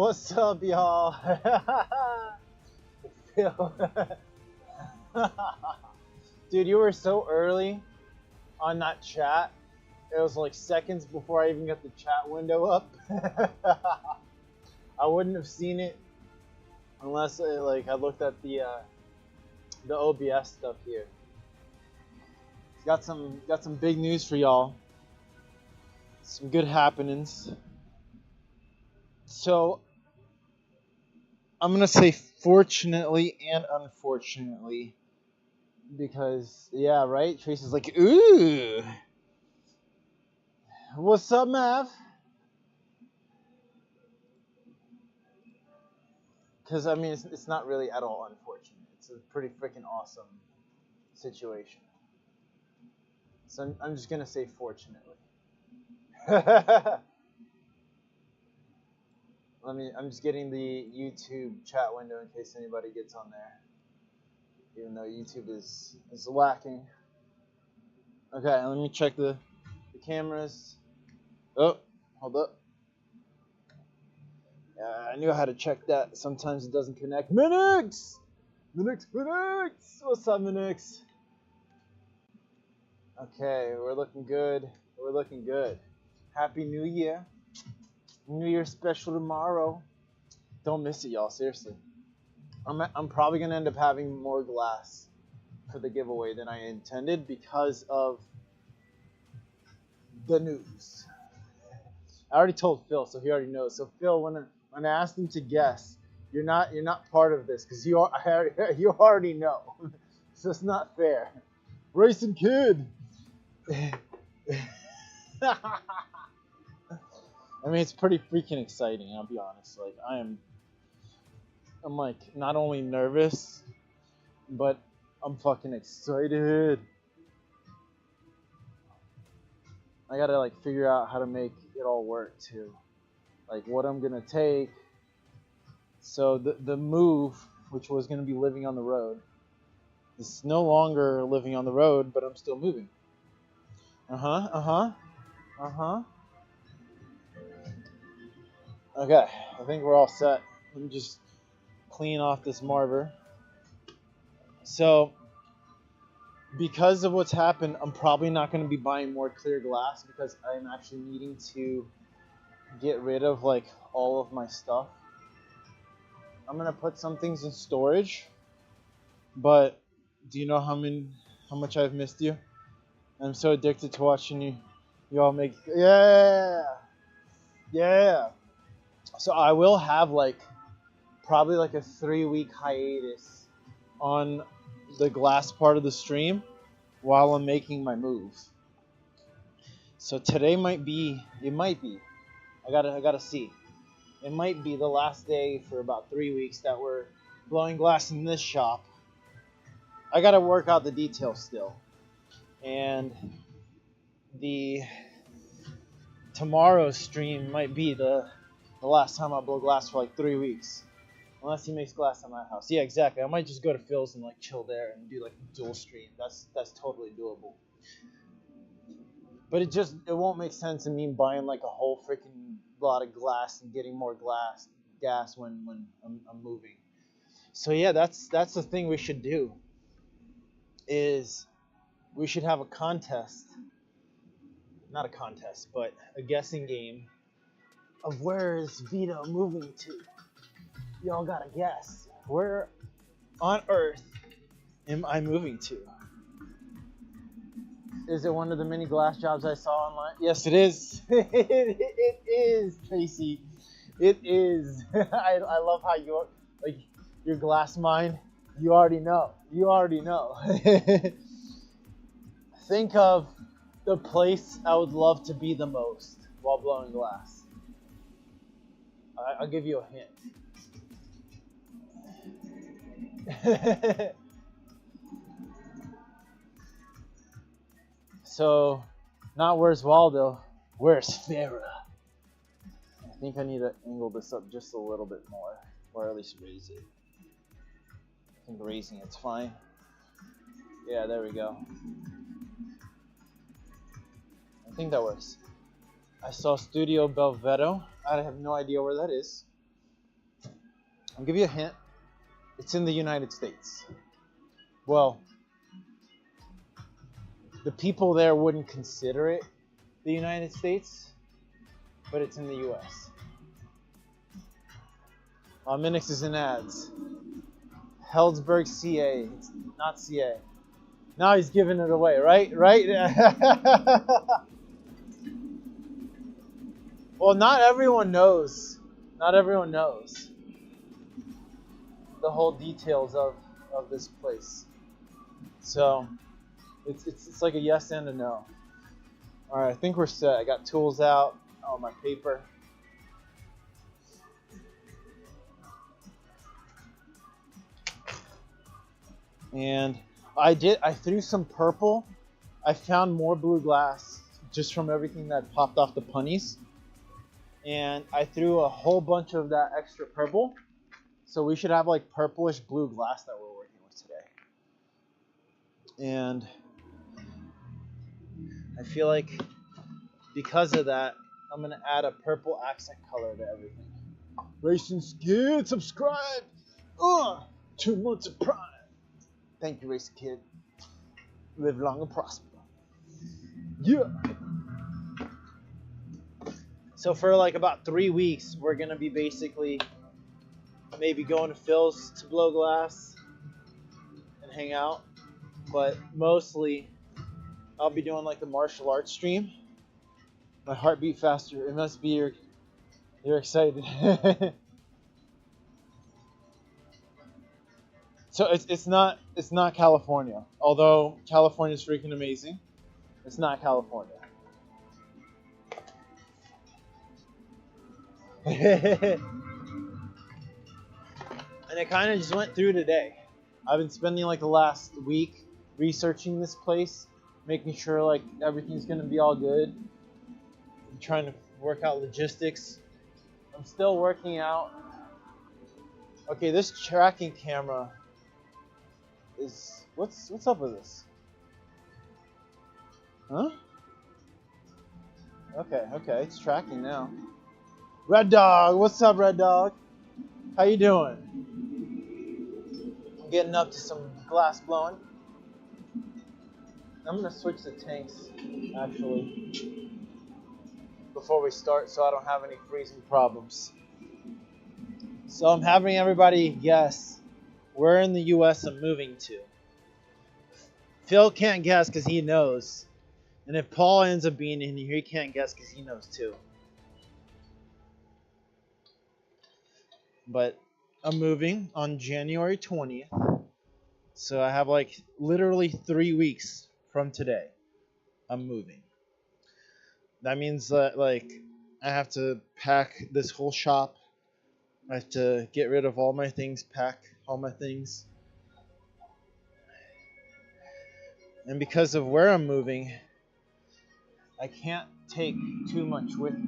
What's up, y'all? Dude, you were so early on that chat. It was like seconds before I even got the chat window up. I wouldn't have seen it unless I looked at the OBS stuff here. Got some big news for y'all. Some good happenings. So I'm gonna say fortunately and unfortunately, because yeah, right? Tracy's like, ooh, what's up, Mav? Because I mean, it's not really at all unfortunate. It's a pretty freaking awesome situation. So I'm just gonna say fortunately. I'm just getting the YouTube chat window in case anybody gets on there. Even though YouTube is lacking. Okay, let me check the cameras. Oh, hold up. Yeah, I knew how to check that. Sometimes it doesn't connect. Minix! What's up, Minix? Okay, we're looking good. Happy New Year. New Year special tomorrow. Don't miss it, y'all. Seriously. I'm probably going to end up having more glass for the giveaway than I intended because of the news. I already told Phil, so he already knows. So Phil, when I asked him to guess, you're not part of this because you already know. So it's not fair. Racing Kid. I mean, it's pretty freaking exciting. I'll be honest. Like I'm like not only nervous, but I'm fucking excited. I gotta like figure out how to make it all work too, like what I'm gonna take. So the move, which was gonna be living on the road, is no longer living on the road, but I'm still moving. Okay, I think we're all set. Let me just clean off this marver. So, because of what's happened, I'm probably not going to be buying more clear glass because I'm actually needing to get rid of like all of my stuff. I'm going to put some things in storage, but do you know how much I've missed you? I'm so addicted to watching you all make, yeah. So I will have probably a 3-week hiatus on the glass part of the stream while I'm making my move. So today it might be, I gotta see. It might be the last day for about 3 weeks that we're blowing glass in this shop. I gotta work out the details still. And tomorrow's stream might be the last time I blow glass for 3 weeks. Unless he makes glass at my house. Yeah, exactly. I might just go to Phil's and chill there and do a dual stream. That's totally doable. But it won't make sense in me buying a whole freaking lot of glass and getting more gas when I'm moving. So yeah, that's the thing we should do. Is we should have a contest. Not a contest, but a guessing game of where is Vito moving to. Y'all gotta guess. Where on earth am I moving to? Is it one of the many glass jobs I saw online? Yes, it is. It is, Tracy. It is. I love how your glass mind. You already know. Think of the place I would love to be the most while blowing glass. I'll give you a hint. So, not where's Waldo, where's Farah? I think I need to angle this up just a little bit more, or at least raise it. I think raising it's fine. Yeah, there we go. I think that works. I saw Studio Belvedere. I have no idea where that is. I'll give you a hint. It's in the United States. Well, the people there wouldn't consider it the United States, but it's in the U.S. Minix is in ads. Heldsburg, CA. It's not CA. Now he's giving it away, right? Right? Well, not everyone knows. Not everyone knows the whole details of this place. So it's like a yes and a no. All right, I think we're set. I got tools out. Oh, my paper. And I threw some purple. I found more blue glass just from everything that popped off the punnies. And I threw a whole bunch of that extra purple. So we should have like purplish blue glass that we're working with today. And I feel like because of that, I'm going to add a purple accent color to everything. Racing Kid, subscribe! 2 months of prime. Thank you, Racing Kid. Live long and prosper. Yeah! So for like about 3 weeks, we're going to be basically maybe going to Phil's to blow glass and hang out. But mostly, I'll be doing like the martial arts stream. My heart beat faster. It must be you're excited. So it's not California. Although California's freaking amazing. It's not California. And it kind of just went through today. I've been spending like the last week researching this place, making sure like everything's gonna be all good. I'm trying to work out logistics. I'm still working out. Okay, this tracking camera is what's up with this? Huh? Okay, it's tracking now. Red Dog, what's up, Red Dog? How you doing? I'm getting up to some glass blowing. I'm gonna switch the tanks, actually, before we start, so I don't have any freezing problems. So I'm having everybody guess where in the U.S. I'm moving to. Phil can't guess because he knows, and if Paul ends up being in here, he can't guess because he knows too. But I'm moving on January 20th. So I have like literally 3 weeks from today. I'm moving. That means that like I have to pack this whole shop. I have to get rid of all my things, pack all my things. And because of where I'm moving, I can't take too much with me.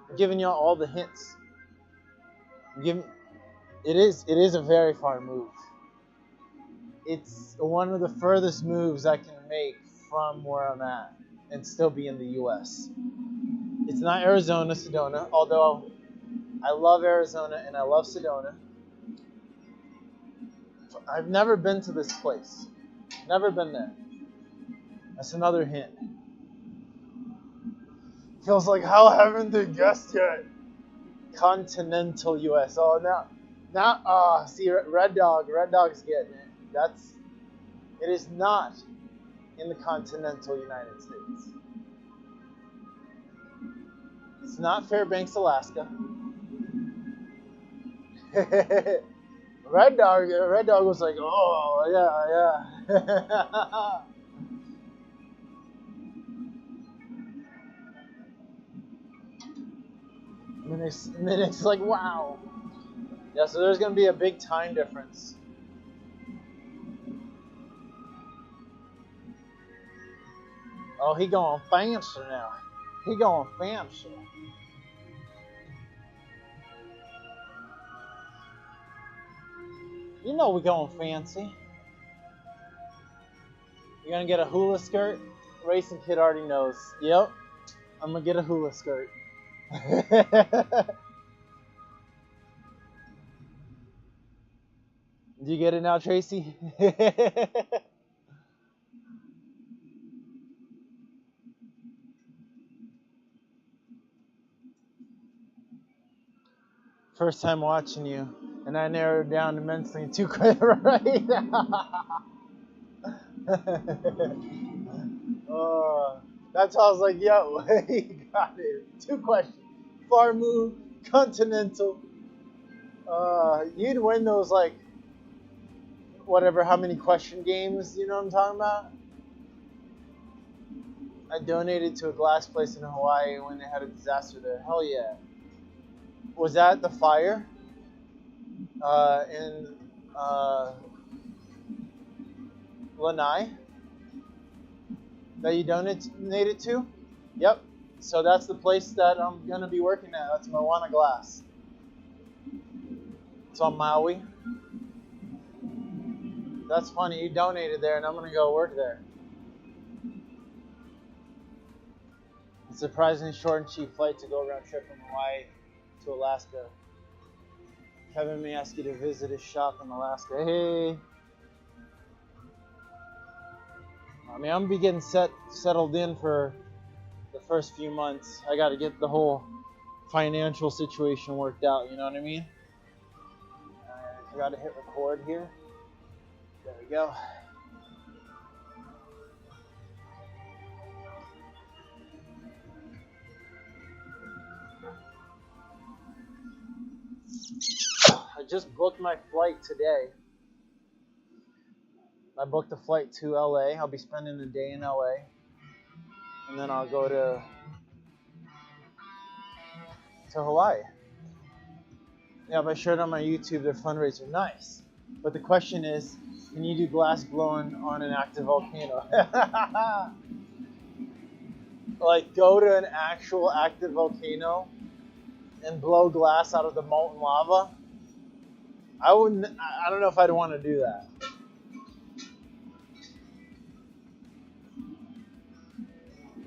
I'm giving y'all all the hints. It is a very far move. It's one of the furthest moves I can make from where I'm at and still be in the U.S. It's not Arizona, Sedona, although I love Arizona and I love Sedona. I've never been to this place. Never been there. That's another hint. Feels like, how haven't they guessed yet? Continental U.S. Oh, now, see, Red Dog's getting it. It is not in the continental United States. It's not Fairbanks, Alaska. Red Dog was like, oh, yeah. Minix like, wow. Yeah, so there's going to be a big time difference. Oh, he going fancy now. He going fancy. You know we going fancy. You're going to get a hula skirt? Racing Kid already knows. Yep, I'm going to get a hula skirt. Do you get it now, Tracy? First time watching you, and I narrowed down immensely too quick, right? That's how I was like, yo, he got it. 2 questions. Farmu, Continental. You'd win those, like, whatever, how many question games, you know what I'm talking about? I donated to a glass place in Hawaii when they had a disaster there. Hell yeah. Was that the fire? In Lanai? That you donated to? Yep. So that's the place that I'm going to be working at. That's Moana Glass. It's on Maui. That's funny. You donated there, and I'm going to go work there. It's a surprisingly short and cheap flight to go round trip from Hawaii to Alaska. Kevin may ask you to visit his shop in Alaska. Hey. I mean, I'm going to be getting settled in for the first few months. I got to get the whole financial situation worked out, you know what I mean? I forgot to hit record here. There we go. I just booked my flight today. I booked a flight to LA. I'll be spending a day in LA. And then I'll go to Hawaii. Yeah, if I showed on my YouTube their fundraiser, nice. But the question is, can you do glass blowing on an active volcano? Like, go to an actual active volcano and blow glass out of the molten lava? I don't know if I'd want to do that.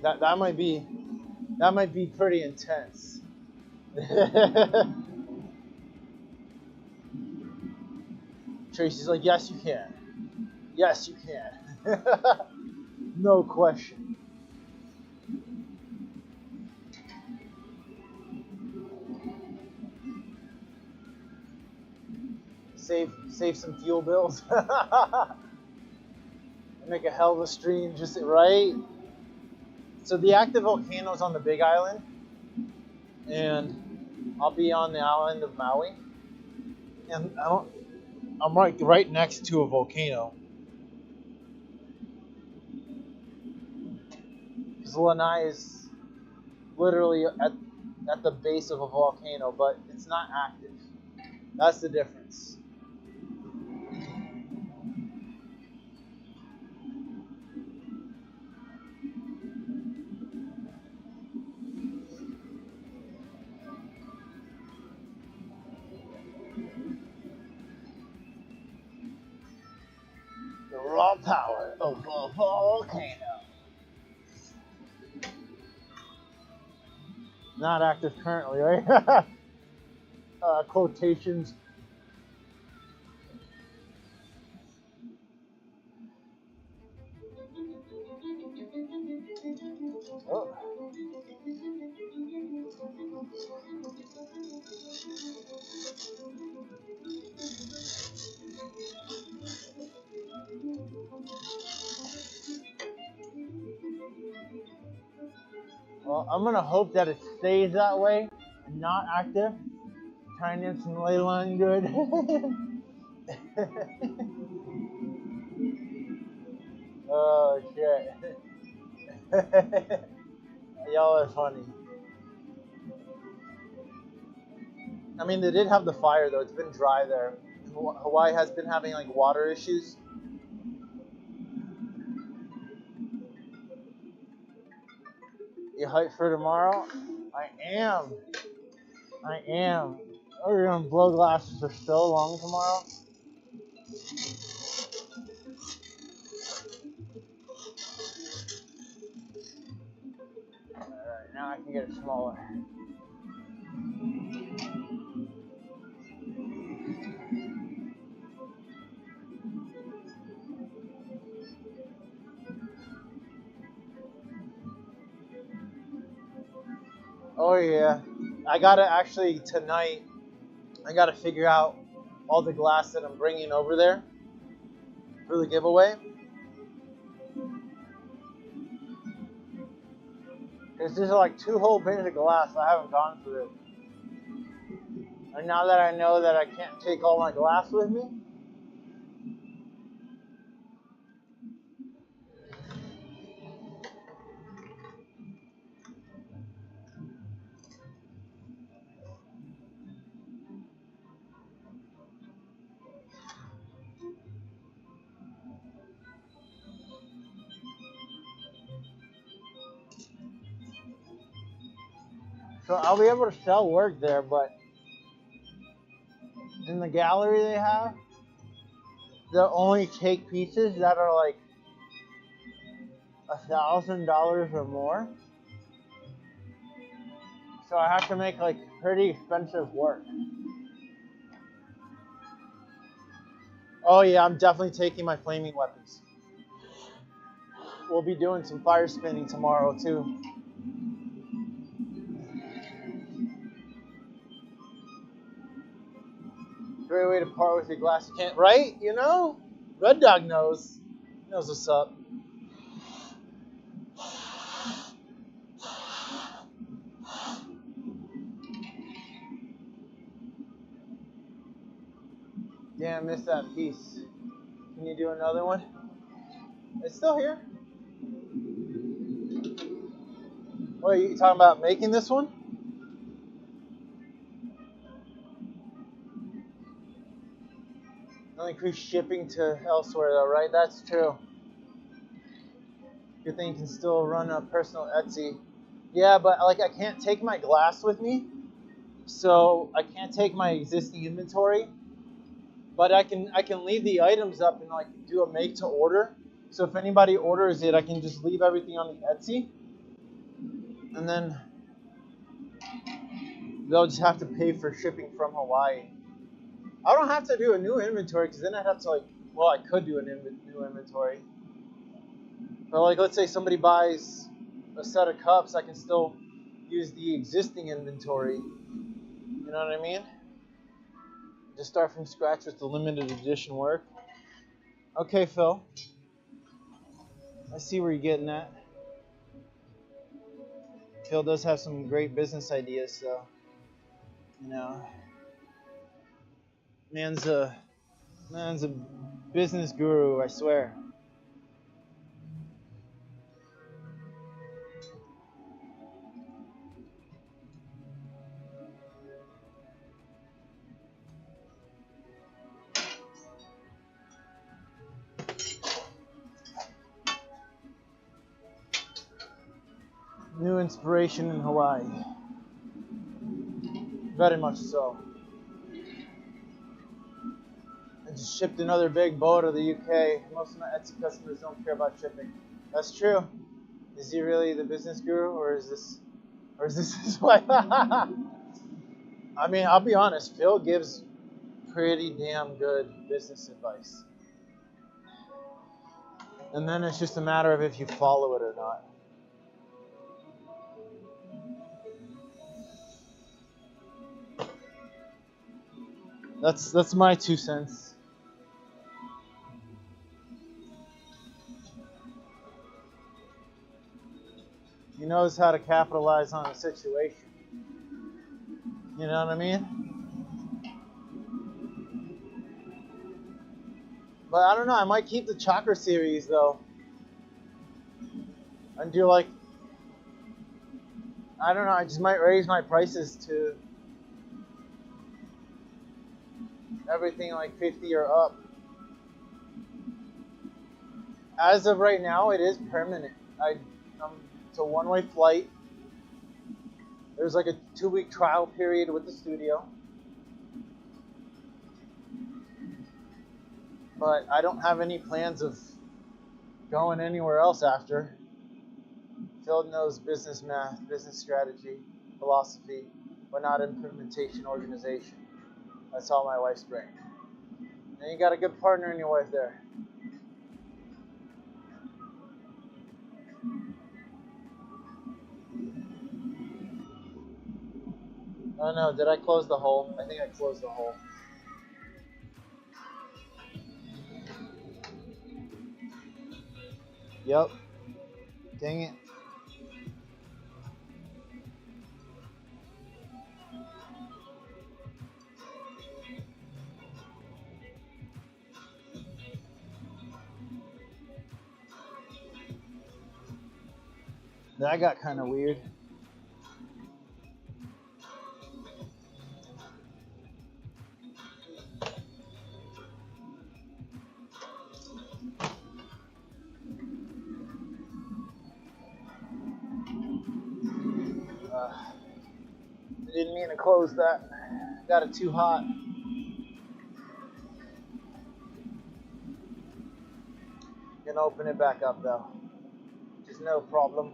That might be pretty intense. Tracy's like, yes, you can. Yes, you can. No question. Save some fuel bills. Make a hell of a stream, just right. So the active volcano is on the Big Island, and I'll be on the island of Maui, and I'm right next to a volcano. Because Lanai is literally at the base of a volcano, but it's not active. That's the difference. The raw power of a volcano. Not active currently, right? Quotations. Oh. Well, I'm gonna hope that it stays that way and not active. Trying to get some ley line good. Oh shit. Y'all are funny. I mean, they did have the fire though. It's been dry there. Hawaii has been having like water issues. You hyped for tomorrow? I am. We're gonna blow glasses for so long tomorrow. Alright, now I can get it smaller. Oh yeah, I gotta actually tonight. I gotta figure out all the glass that I'm bringing over there for the giveaway. Because there's like 2 whole bins of glass I haven't gone through. And now that I know that I can't take all my glass with me, so I'll be able to sell work there, but in the gallery they have, they'll only take pieces that are like $1,000 or more. So I have to make like pretty expensive work. Oh yeah, I'm definitely taking my flaming weapons. We'll be doing some fire spinning tomorrow too. Great way to part with your glass. You can't, right? You know? Red Dog knows. He knows what's up. Damn, missed that piece. Can you do another one? It's still here. What, are you talking about making this one? Don't increase shipping to elsewhere though, right? That's true. Good thing you can still run a personal Etsy. Yeah, but like I can't take my glass with me. So I can't take my existing inventory. But I can leave the items up and like do a make to order. So if anybody orders it, I can just leave everything on the Etsy. And then they'll just have to pay for shipping from Hawaii. I don't have to do a new inventory because then I'd have to like, well, I could do a new inventory. But like, let's say somebody buys a set of cups, I can still use the existing inventory. You know what I mean? Just start from scratch with the limited edition work. Okay, Phil. I see where you're getting at. Phil does have some great business ideas, so you know, man's a business guru, I swear. New inspiration in Hawaii. Very much so. I just shipped another big boat to the UK. Most of my Etsy customers don't care about shipping. That's true. Is he really the business guru, or is this his wife? I mean, I'll be honest. Phil gives pretty damn good business advice. And then it's just a matter of if you follow it or not. That's my 2 cents. He knows how to capitalize on a situation. You know what I mean? But I don't know, I might keep the chakra series though. And do like, I don't know, I just might raise my prices to everything like 50 or up. As of right now, it is permanent. It's a one-way flight. There's like a 2-week trial period with the studio. But I don't have any plans of going anywhere else after. Phil knows business math, business strategy, philosophy, but not implementation organization. That's all my wife's brain. And you got a good partner in your wife there. Oh no, did I close the hole? I think I closed the hole. Yep. Dang it. That got kind of weird. I didn't mean to close that. Got it too hot. Gonna open it back up though. Just no problem.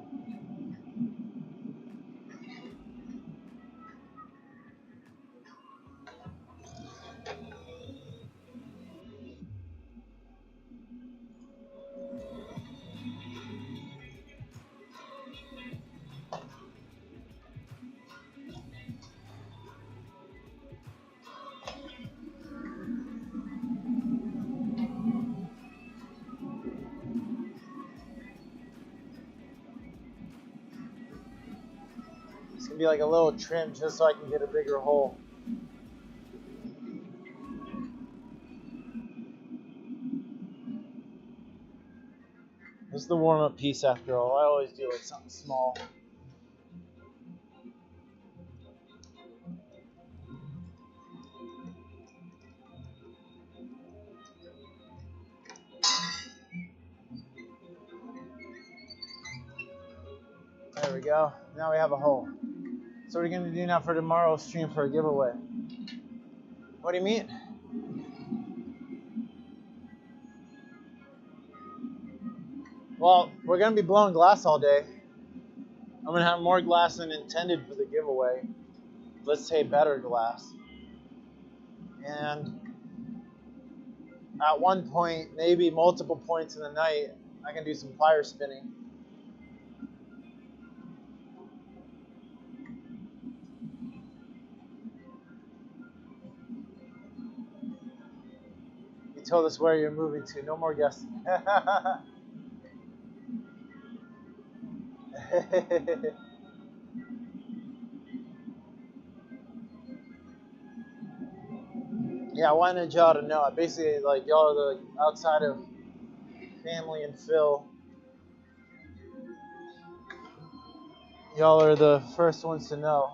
It's gonna be like a little trim just so I can get a bigger hole. This is the warm-up piece after all. I always do like something small. There we go. Now we have a hole. So what are you gonna do now for tomorrow's stream for a giveaway? What do you mean? Well, we're gonna be blowing glass all day. I'm gonna have more glass than intended for the giveaway. Let's say better glass. And at one point, maybe multiple points in the night, I can do some fire spinning. You told us where you're moving to. No more guessing. Yeah, I wanted y'all to know. Basically, like, y'all are the outside of family and Phil. Y'all are the first ones to know.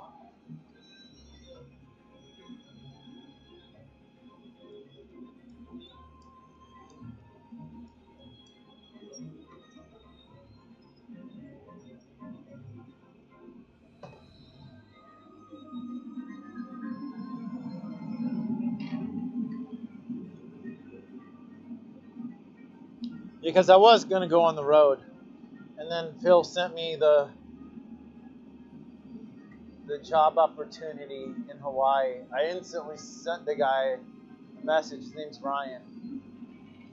Because I was going to go on the road. And then Phil sent me the job opportunity in Hawaii. I instantly sent the guy a message. His name's Ryan.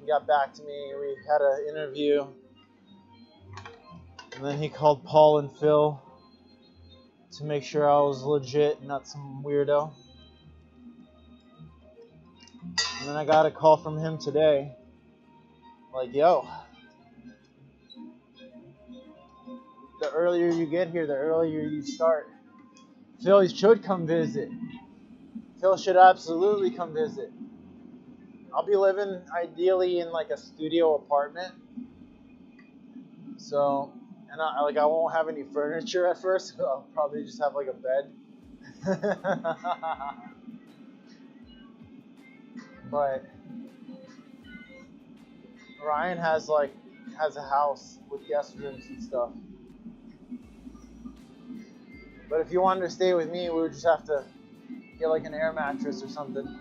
He got back to me. We had an interview. And then he called Paul and Phil to make sure I was legit, not some weirdo. And then I got a call from him today. Like, yo, the earlier you get here, the earlier you start. Phil should come visit. Phil should absolutely come visit. I'll be living ideally in like a studio apartment. So, and I won't have any furniture at first. So I'll probably just have like a bed. But Ryan has a house with guest rooms and stuff. But if you wanted to stay with me, we would just have to get like an air mattress or something,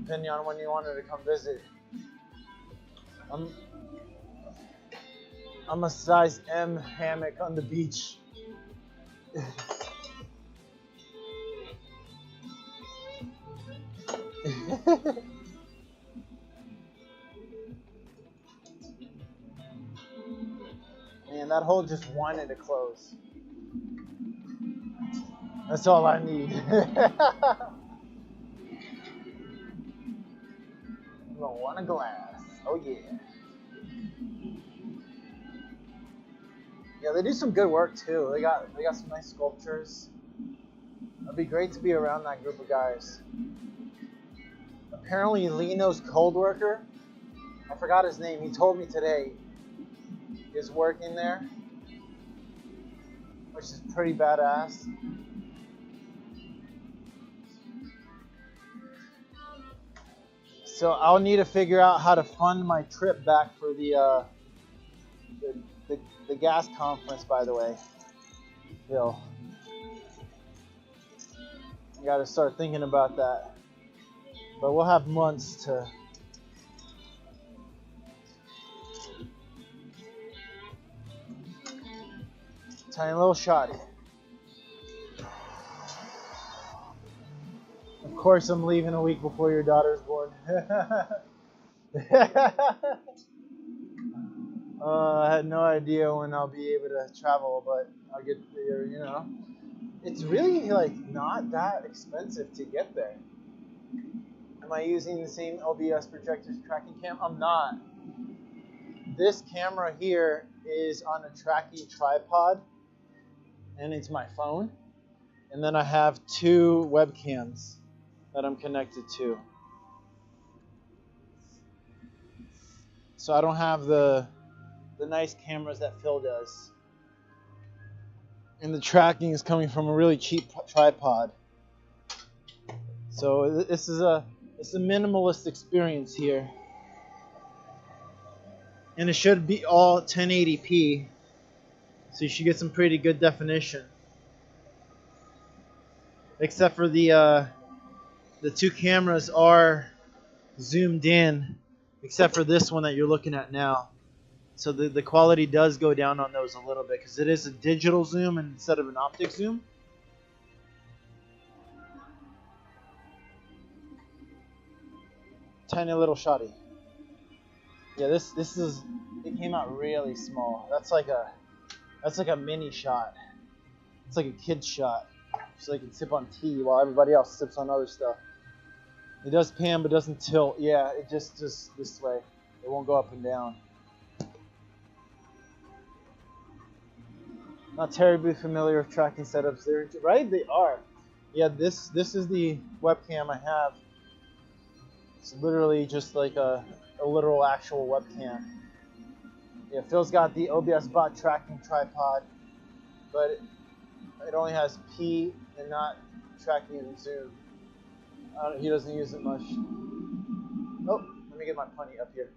depending on when you wanted to come visit. I'm a size M hammock on the beach. Man, that hole just wanted to close. That's all I need. Want a glass. Oh yeah. Yeah, they do some good work too. They got some nice sculptures. It'd be great to be around that group of guys. Apparently Lino's cold worker, I forgot his name, he told me today, is working there, which is pretty badass. So I'll need to figure out how to fund my trip back for the gas conference, by the way. Phil, I got to start thinking about that. But we'll have months to. Tiny little shotty. Of course, I'm leaving a week before your daughter's born. I had no idea when I'll be able to travel, but I'll get there, you know. It's really like not that expensive to get there. Am I using the same OBS projector's tracking cam? I'm not. This camera here is on a tracking tripod, and it's my phone. And then I have 2 webcams that I'm connected to. So I don't have the nice cameras that Phil does. And the tracking is coming from a really cheap tripod. So it's a minimalist experience here. And it should be all 1080p. So you should get some pretty good definition. Except for the 2 cameras are zoomed in, except for this one that you're looking at now. So the quality does go down on those a little bit because it is a digital zoom instead of an optic zoom. Tiny little shotty. Yeah, this is, it came out really small. That's like a mini shot. It's like a kid's shot. So they can sip on tea while everybody else sips on other stuff. It does pan but doesn't tilt. Yeah, it just this way. It won't go up and down. Not terribly familiar with tracking setups there, right? They are. Yeah, this is the webcam I have. It's literally just like a literal actual webcam. Yeah, Phil's got the OBS bot tracking tripod, but it only has P and not tracking and zoom. He doesn't use it much. Oh, let me get my punny up here.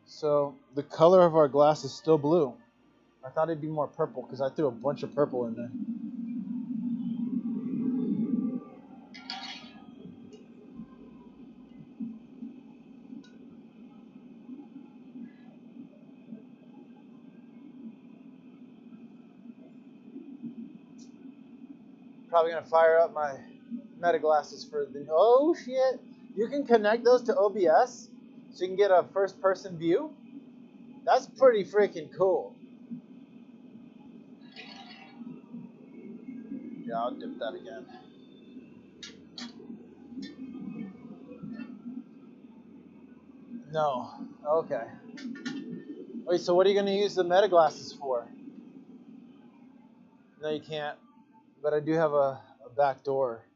So the color of our glass is still blue. I thought it'd be more purple because I threw a bunch of purple in there. Probably gonna fire up my meta glasses for the. Oh shit! You can connect those to OBS, so you can get a first-person view. That's pretty freaking cool. Yeah, I'll dip that again. No. Okay. Wait, so what are you gonna use the meta glasses for? No, you can't. But I do have a back door.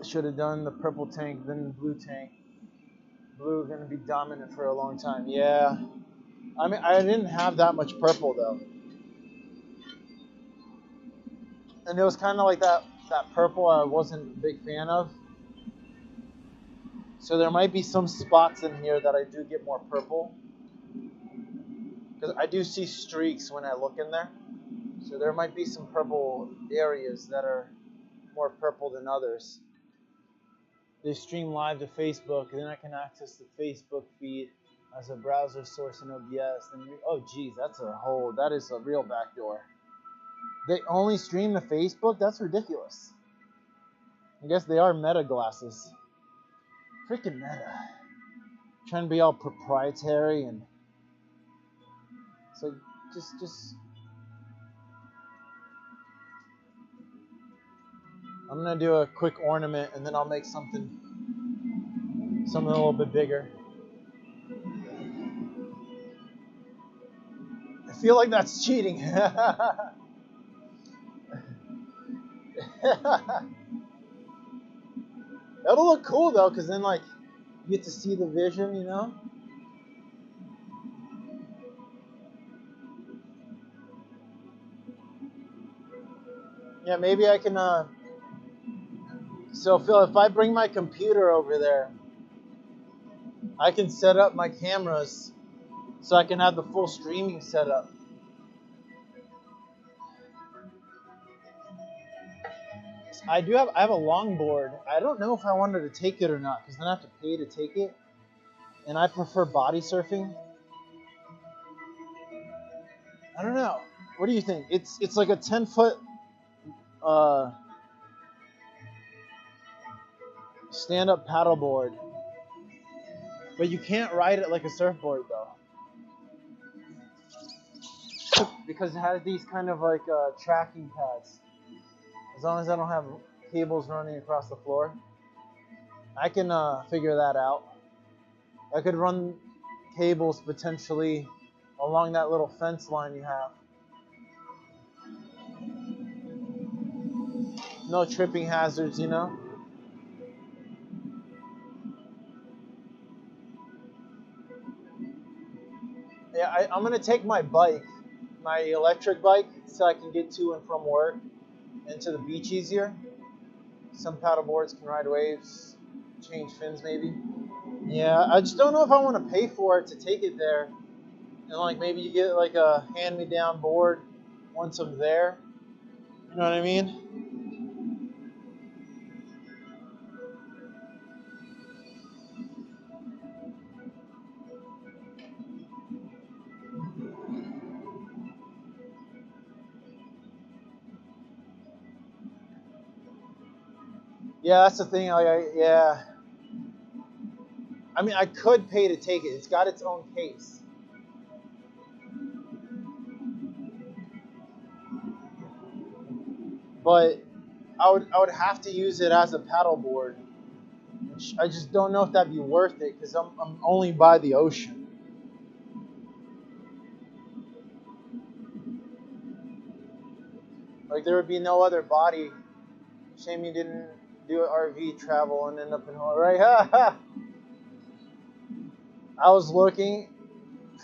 I should have done the purple tank, then the blue tank. Blue gonna be dominant for a long time. Yeah. I mean, I didn't have that much purple though. And it was kind of like that purple I wasn't a big fan of. So there might be some spots in here that I do get more purple. Because I do see streaks when I look in there. So there might be some purple areas that are more purple than others. They stream live to Facebook, and then I can access the Facebook feed as a browser source in OBS. And oh geez, that is a real backdoor. They only stream to Facebook? That's ridiculous. I guess they are meta glasses. Freaking meta. trying to be all proprietary, and so just I'm gonna do a quick ornament, and then I'll make something a little bit bigger. I feel like that's cheating. That'll look cool though, because then like you get to see the vision, you know? Yeah, maybe I can so Phil, if I bring my computer over there, I can set up my cameras so I can have the full streaming setup. I have a longboard. I don't know if I wanted to take it or not, because then I have to pay to take it. And I prefer body surfing. I don't know. What do you think? It's like a 10-foot stand-up paddleboard, but you can't ride it like a surfboard though, because it has these kind of like tracking pads. As long as I don't have cables running across the floor, I can figure that out. I could run cables potentially along that little fence line you have. No tripping hazards, you know? Yeah, I'm going to take my bike, my electric bike, so I can get to and from work and to the beach easier. Some paddle boards can ride waves, change fins maybe. Yeah, I just don't know if I want to pay for it to take it there. And like maybe you get like a hand-me-down board once I'm there. You know what I mean? Yeah, that's the thing. Yeah. I mean, I could pay to take it. It's got its own case. But I would have to use it as a paddle board. I just don't know if that'd be worth it, because I'm only by the ocean. Like there would be no other body. Shame you didn't do an RV travel and end up in Hawaii, right? I was looking,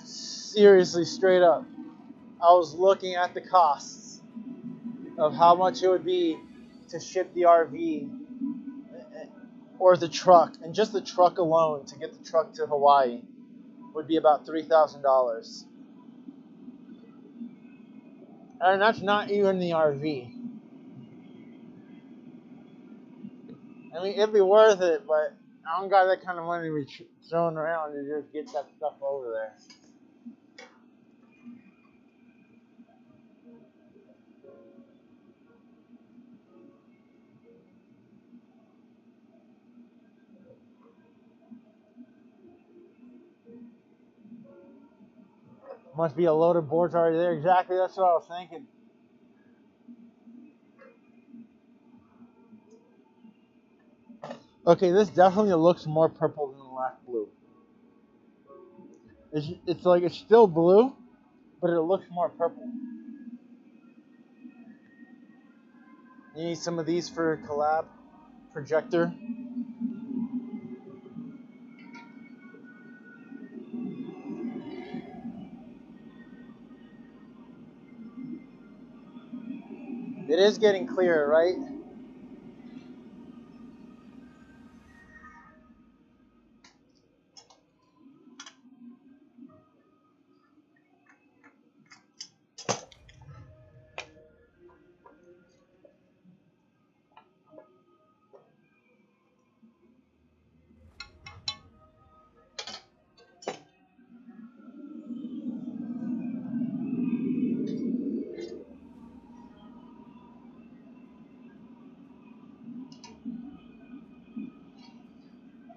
seriously, straight up. I was looking at the costs of how much it would be to ship the RV or the truck, and just the truck alone to get the truck to Hawaii would be about $3,000. And that's not even the RV. I mean, it'd be worth it, but I don't got that kind of money to be throwing around to just get that stuff over there. Must be a load of boards already there. Exactly, that's what I was thinking. Okay, this definitely looks more purple than the last blue. It's like it's still blue, but it looks more purple. You need some of these for a collab projector. It is getting clearer, right?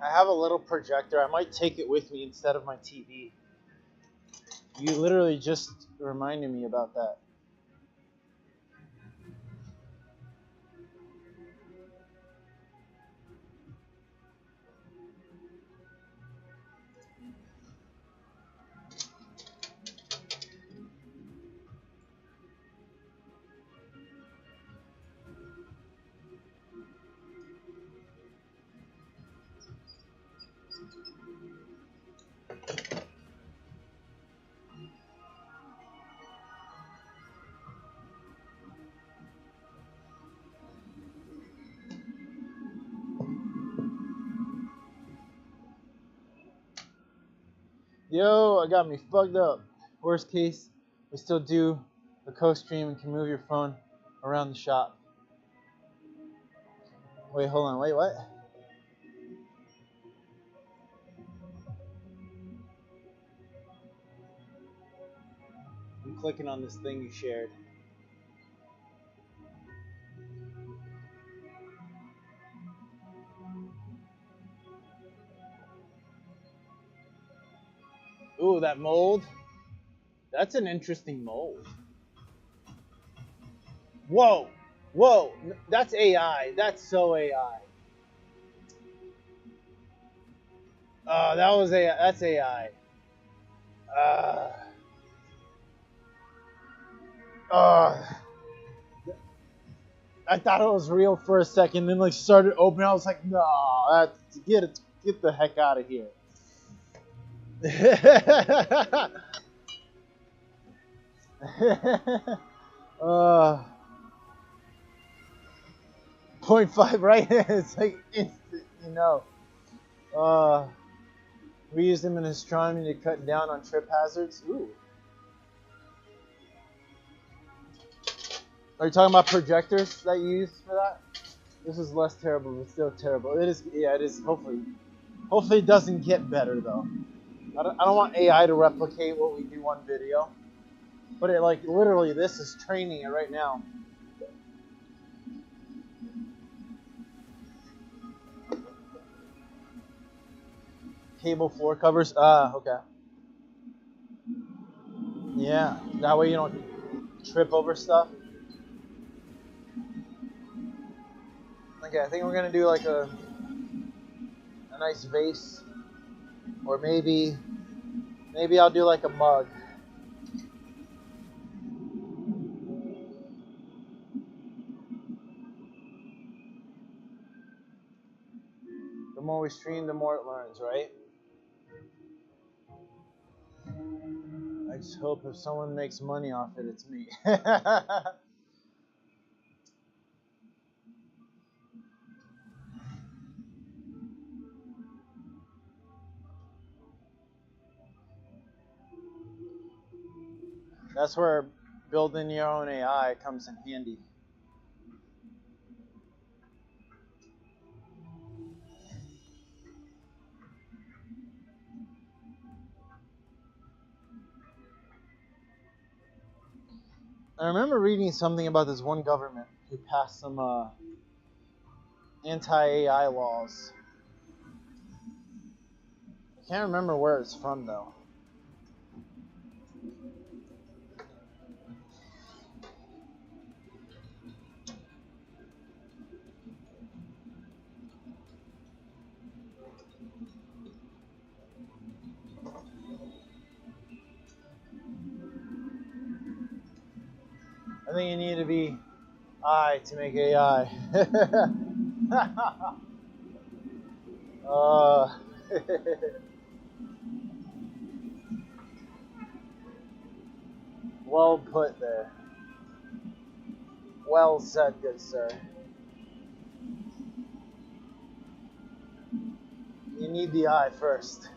I have a little projector. I might take it with me instead of my TV. You literally just reminded me about that. Yo, I got me fucked up. Worst case, we still do a co-stream and can move your phone around the shop. Wait, hold on. Wait, what? I'm clicking on this thing you shared. Ooh, that mold. That's an interesting mold. Whoa. Whoa. That's AI. That's so AI. That was AI. That's AI. I thought it was real for a second, then like started opening. I was like, no, get the heck out of here. 0.5, right? It's like instant, you know. We used them in astronomy to cut down on trip hazards. Ooh. Are you talking about projectors that you use for that? This is less terrible, but still terrible. It is, yeah, it is. Hopefully it doesn't get better though. I don't want AI to replicate what we do on video, but it like literally this is training it right now. Cable floor covers. Okay. Yeah, that way you don't trip over stuff. Okay, I think we're gonna do like a nice vase, or maybe I'll do like a mug. The more we stream, the more it learns, right? I just hope if someone makes money off it, it's me. That's where building your own AI comes in handy. I remember reading something about this one government who passed some anti-AI laws. I can't remember where it's from though. I think you need to be I to make AI. Well put there. Well said, good sir. You need the eye first.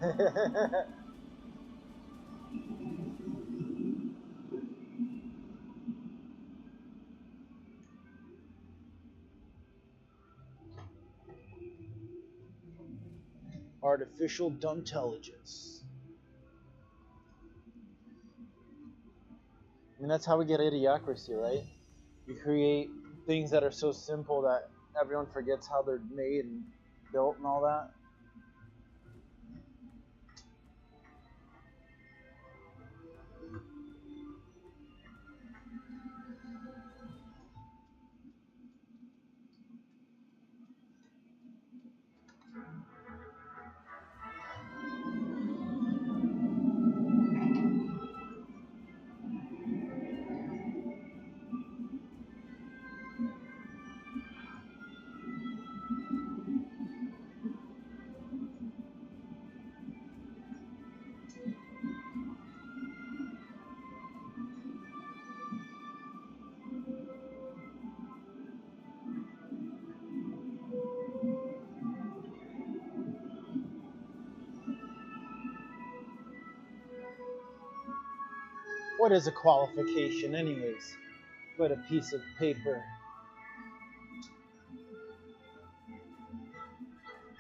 Artificial intelligence. I mean, that's how we get idiocracy, right? You create things that are so simple that everyone forgets how they're made and built and all that. What is a qualification, anyways? But a piece of paper.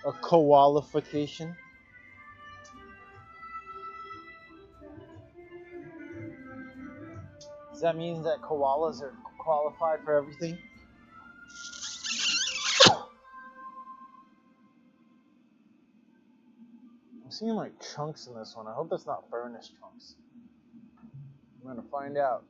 A qualification. Does that mean that koalas are qualified for everything? I'm seeing like chunks in this one. I hope that's not furnace chunks. I'm gonna find out.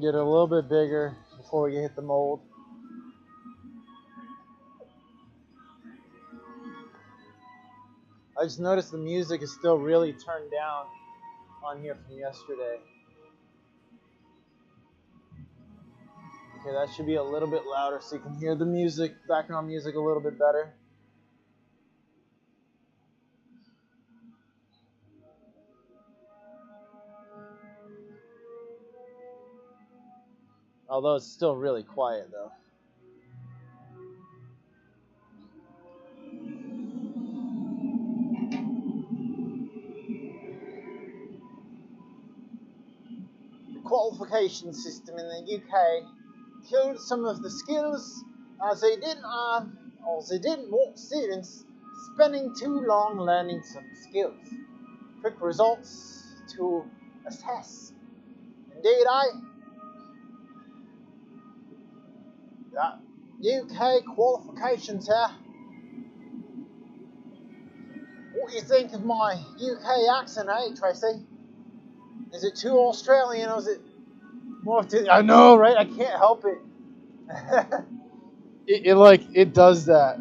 Get it a little bit bigger before we hit the mold. I just noticed the music is still really turned down on here from yesterday. Okay, that should be a little bit louder so you can hear the music, background music a little bit better. Although it's still really quiet though. The qualification system in the UK killed some of the skills as they didn't want students spending too long learning some skills. Quick results to assess. Indeed, UK qualifications here. What do you think of my UK accent, Tracy? Is it too Australian or is it more to... I know, right? I can't help it. it does that.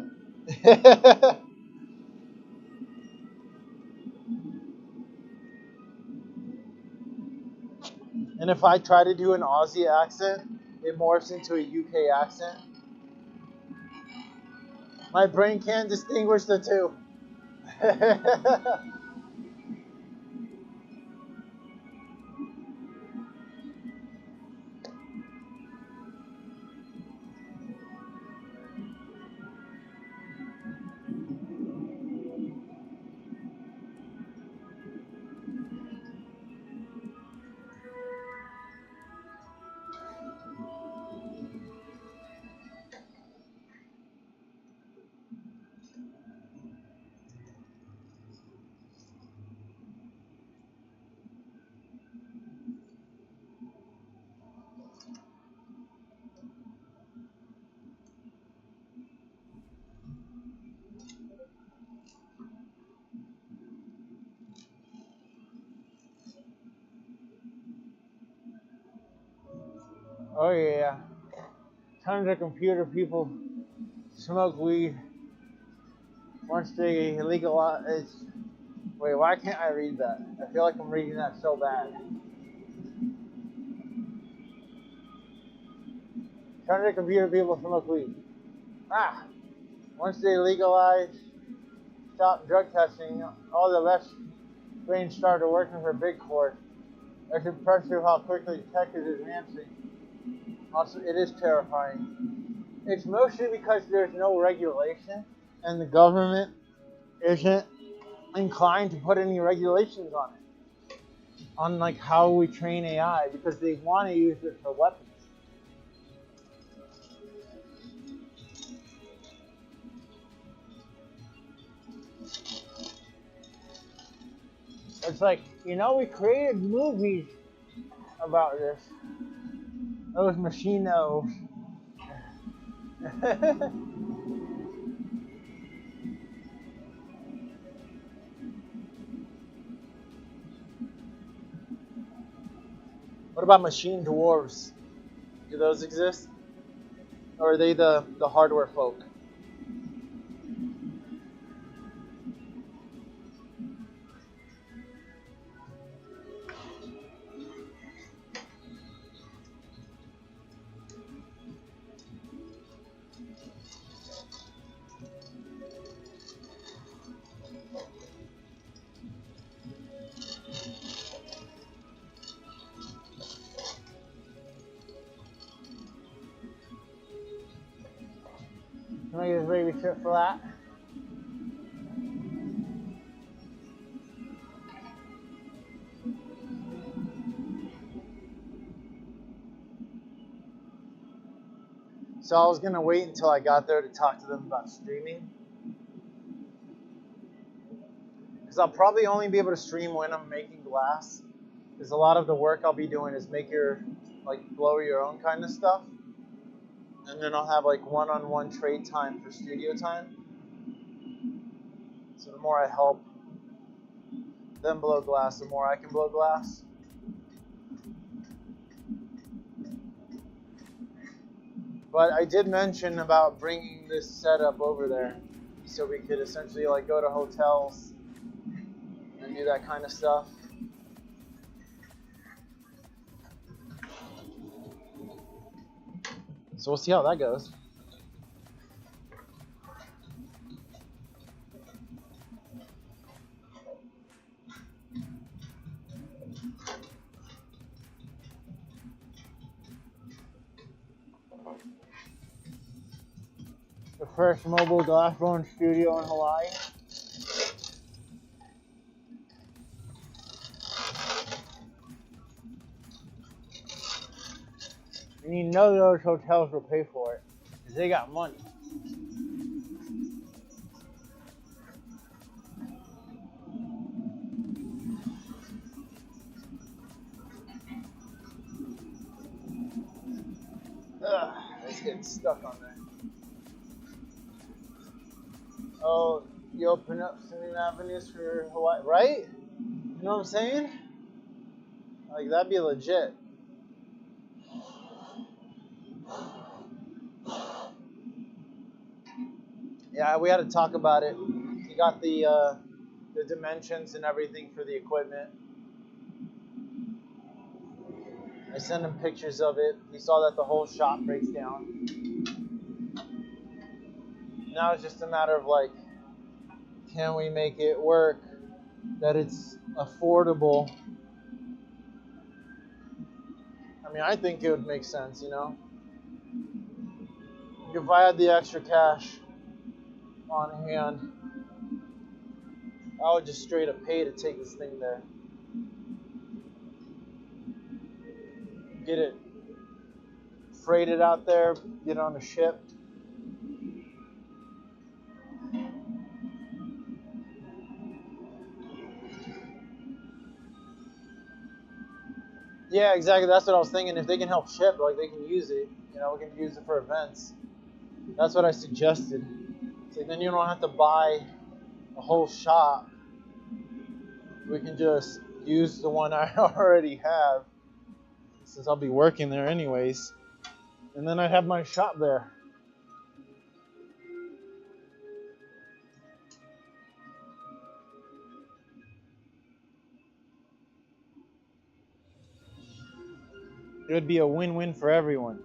And if I try to do an Aussie accent, it morphs into a UK accent. My brain can't distinguish the two. Oh yeah. Tons of computer people smoke weed once they legalize. Wait, why can't I read that? I feel like I'm reading that so bad. Tons of computer people smoke weed. Once they legalize, stop drug testing, all the left brains started working for big court. It's impressive how quickly tech is advancing. Also, it is terrifying. It's mostly because there's no regulation, and the government isn't inclined to put any regulations on it. On like how we train AI, because they want to use it for weapons. It's like, we created movies about this. Those machinos. about machine dwarves? Do those exist? Or are they the hardware folk? Can I get this baby strip for that? So I was gonna wait until I got there to talk to them about streaming, because I'll probably only be able to stream when I'm making glass, because a lot of the work I'll be doing is make your, like, blow your own kind of stuff, and then I'll have like one-on-one trade time for studio time. So the more I help them blow glass, the more I can blow glass. But I did mention about bringing this setup over there, so we could essentially like go to hotels and do that kind of stuff. So we'll see how that goes. The first mobile glassblowing studio in Hawaii. And you know those hotels will pay for it, because they got money. Ugh, it's getting stuck on there. Oh, you open up some new avenues for Hawaii, right? You know what I'm saying? Like, that'd be legit. Yeah, we had to talk about it. He got the dimensions and everything for the equipment. I sent him pictures of it. He saw that the whole shop breaks down. Now it's just a matter of like, can we make it work, that it's affordable? I mean, I think it would make sense, you know? If I had the extra cash on hand, I would just straight up pay to take this thing there. Get it freighted out there, get it on a ship. Yeah, exactly. That's what I was thinking. If they can help ship, like, they can use it. You know, we can use it for events. That's what I suggested. So then you don't have to buy a whole shop. We can just use the one I already have, since I'll be working there anyways. And then I'd have my shop there. It would be a win-win for everyone.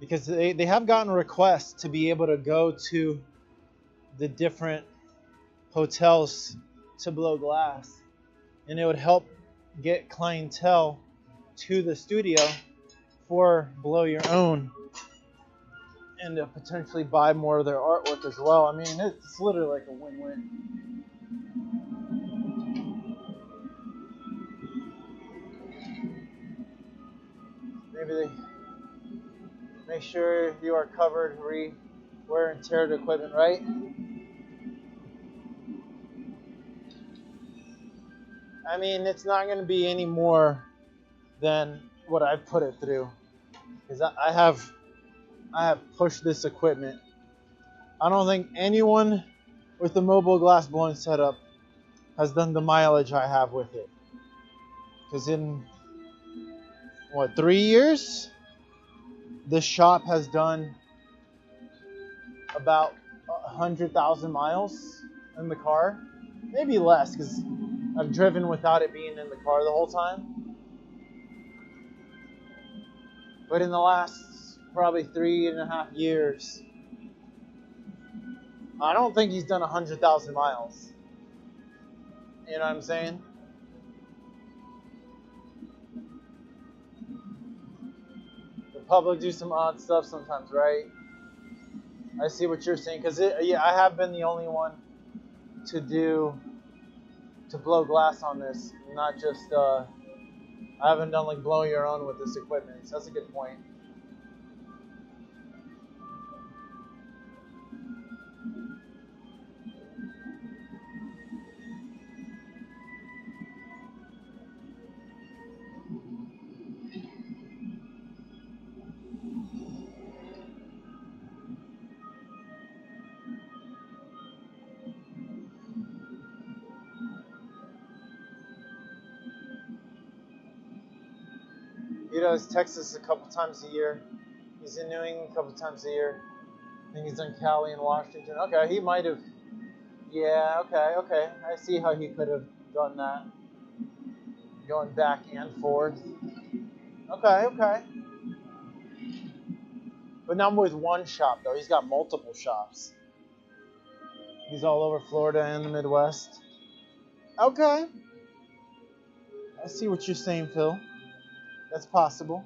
Because they have gotten requests to be able to go to the different hotels to blow glass. And it would help get clientele to the studio for blow your own, and to potentially buy more of their artwork as well. I mean, it's literally like a win-win. Maybe they make sure you are covered, wear and tear the equipment, right? I mean, it's not going to be any more than what I've put it through, because I have pushed this equipment. I don't think anyone with the mobile glass blowing setup has done the mileage I have with it. Because in what, 3 years, this shop has done about 100,000 miles in the car. Maybe less, because I've driven without it being in the car the whole time. But in the last probably 3.5 years, I don't think he's done 100,000 miles. You know what I'm saying? The public do some odd stuff sometimes, right? I see what you're saying, because yeah, I have been the only one to blow glass on this, not just I haven't done like blow your own with this equipment. So that's a good point. He does Texas a couple times a year. He's in New England a couple times a year. I think he's done Cali and Washington. Okay, he might have. Yeah, okay. I see how he could have done that. Going back and forth. Okay. But not with one shop, though. He's got multiple shops. He's all over Florida and the Midwest. Okay. I see what you're saying, Phil. That's possible.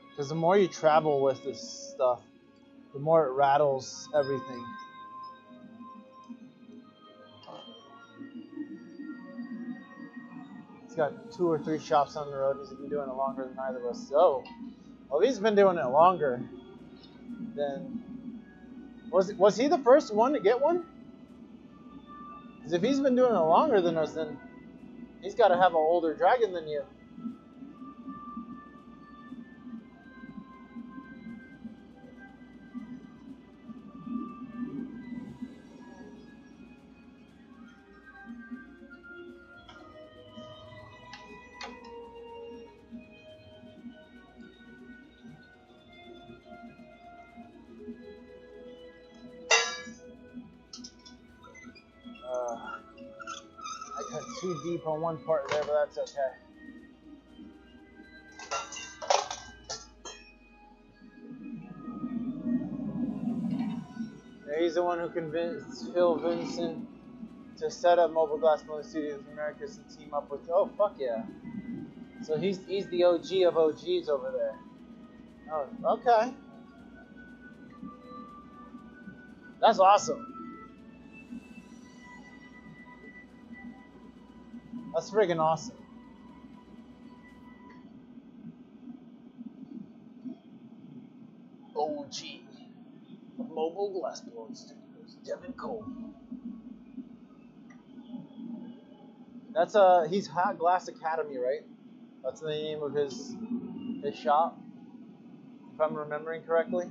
Because the more you travel with this stuff, the more it rattles everything. He's got 2 or 3 shops on the road. He's been doing it longer than either of us. So, well, he's been doing it longer than... Was he the first one to get one? Because if he's been doing it longer than us, then he's got to have an older dragon than you. I cut too deep on one part there, but that's okay. Yeah, he's the one who convinced Phil Vincent to set up Mobile Glassblowing Studios in America and team up with. Oh, fuck yeah! So he's the OG of OGs over there. Oh, okay. That's awesome. That's friggin' awesome. OG of Mobile Glassblowing Studios, Devin Cole. That's he's Hot Glass Academy, right? That's the name of his shop, if I'm remembering correctly.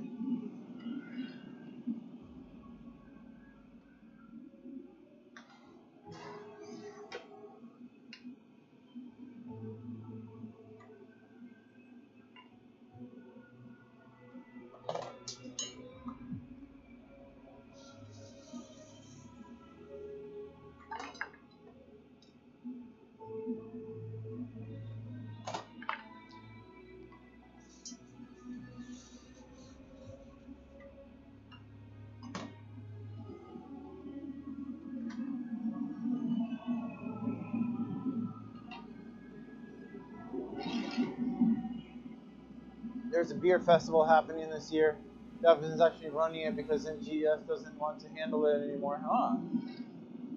There's a beer festival happening this year. Devin's actually running it because MGS doesn't want to handle it anymore. Huh?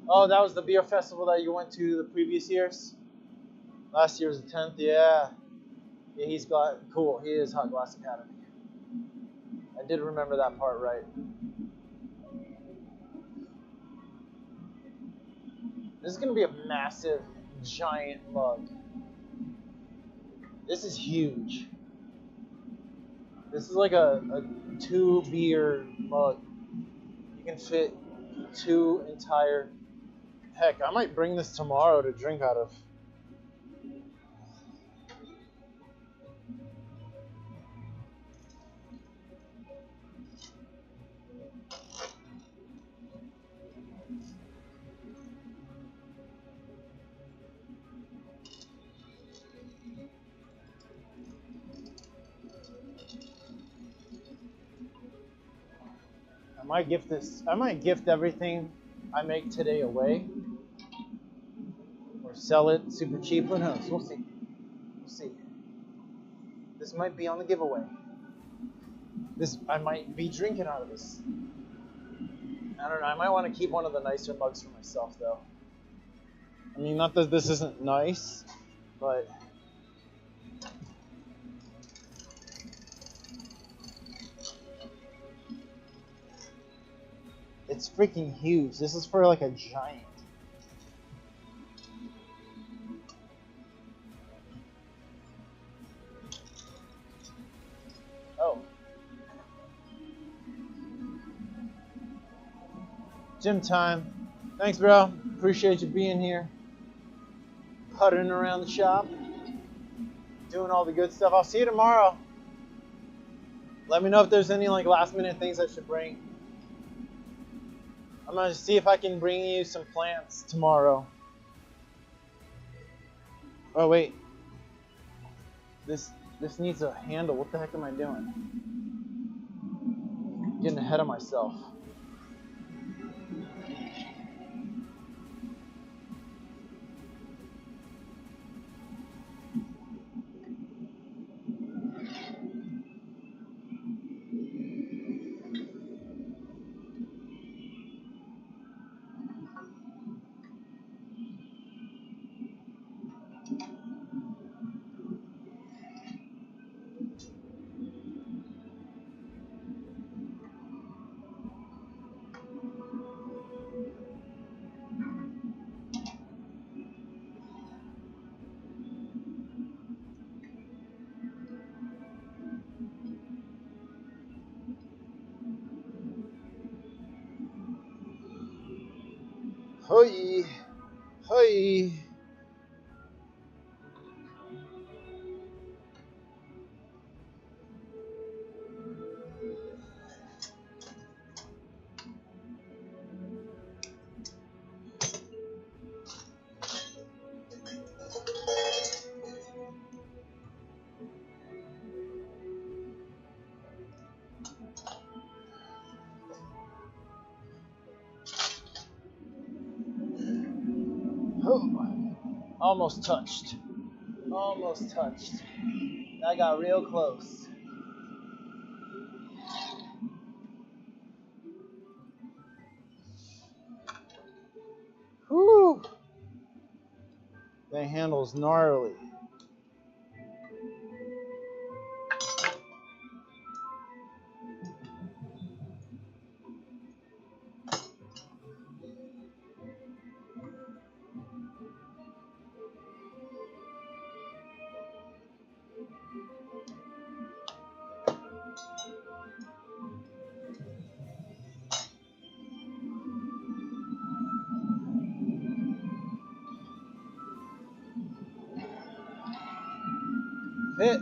Oh, that was the beer festival that you went to the previous years? Last year was the 10th, yeah. Yeah, he's got, cool, he is Hot Glass Academy. I did remember that part right. This is going to be a massive, giant mug. This is huge. This is like a 2 beer mug. You can fit 2 entire Heck, I might bring this tomorrow to drink out of. I might gift everything I make today away. Or sell it super cheap. Who knows? We'll see. We'll see. This might be on the giveaway. I might be drinking out of this. I don't know. I might want to keep one of the nicer mugs for myself, though. I mean, not that this isn't nice, but it's freaking huge. This is for like a giant. Oh. Gym time. Thanks, bro. Appreciate you being here. Puttering around the shop. Doing all the good stuff. I'll see you tomorrow. Let me know if there's any like last minute things I should bring. I'm gonna see if I can bring you some plants tomorrow. Oh wait. This needs a handle. What the heck am I doing? Getting ahead of myself. Hoi, hoi. Oh, almost touched. Almost touched. I got real close. Whew. That handle's gnarly. Hit.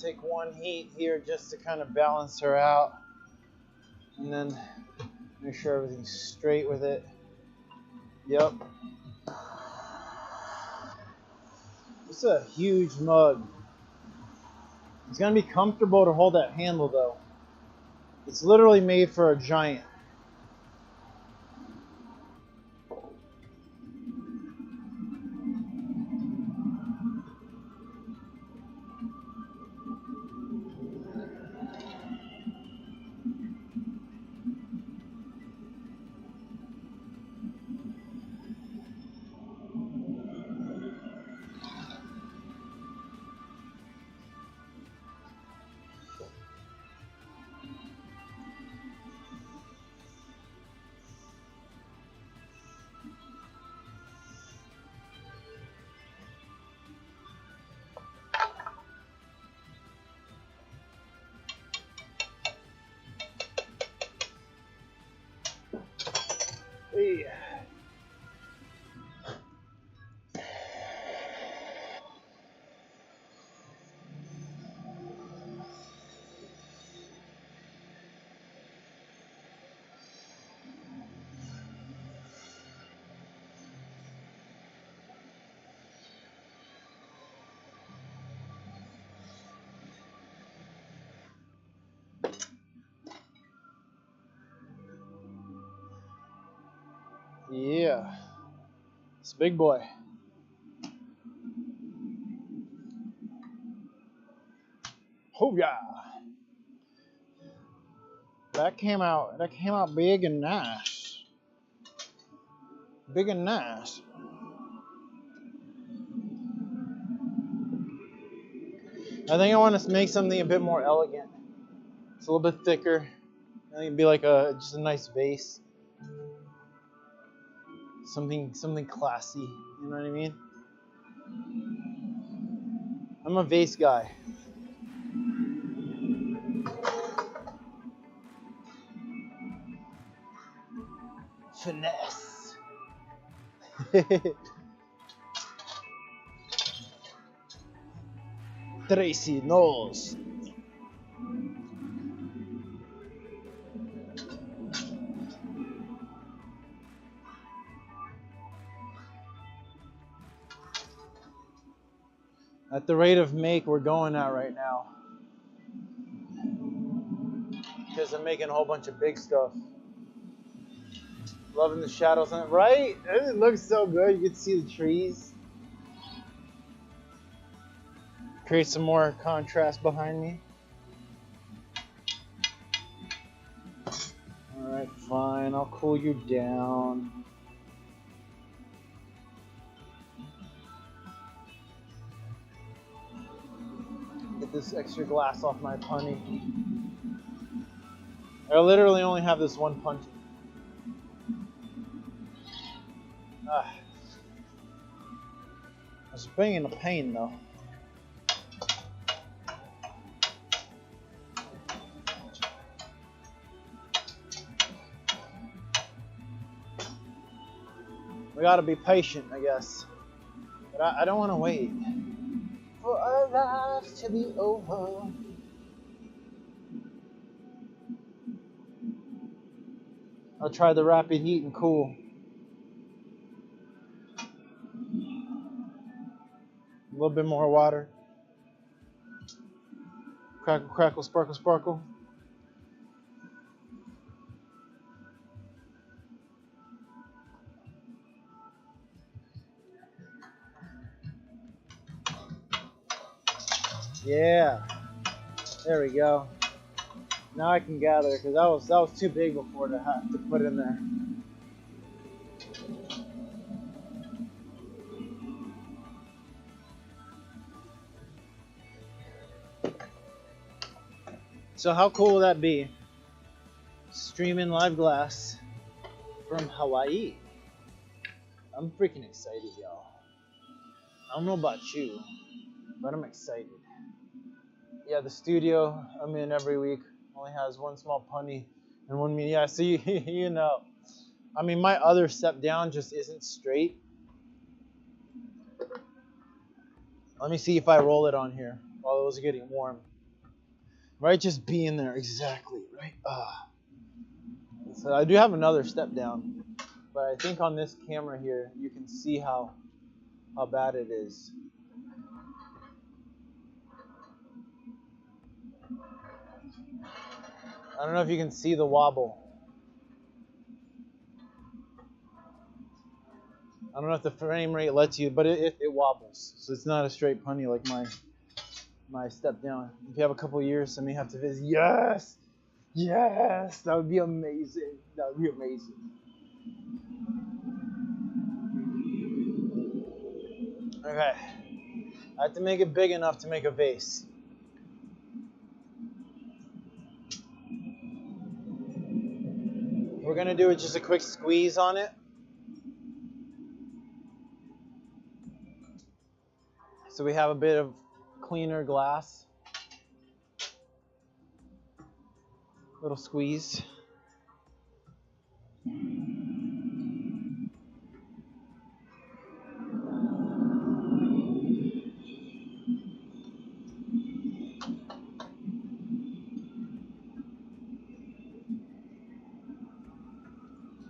Take one heat here just to kind of balance her out. And then make sure everything's straight with it. Yep. It's a huge mug. It's gonna be comfortable to hold that handle though. It's literally made for a giant. Hey. Yeah. It's a big boy. Oh yeah. That came out big and nice. Big and nice. I think I want to make something a bit more elegant. It's a little bit thicker. I think it'd be like just a nice vase. Something classy. You know what I mean? I'm a vase guy. Finesse. Tracy knows. At the rate of make we're going at right now. Because I'm making a whole bunch of big stuff. Loving the shadows on it, right? It looks so good. You can see the trees. Create some more contrast behind me. Alright, fine. I'll cool you down. Get this extra glass off my punny. I literally only have this one punch. Ah. It's bringing a pain though. We gotta be patient, I guess. But I don't want to wait for our lives to be over. I'll try the rapid heat and cool. A little bit more water. Crackle, crackle, sparkle, sparkle. Yeah, there we go. Now I can gather because that was too big before to have to put in there. So how cool will that be? Streaming live glass from Hawaii. I'm freaking excited, y'all. I don't know about you, but I'm excited. Yeah, the studio I'm in every week only has one small punny and one me. Yeah, so you know. I mean, my other step down just isn't straight. Let me see if I roll it on here while it was getting warm. Right, just being there, exactly, right? So I do have another step down, but I think on this camera here, you can see how bad it is. I don't know if you can see the wobble. I don't know if the frame rate lets you, but it wobbles. So it's not a straight punny like my step down. If you have a couple years, I may have to visit. Yes! Yes! That would be amazing. That would be amazing. Okay. I have to make it big enough to make a vase. We're going to do just a quick squeeze on it. So we have a bit of cleaner glass. Little squeeze.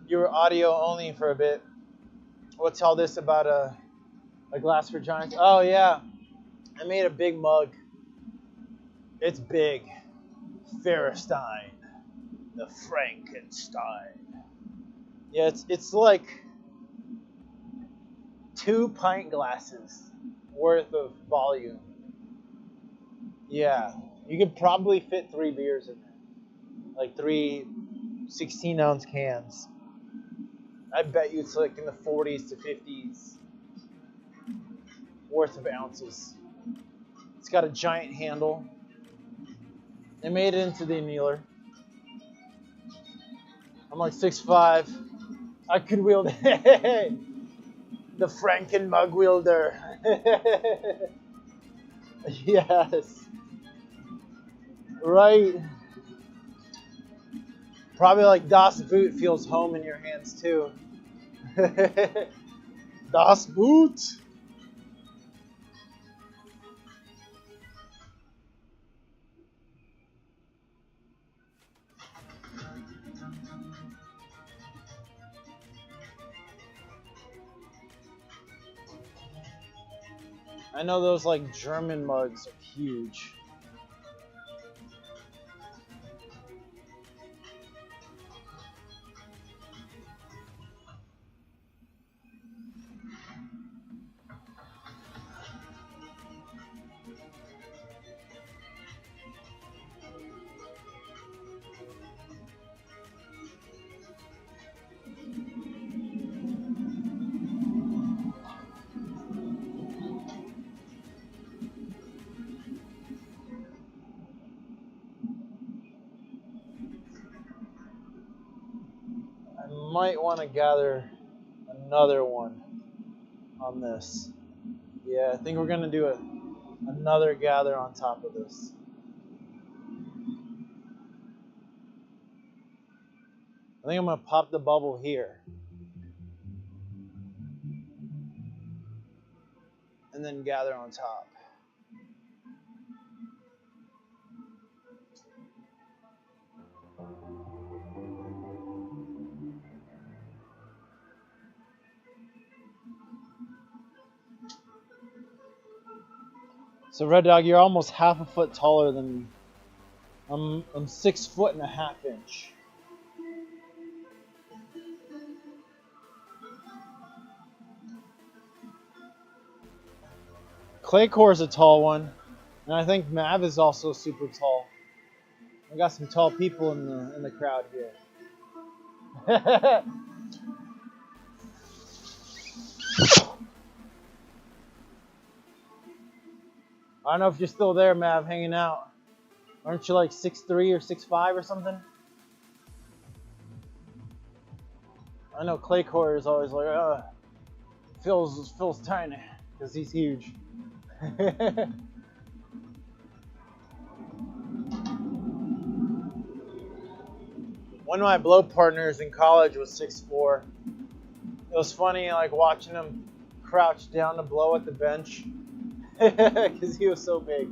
You were audio only for a bit. We'll tell this about a glass for giants. Oh yeah, I made a big mug. It's big. Ferrestein, the Frankenstein. Yeah, it's like 2 pint glasses worth of volume. Yeah, you could probably fit 3 beers in there, like 3 16-ounce cans. I bet you it's like in the 40s to 50s worth of ounces. It's got a giant handle. They made it into the annealer. I'm like 6'5". I could wield it. The Franken mug wielder. Yes. Right. Probably like Das Boot feels home in your hands too. Das Boot. I know those like German mugs are huge. Might want to gather another one on this. Yeah, I think we're going to do another gather on top of this. I think I'm going to pop the bubble here. And then gather on top. So Red Dog, you're almost half a foot taller than me. I'm 6'1.5". Claycore is a tall one, and I think Mav is also super tall. I got some tall people in the crowd here. I don't know if you're still there, Mav, hanging out. Aren't you like 6'3" or 6'5" or something? I know Claycore is always like, feels tiny, because he's huge. One of my blow partners in college was 6'4". It was funny, like watching him crouch down to blow at the bench, because he was so big.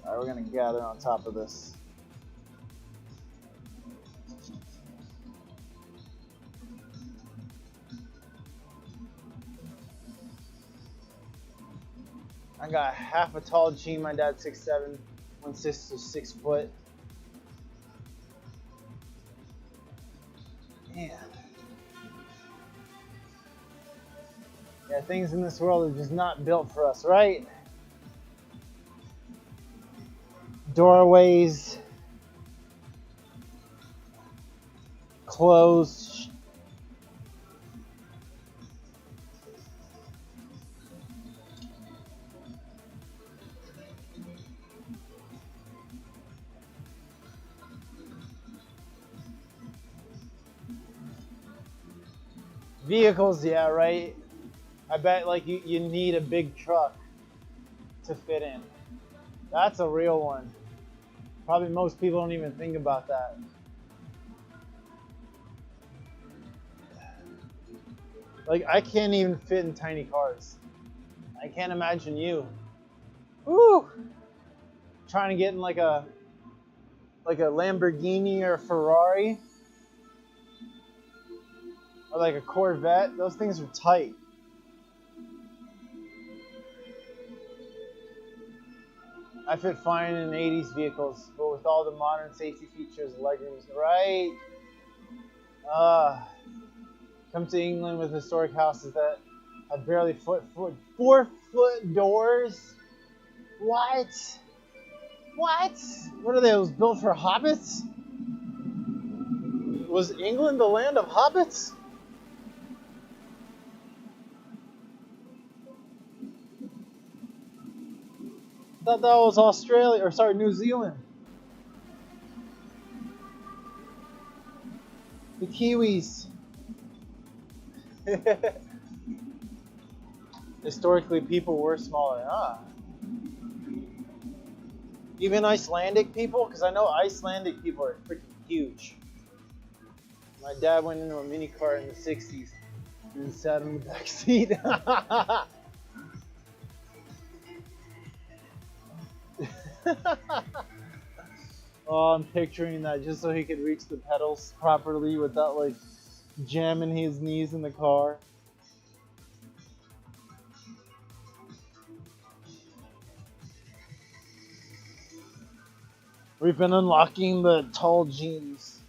Alright, we're going to gather on top of this. I got half a tall G. My dad's 6'7", 1/6 of 6 foot. Man. Yeah, things in this world are just not built for us, right? Doorways, closed. Vehicles, yeah, right? I bet like you need a big truck to fit in. That's a real one. Probably most people don't even think about that. Like I can't even fit in tiny cars. I can't imagine you. Woo! Trying to get in like a Lamborghini or a Ferrari. Or like a Corvette. Those things are tight. I fit fine in 80s vehicles, but with all the modern safety features, legrooms, right? Come to England with historic houses that have barely 4-foot doors. What? What? What are those built for hobbits? Was England the land of hobbits? I thought that was Australia, or sorry, New Zealand. The Kiwis. Historically, people were smaller. Even Icelandic people, because I know Icelandic people are freaking huge. My dad went into a mini car in the 60s and sat in the back seat. Oh, I'm picturing that just so he could reach the pedals properly without like jamming his knees in the car. We've been unlocking the tall genes.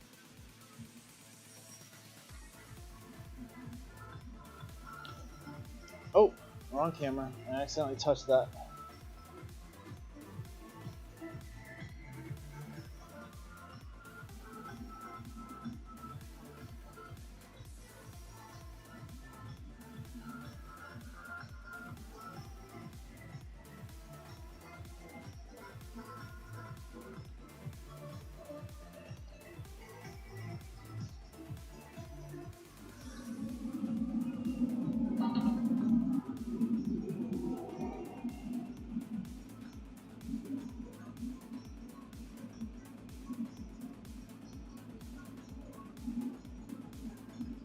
Oh, wrong camera. I accidentally touched that.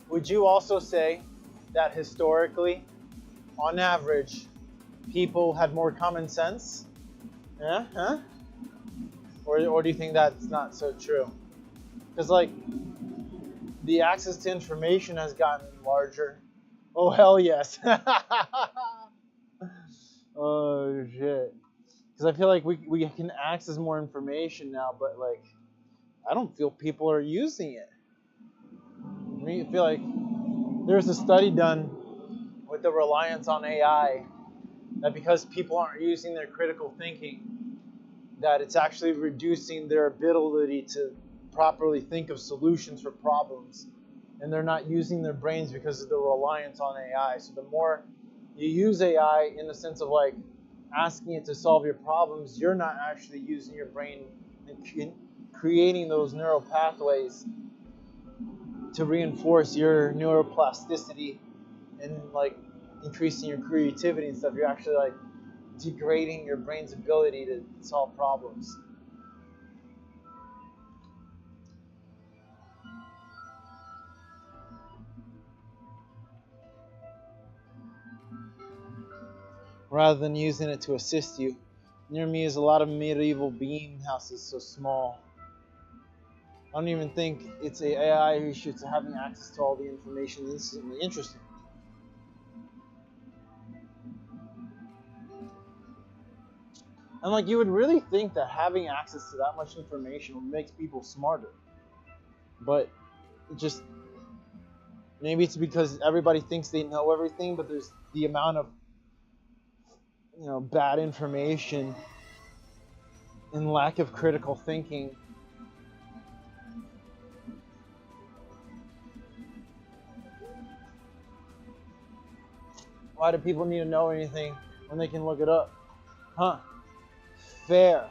Would you also say that historically, on average, people had more common sense? Yeah? Huh? Or do you think that's not so true? Because, like, the access to information has gotten larger. Oh, hell yes. Oh, shit. Because I feel like we can access more information now, but, like, I don't feel people are using it. I feel like there's a study done with the reliance on AI that because people aren't using their critical thinking, that it's actually reducing their ability to properly think of solutions for problems. And they're not using their brains because of the reliance on AI. So the more you use AI in the sense of like asking it to solve your problems, you're not actually using your brain and creating those neural pathways to reinforce your neuroplasticity and like increasing your creativity and stuff. You're actually like degrading your brain's ability to solve problems. Rather than using it to assist you, Near me is a lot of medieval bean houses, so small. I don't even think it's a AI who should having access to all the information instantly. Interesting. And like you would really think that having access to that much information would make people smarter. But it just maybe it's because everybody thinks they know everything, but there's the amount of bad information and lack of critical thinking. Why do people need to know anything when they can look it up? Huh? Fair.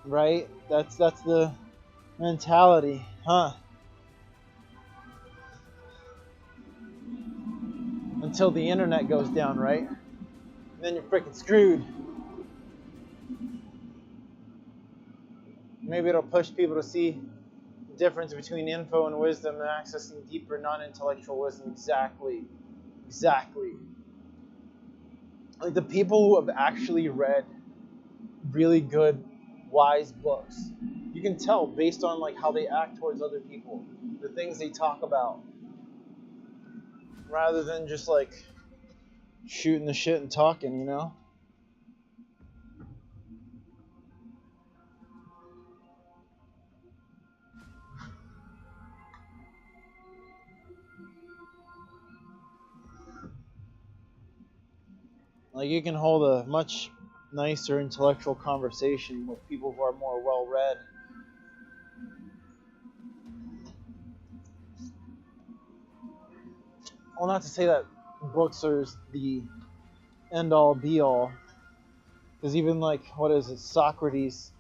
Right? That's the mentality, huh? Until the internet goes down, right? And then you're freaking screwed. Maybe it'll push people to see the difference between info and wisdom and accessing deeper non-intellectual wisdom. Exactly. Like the people who have actually read really good, wise books, you can tell based on like how they act towards other people, the things they talk about, rather than just like shooting the shit and talking, Like you can hold a much nicer intellectual conversation with people who are more well read. Well, not to say that books are the end all be all, because even like Socrates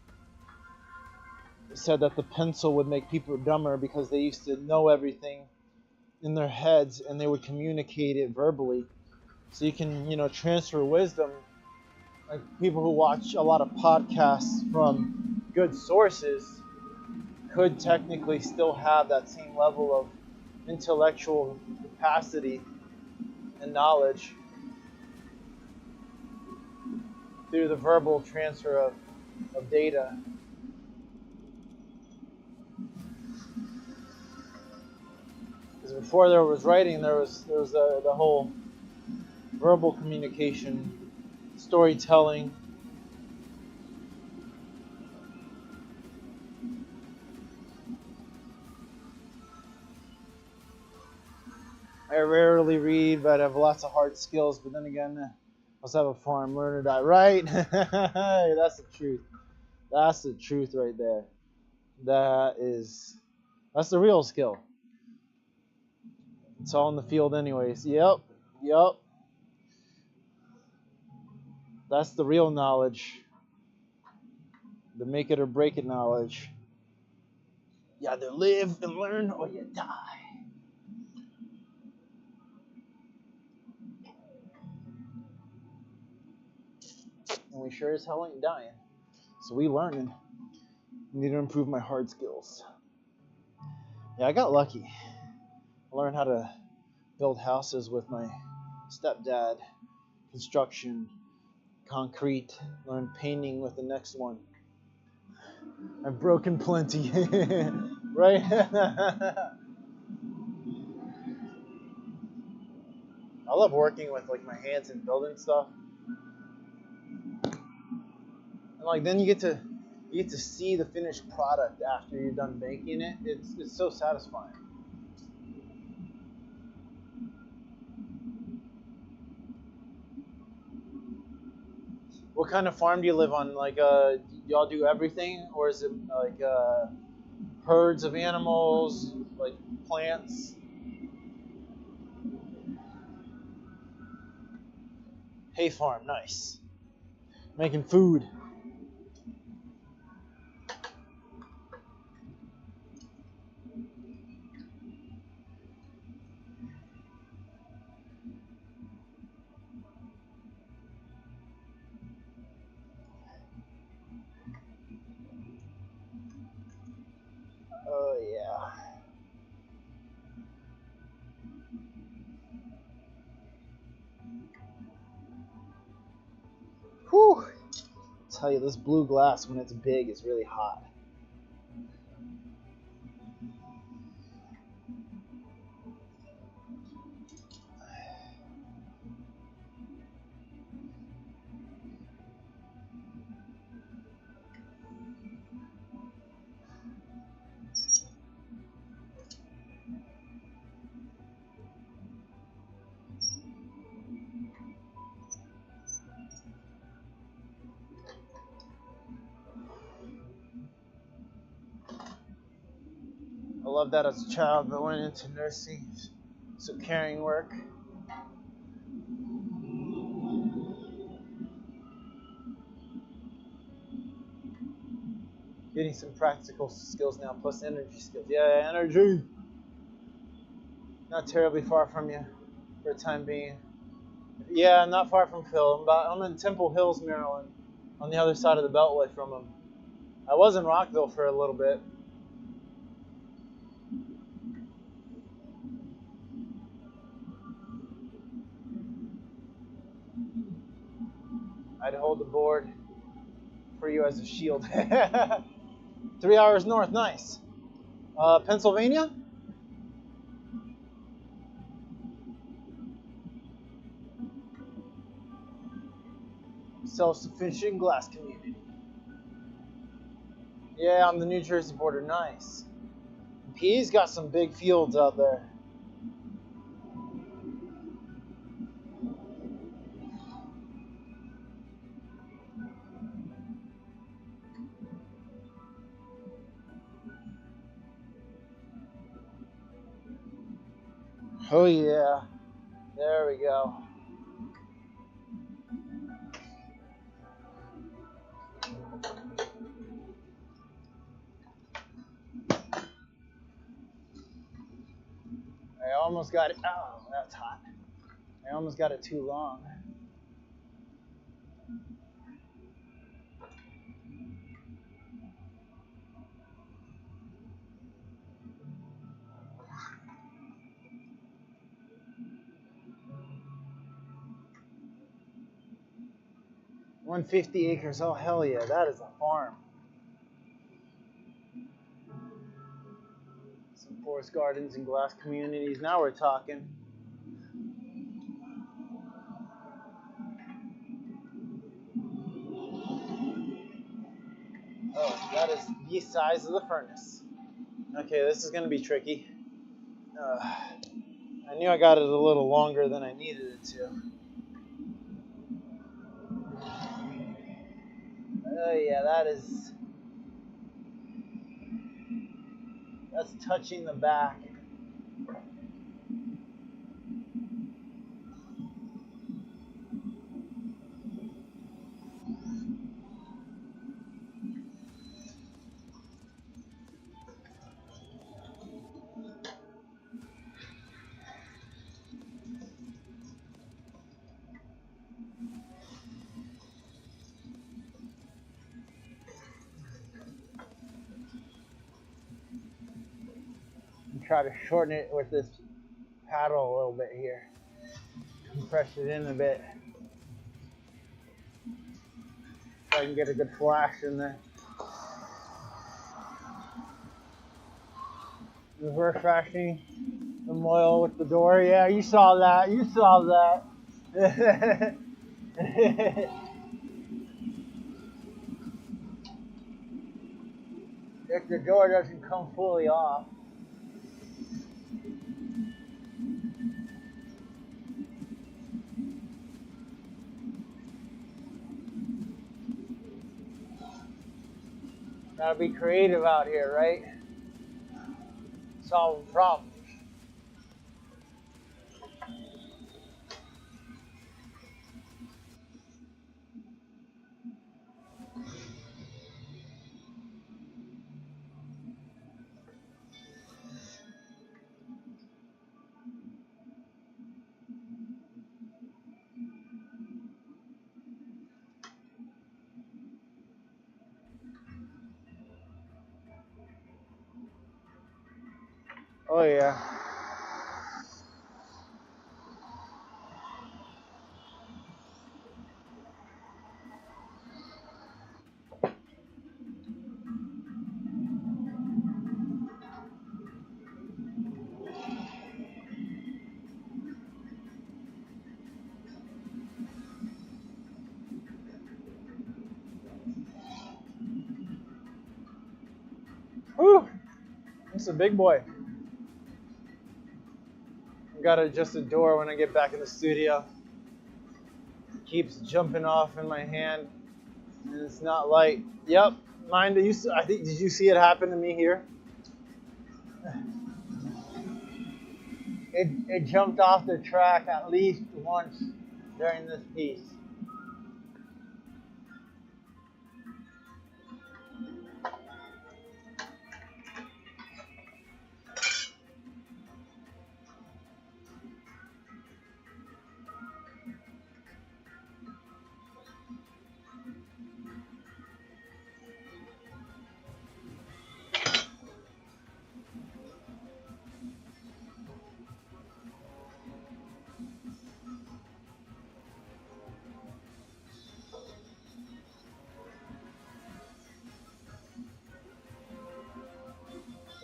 said that the pencil would make people dumber because they used to know everything in their heads and they would communicate it verbally. So you can transfer wisdom. Like people who watch a lot of podcasts from good sources could technically still have that same level of intellectual capacity and knowledge through the verbal transfer of data. Because before there was writing, there was the whole verbal communication, storytelling. I rarely read, but I have lots of hard skills. But then again, I also have a farm, learn or die. Right? That's the truth. That's the truth right there. That's the real skill. It's all in the field anyways. Yep. That's the real knowledge. The make it or break it knowledge. You either live and learn or you die. And we sure as hell ain't dying. So we learning. Need to improve my hard skills. Yeah, I got lucky. I learned how to build houses with my stepdad, construction, concrete, learned painting with the next one. I've broken plenty, right? I love working with like my hands and building stuff. And like then you get to see the finished product after you're done making it. It's so satisfying. What kind of farm do you live on? Like, y'all do everything, or is it like herds of animals, like plants? Hay farm, nice. Making food. Oh yeah. Whew! I'll tell you, this blue glass, when it's big, is really hot. I love that as a child, but went into nursing, so caring work. Getting some practical skills now, plus energy skills. Yeah, energy! Not terribly far from you for the time being. Yeah, I'm not far from Phil. I'm in Temple Hills, Maryland, on the other side of the Beltway from him. I was in Rockville for a little bit. I'd hold the board for you as a shield. 3 hours north, nice. Pennsylvania? Self-sufficient glass community. Yeah, on the New Jersey border, nice. PE's got some big fields out there. Oh yeah, there we go. I almost got it. Oh, that's hot. I almost got it too long. $150 acres. Oh hell yeah, that is a farm. Some forest gardens and glass communities. Now we're talking. Oh, that is the size of the furnace. Okay, this is going to be tricky. I knew I got it a little longer than I needed it to. Oh yeah, that's touching the back. Try to shorten it with this paddle a little bit here. Compress it in a bit. So I can get a good flash in there. Reverse flashing some oil with the door. Yeah, you saw that. You saw that. If the door doesn't come fully off. Gotta be creative out here, right? Solving problems. Oh yeah. a big boy. I gotta adjust the door when I get back in the studio. It keeps jumping off in my hand, and it's not light. Yep, mine. I think. Did you see it happen to me here? It jumped off the track at least once during this piece.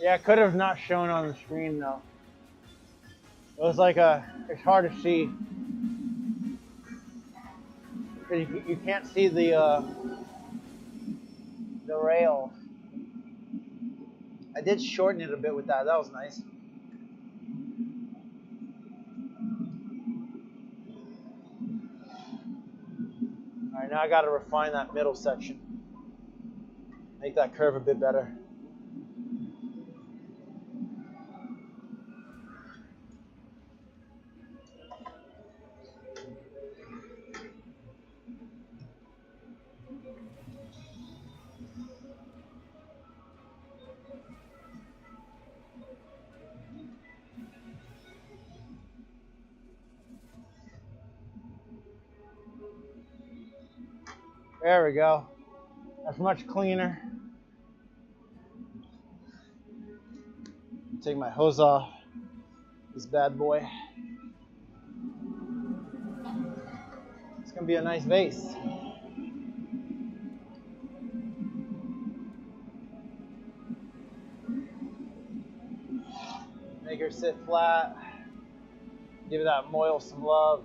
Yeah, it could have not shown on the screen though. It was like it's hard to see. You can't see the rails. I did shorten it a bit with that. That was nice. All right, now I got to refine that middle section. Make that curve a bit better. There we go. That's much cleaner. Take my hose off this bad boy. It's gonna be a nice vase. Make her sit flat. Give that moil some love.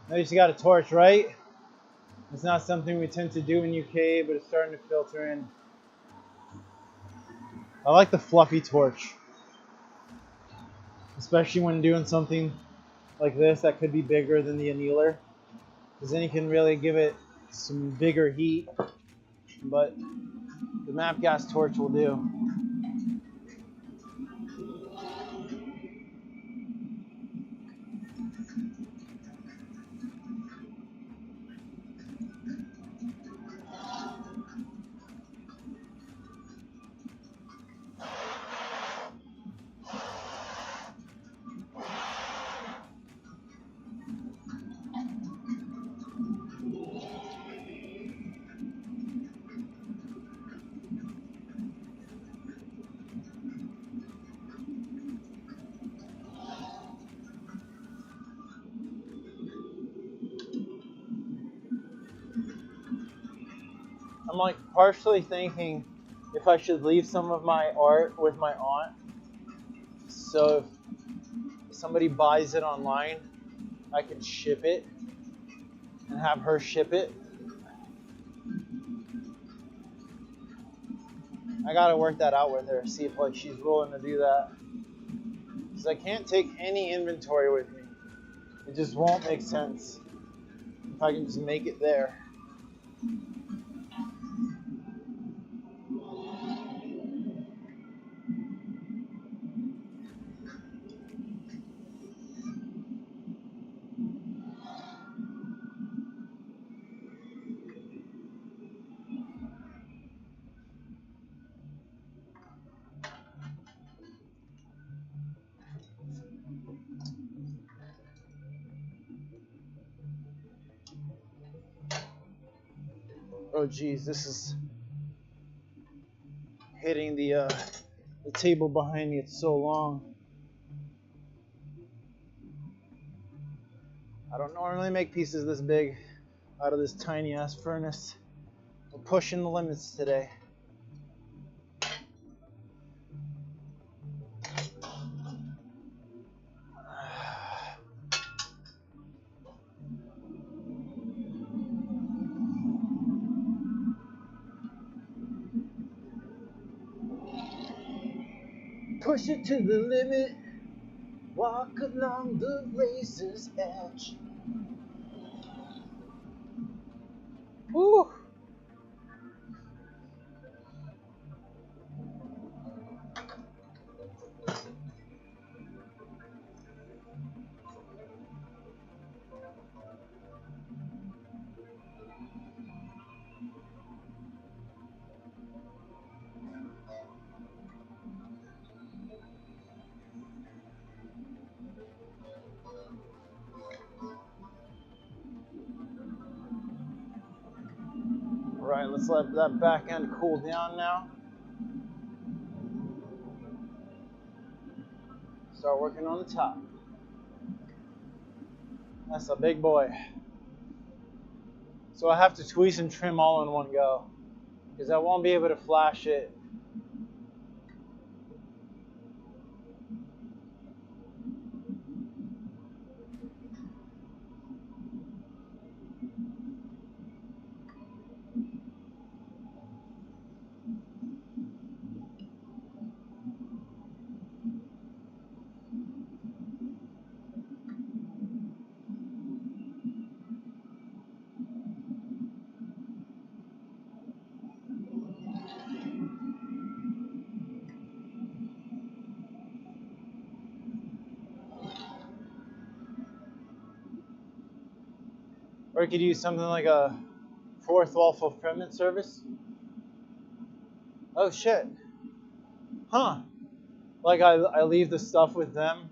Now you just got a torch, right? It's not something we tend to do in UK, but it's starting to filter in. I like the fluffy torch, especially when doing something like this that could be bigger than the annealer, because then you can really give it some bigger heat, but the map gas torch will do. I'm like partially thinking if I should leave some of my art with my aunt, so if somebody buys it online, I can ship it and have her ship it. I gotta work that out with her, see if like she's willing to do that. Because I can't take any inventory with me. It just won't make sense if I can just make it there. Oh geez, this is hitting the table behind me. It's so long. I don't normally make pieces this big out of this tiny ass furnace. We're pushing the limits today. Push it to the limit. Walk along the razor's edge. Woo! Alright, let's let that back end cool down now. Start working on the top. That's a big boy. So I have to tweeze and trim all in one go, because I won't be able to flash it. Or I could use something like a fourth wall fulfillment service. Oh shit. Huh. Like I leave the stuff with them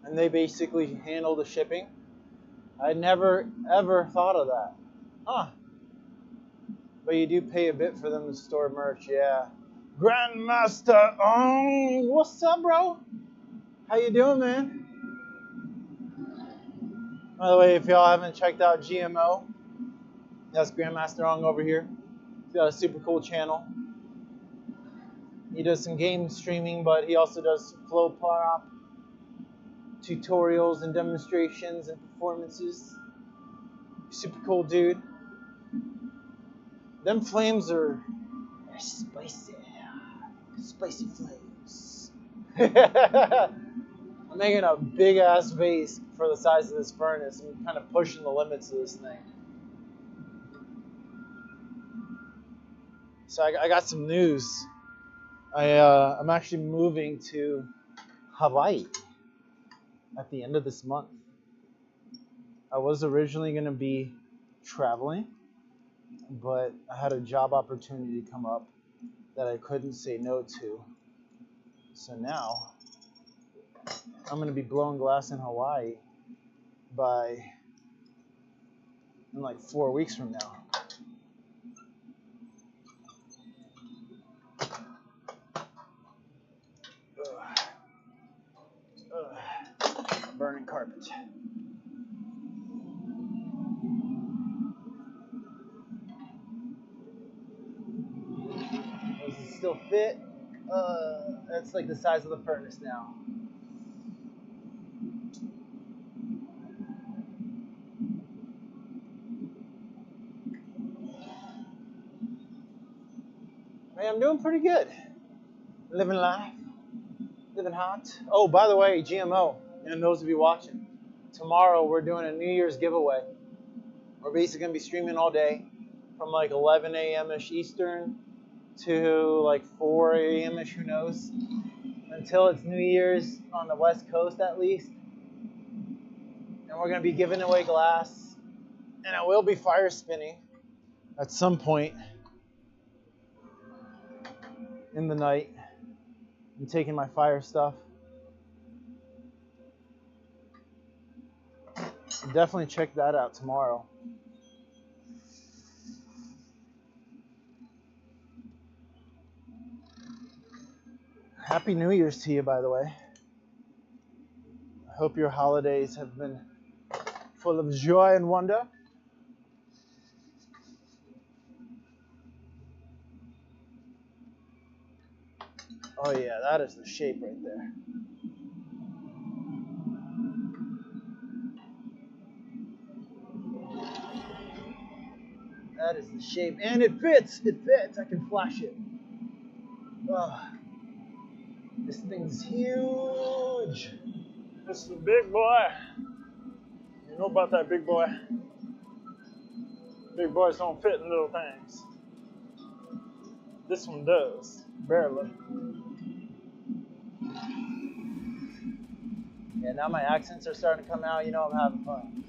and they basically handle the shipping. I never ever thought of that. Huh. But you do pay a bit for them to store merch, yeah. Grandmaster, what's up, bro? How you doing, man? By the way, if y'all haven't checked out GMO, that's Grandmaster Ong over here. He's got a super cool channel. He does some game streaming, but he also does flow prop tutorials and demonstrations and performances. Super cool dude. Them flames are spicy. Spicy flames. I'm making a big ass vase for the size of this furnace. I'm kind of pushing the limits of this thing. So I got some news. I'm actually moving to Hawaii at the end of this month. I was originally going to be traveling, but I had a job opportunity come up that I couldn't say no to. So now I'm going to be blowing glass in Hawaii in like 4 weeks from now. Burning carpet. Does it still fit? That's like the size of the furnace now. Man, I'm doing pretty good. Living life. Living hot. Oh, by the way, GMO, and those of you watching, tomorrow we're doing a New Year's giveaway. We're basically going to be streaming all day from like 11 a.m.-ish Eastern to like 4 a.m.-ish, who knows, until it's New Year's on the West Coast at least. And we're going to be giving away glass, and I will be fire spinning at some point in the night and taking my fire stuff. Definitely check that out tomorrow. Happy New Year's to you, by the way. I hope your holidays have been full of joy and wonder. Oh yeah, that is the shape right there. That is the shape, and it fits. It fits. I can flash it. Oh, this thing's huge. This is a big boy. You know about that big boy. Big boys don't fit in little things. This one does, barely. Yeah, now my accents are starting to come out. You know I'm having fun.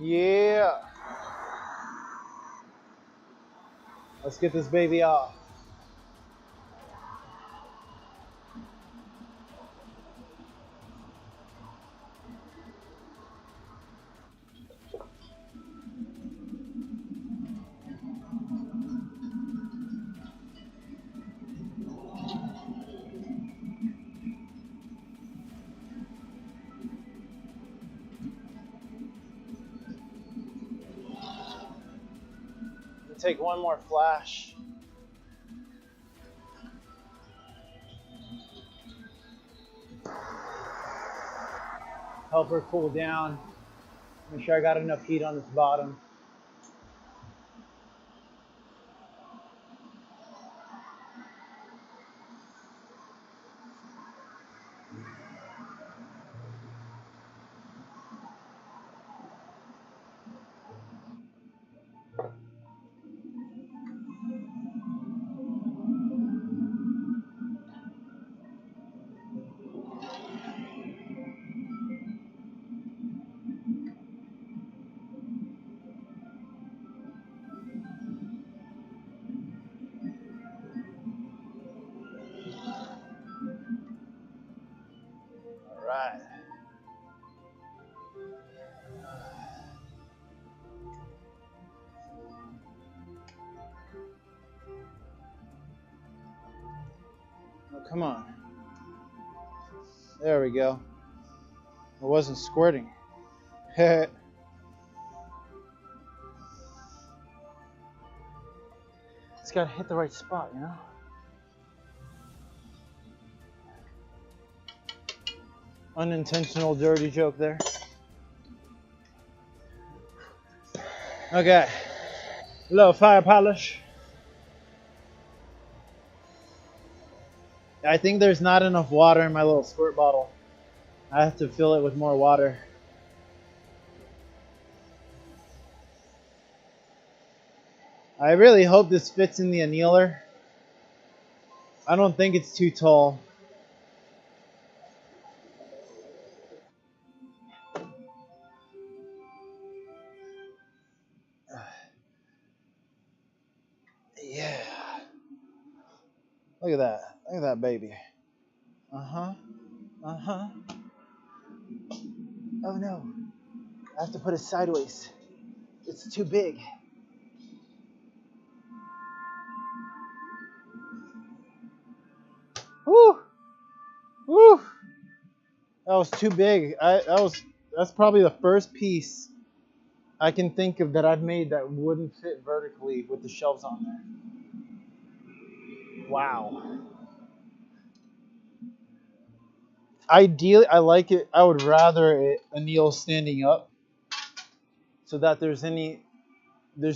Yeah. Let's get this baby off. Take one more flash. Help her cool down. Make sure I got enough heat on this bottom. All right. Oh, come on. There we go. It wasn't squirting. It's got to hit the right spot, you know? Unintentional dirty joke there. Okay. A little fire polish. I think there's not enough water in my little squirt bottle. I have to fill it with more water. I really hope this fits in the annealer. I don't think it's too tall. Yeah. Look at that. Look at that baby. Uh-huh. Uh-huh. Oh no. I have to put it sideways. It's too big. Woo! Woo! That was too big. That's probably the first piece I can think of that I've made that wouldn't fit vertically with the shelves on there. Wow. Ideally, I like it. I would rather it anneal standing up so that there's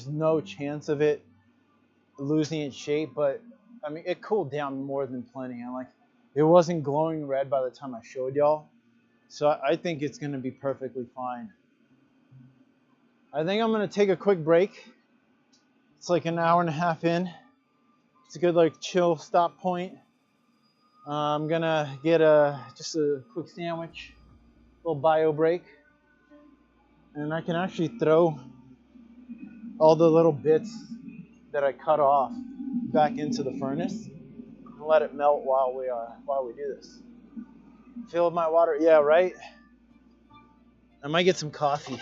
no chance of it losing its shape. But I mean, it cooled down more than plenty. And like, it wasn't glowing red by the time I showed y'all. So I think it's going to be perfectly fine. I think I'm going to take a quick break. It's like an hour and a half in. It's a good like chill stop point. I'm gonna get just a quick sandwich, a little bio break, and I can actually throw all the little bits that I cut off back into the furnace and let it melt while we do this. Fill my water, yeah, right. I might get some coffee.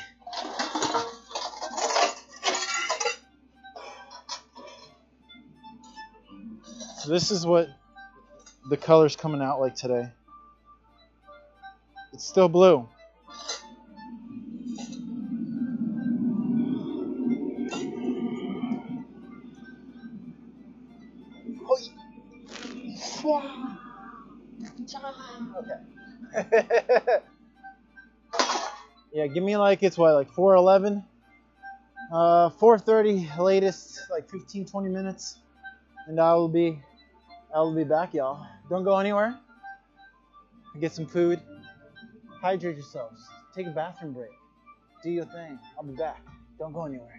So this is what the color's coming out like today. It's still blue. Okay. Yeah, give me like it's what, like 4:11, 4:30 latest, like 15-20 minutes, and I will be back, y'all. Don't go anywhere. Get some food. Hydrate yourselves. Take a bathroom break. Do your thing. I'll be back. Don't go anywhere.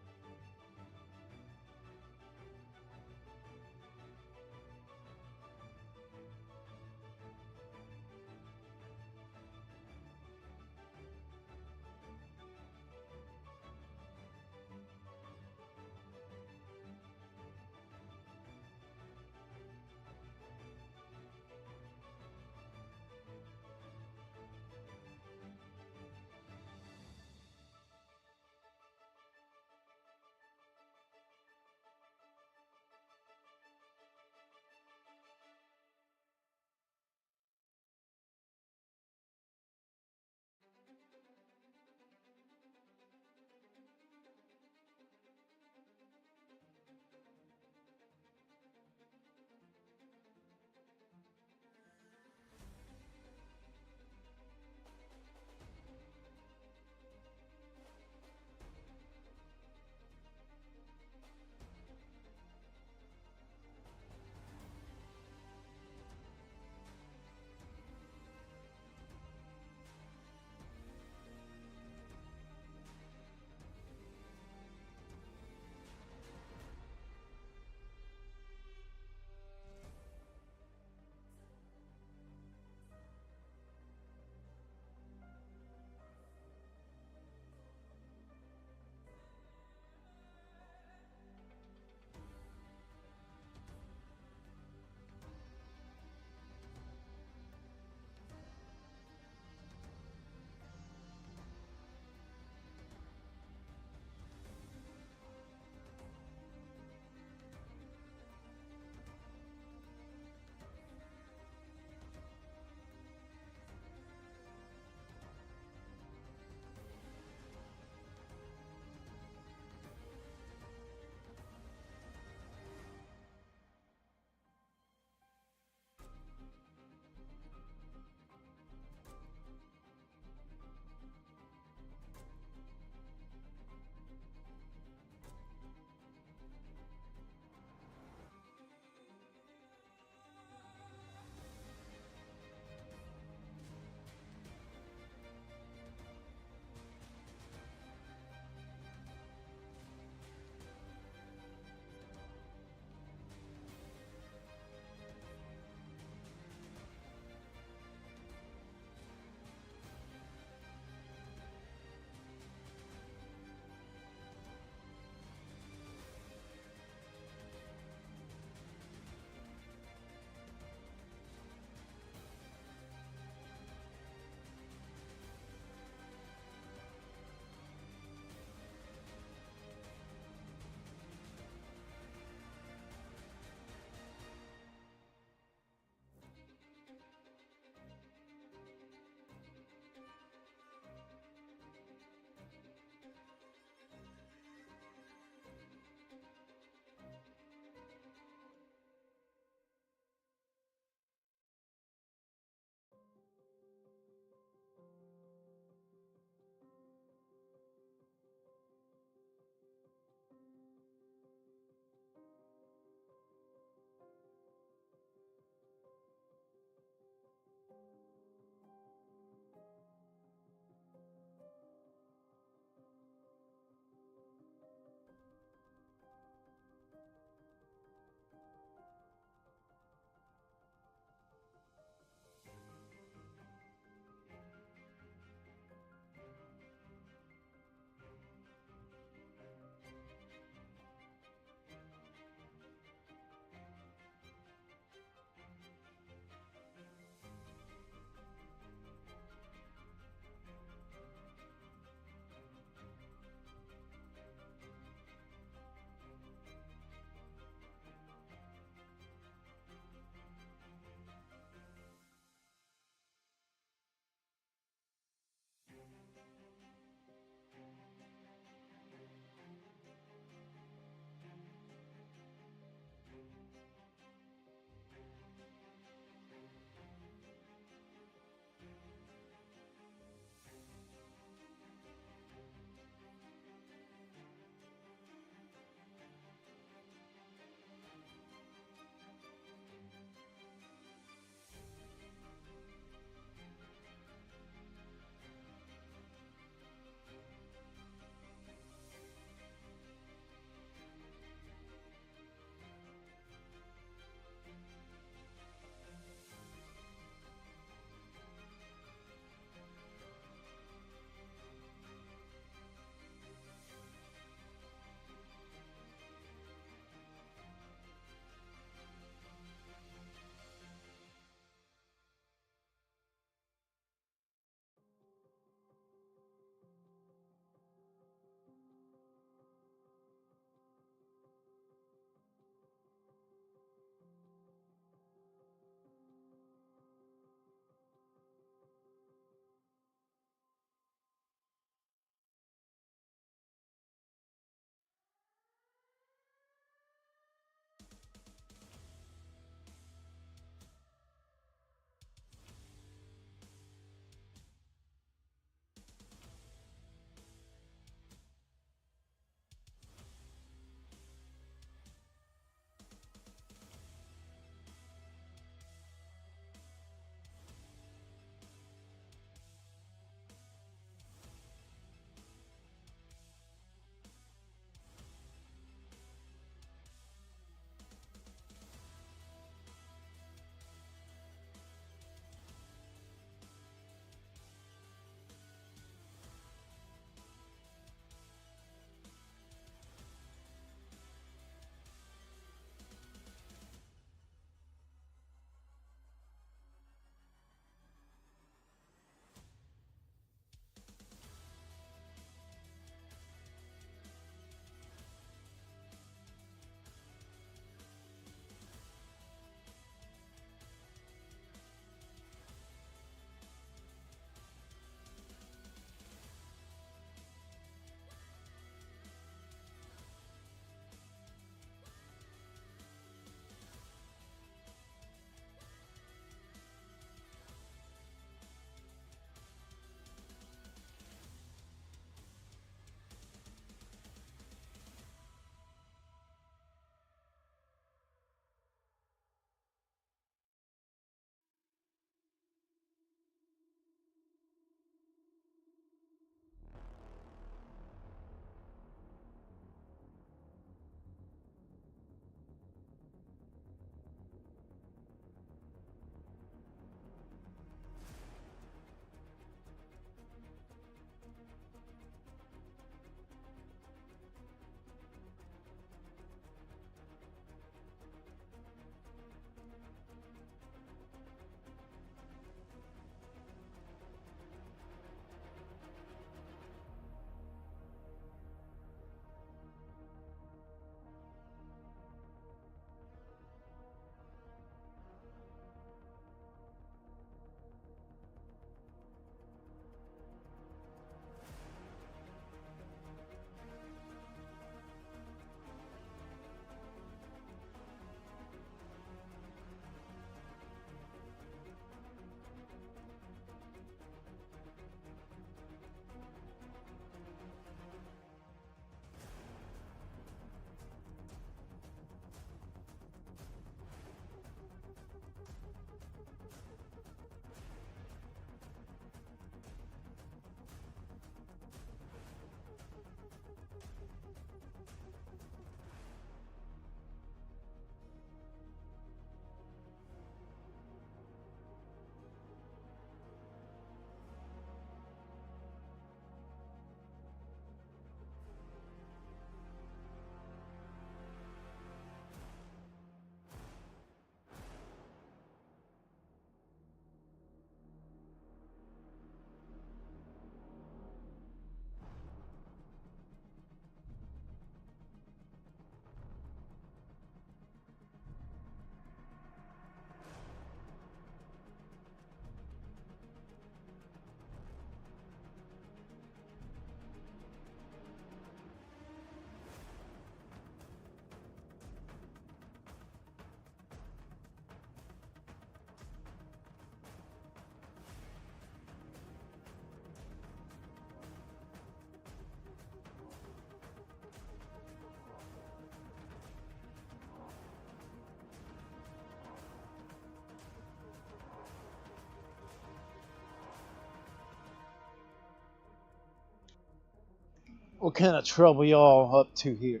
What kind of trouble y'all up to here?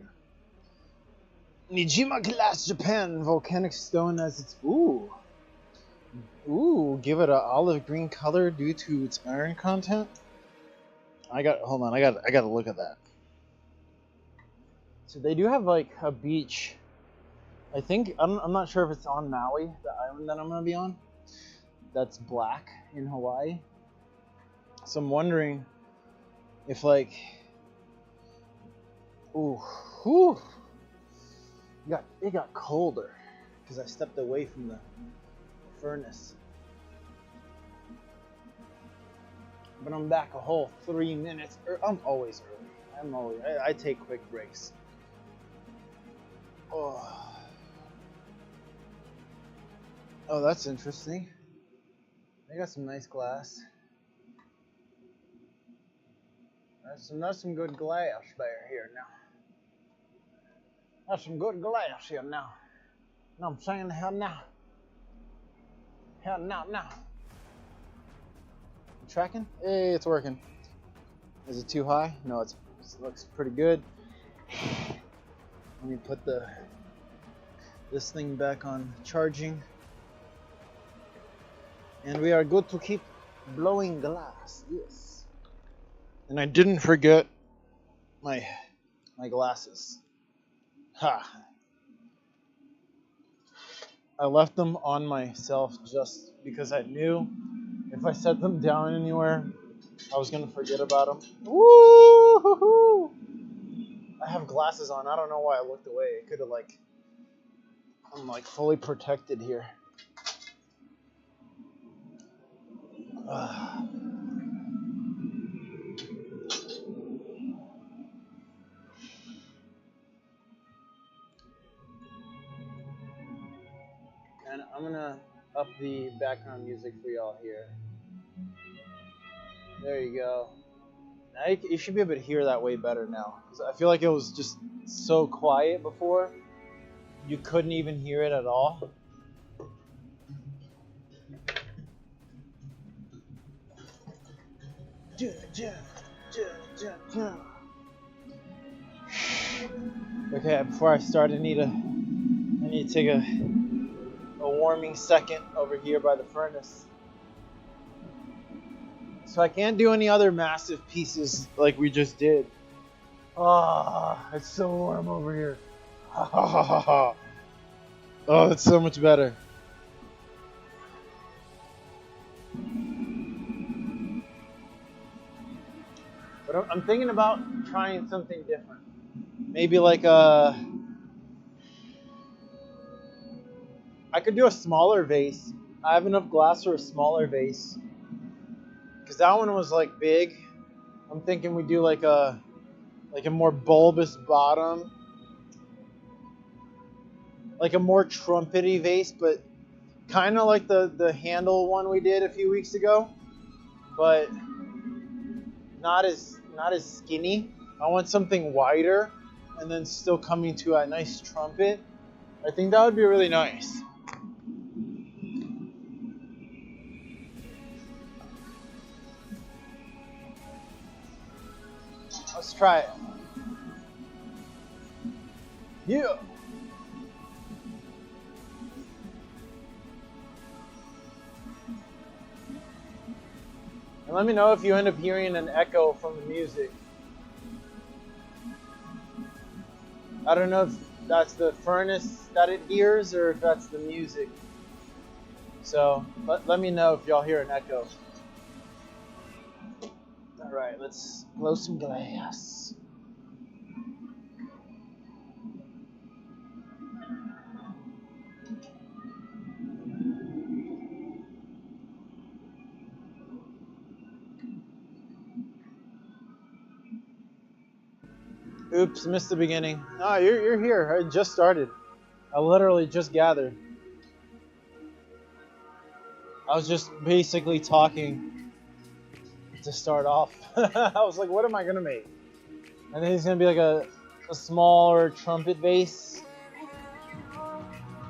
Nijima Glass Japan volcanic stone as its ooh, give it an olive green color due to its iron content. Hold on, I got to look at that. So they do have like a beach. I think I'm not sure if it's on Maui, the island that I'm gonna be on. That's black in Hawaii. So I'm wondering if like, it got colder because I stepped away from the furnace. But I'm back a whole 3 minutes. I'm always early. I take quick breaks. Oh, that's interesting. They got some nice glass. That's some good glass here now. That's some good glass here now. No, I'm saying hell now. Hell now. Tracking? Hey, it's working. Is it too high? No, it looks pretty good. Let me put this thing back on charging. And we are good to keep blowing glass. Yes. And I didn't forget my glasses. Ha! I left them on myself just because I knew if I set them down anywhere, I was gonna forget about them. Woo! I have glasses on. I don't know why I looked away. It could have I'm like fully protected here. And I'm gonna up the background music for y'all here. There you go. Now you should be able to hear that way better now. 'Cause I feel like it was just so quiet before. You couldn't even hear it at all. Okay, before I start, I need to take a warming second over here by the furnace. So I can't do any other massive pieces like we just did. It's so warm over here. Oh, it's so much better. But I'm thinking about trying something different. Maybe like I could do a smaller vase. I have enough glass for a smaller vase. Because that one was like big. I'm thinking we do like a more bulbous bottom. Like a more trumpety vase, but kind of like the handle one we did a few weeks ago. But not as skinny. I want something wider and then still coming to a nice trumpet. I think that would be really nice. Let's try it. Yeah. And let me know if you end up hearing an echo from the music. I don't know if that's the furnace that it hears or if that's the music. So let me know if y'all hear an echo. All right, let's blow some glass. Oops, missed the beginning. No, you're here. I just started. I literally just gathered. I was just basically talking to start off. I was like, what am I gonna make? I think it's gonna be like a smaller trumpet bass.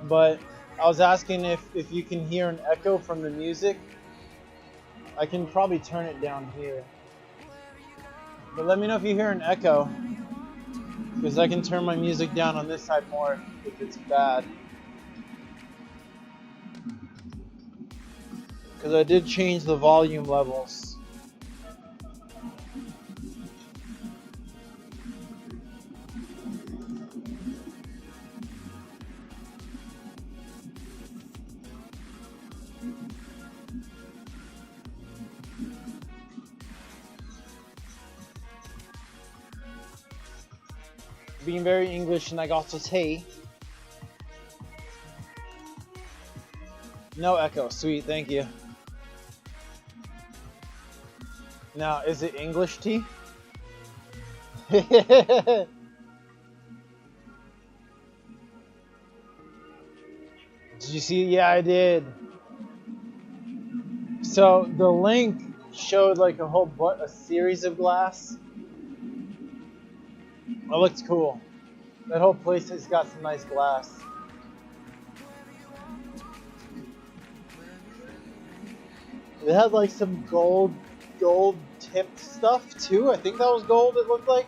But I was asking if you can hear an echo from the music. I can probably turn it down here. But let me know if you hear an echo, because I can turn my music down on this side more if it's bad. Because I did change the volume levels. Being very English, and I got to say. No echo, sweet, thank you. Now, is it English tea? Did you see? Yeah, I did. So the link showed like a series of glass. It looks cool. That whole place has got some nice glass. It had like some gold tipped stuff too. I think that was gold, it looked like.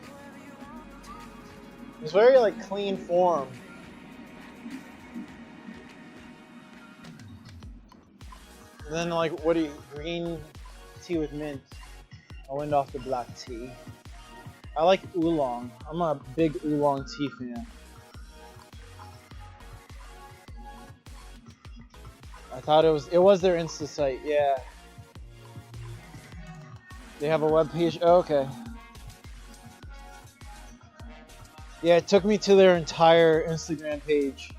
It was very like clean form. And then like, what do you, green tea with mint. I went off the black tea. I like oolong. I'm a big oolong tea fan. I thought it was their Insta site, yeah. They have a web page. Oh, okay. Yeah, it took me to their entire Instagram page.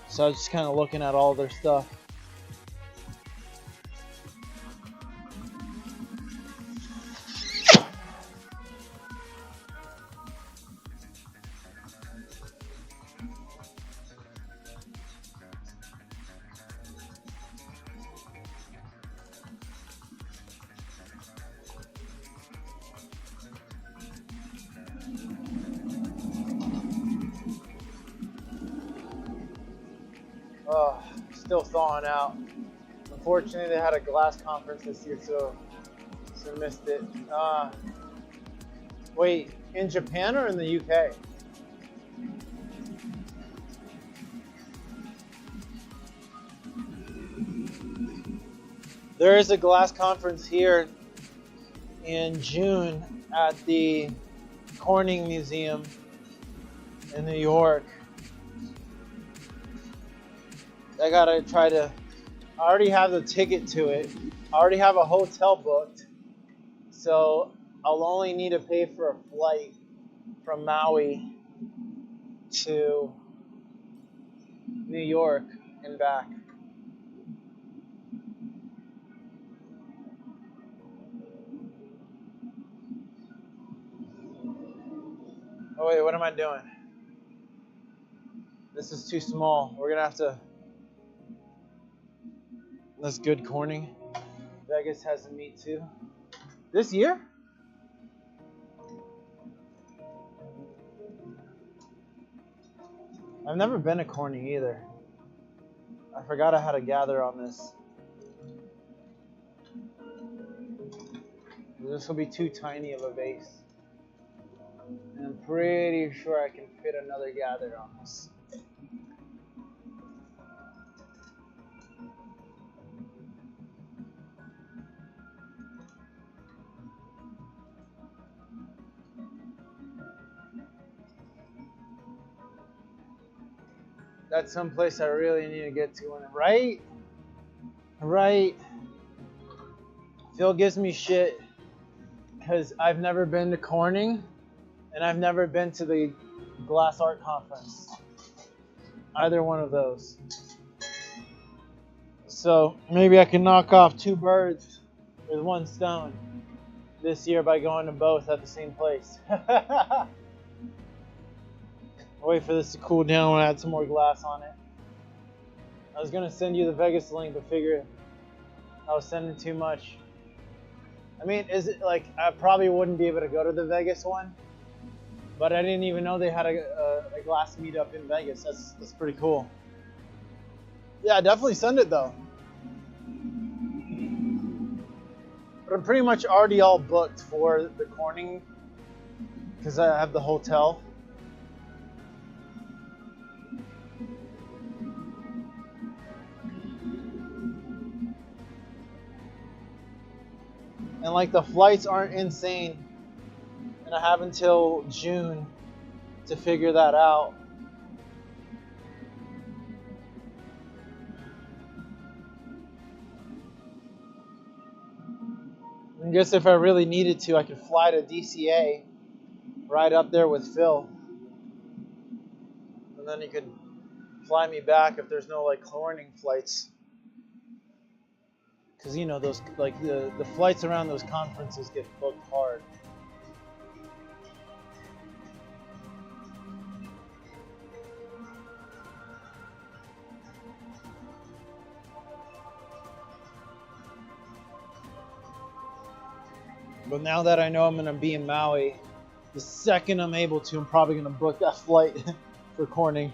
So I was just kind of looking at all their stuff. Oh, still thawing out. Unfortunately, they had a glass conference this year, so missed it. Wait, in Japan or in the UK? There is a glass conference here in June at the Corning Museum in New York. I gotta try to, I already have the ticket to it. I already have a hotel booked. So I'll only need to pay for a flight from Maui to New York and back. Oh wait, what am I doing? This is too small. We're gonna have to, that's good Corning. Vegas has a meet too. This year? I've never been to Corning either. I forgot I had to gather on this. This will be too tiny of a base. And I'm pretty sure I can fit another gather on this. That's someplace I really need to get to, right? Right. Phil gives me shit because I've never been to Corning and I've never been to the Glass Art Conference. Either one of those. So maybe I can knock off two birds with one stone this year by going to both at the same place. I'll wait for this to cool down and add some more glass on it. I was gonna send you the Vegas link, but figured I was sending too much. I mean, is it like, I probably wouldn't be able to go to the Vegas one, but I didn't even know they had a glass meetup in Vegas. That's pretty cool. Yeah, definitely send it though. But I'm pretty much already all booked for the Corning because I have the hotel. And like the flights aren't insane, and I have until June to figure that out. I guess if I really needed to, I could fly to DCA, right up there with Phil, and then he could fly me back if there's no like Corning flights. Because you know those like the flights around those conferences get booked hard. But now that I know I'm gonna be in Maui, the second I'm able to, I'm probably gonna book that flight for Corning.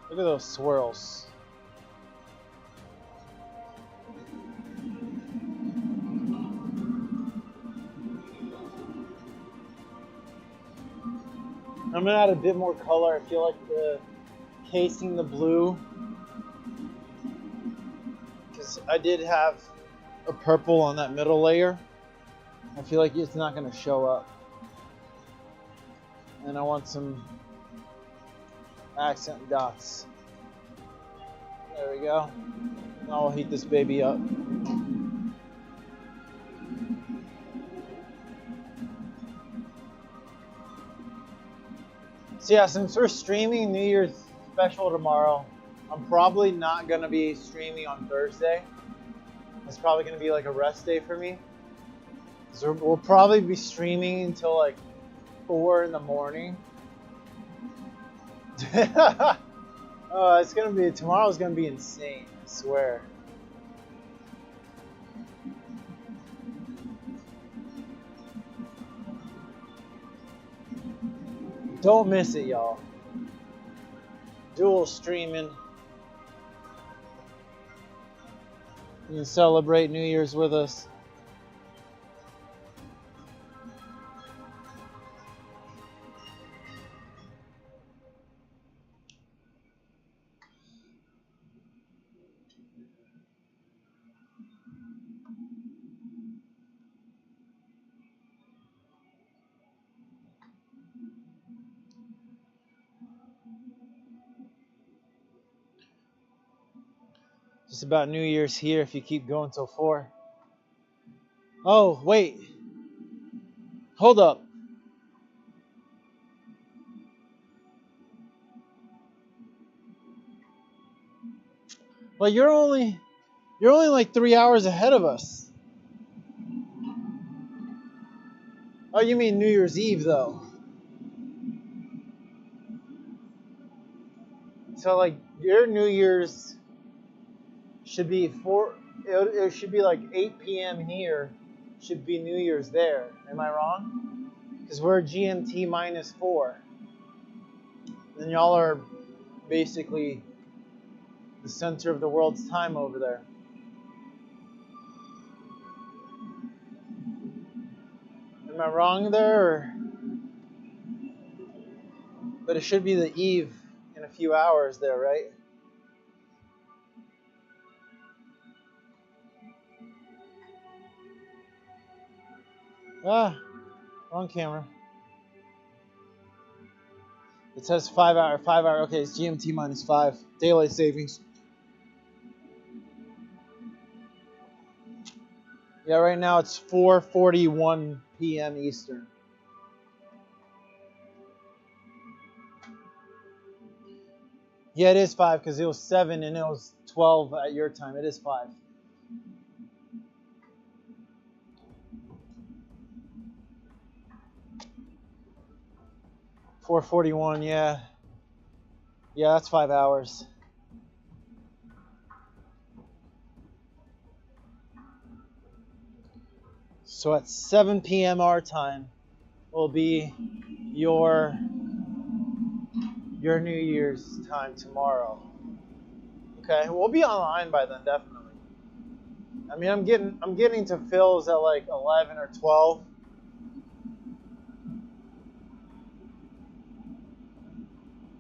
Look at those swirls. I'm gonna add a bit more color. I feel like the casing the blue, because I did have a purple on that middle layer. I feel like it's not gonna show up. And I want some accent dots. There we go. Now I'll heat this baby up. So yeah, since we're streaming New Year's special tomorrow, I'm probably not gonna be streaming on Thursday. It's probably gonna be like a rest day for me. So we'll probably be streaming until like 4 in the morning. Tomorrow's gonna be insane, I swear. Don't miss it, y'all. Dual streaming. You can celebrate New Year's with us. Just about New Year's here if you keep going till 4. Oh, wait. Hold up. Well, you're only like 3 hours ahead of us. Oh, you mean New Year's Eve though? So like your New Year's should be it should be like 8 p.m. here. Should be New Year's there. Am I wrong? Because we're GMT -4. And y'all are basically the center of the world's time over there. Am I wrong there? Or... But it should be the eve in a few hours there, right? Ah, wrong camera. It says 5 hour. Okay, it's GMT -5. Daylight savings. Yeah, right now it's 4:41 p.m. Eastern. Yeah, it is 5 because it was 7 and it was 12 at your time. It is 5. $4:41, yeah. Yeah, that's 5 hours. So at 7 p.m. our time will be your your New Year's time tomorrow. Okay, we'll be online by then, definitely. I mean, I'm getting to Phil's at like 11 or 12.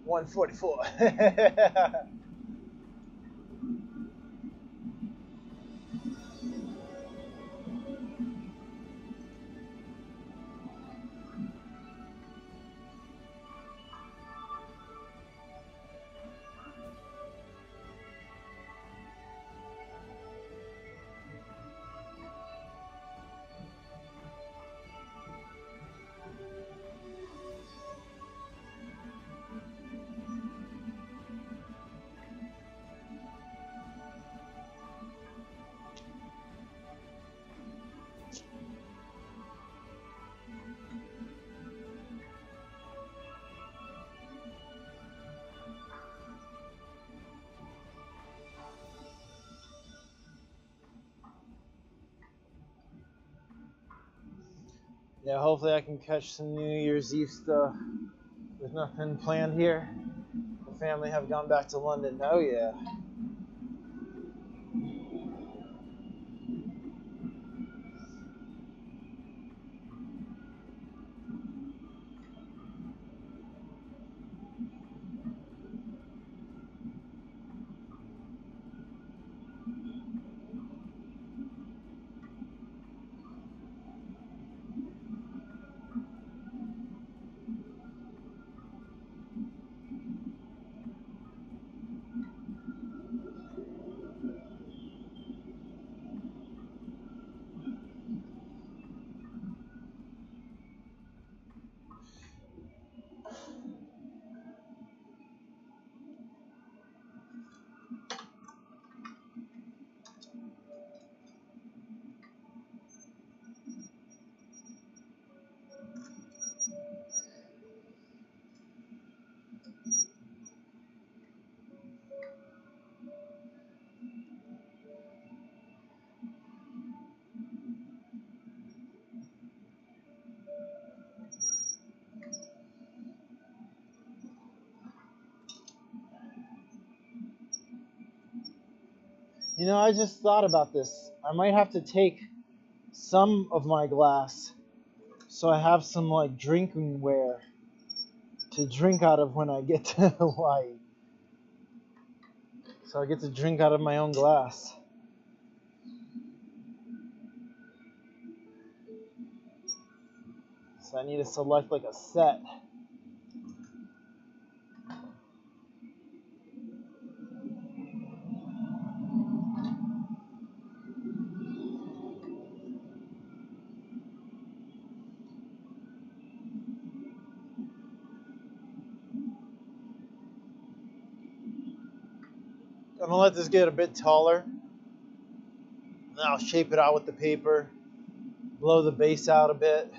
144. Yeah, hopefully I can catch some New Year's Eve stuff. There's nothing planned here. The family have gone back to London. Oh yeah. You know, I just thought about this. I might have to take some of my glass so I have some like drinking ware to drink out of when I get to Hawaii. So I get to drink out of my own glass. So I need to select like a set. I'm gonna let this get a bit taller. Then I'll shape it out with the paper, blow the base out a bit.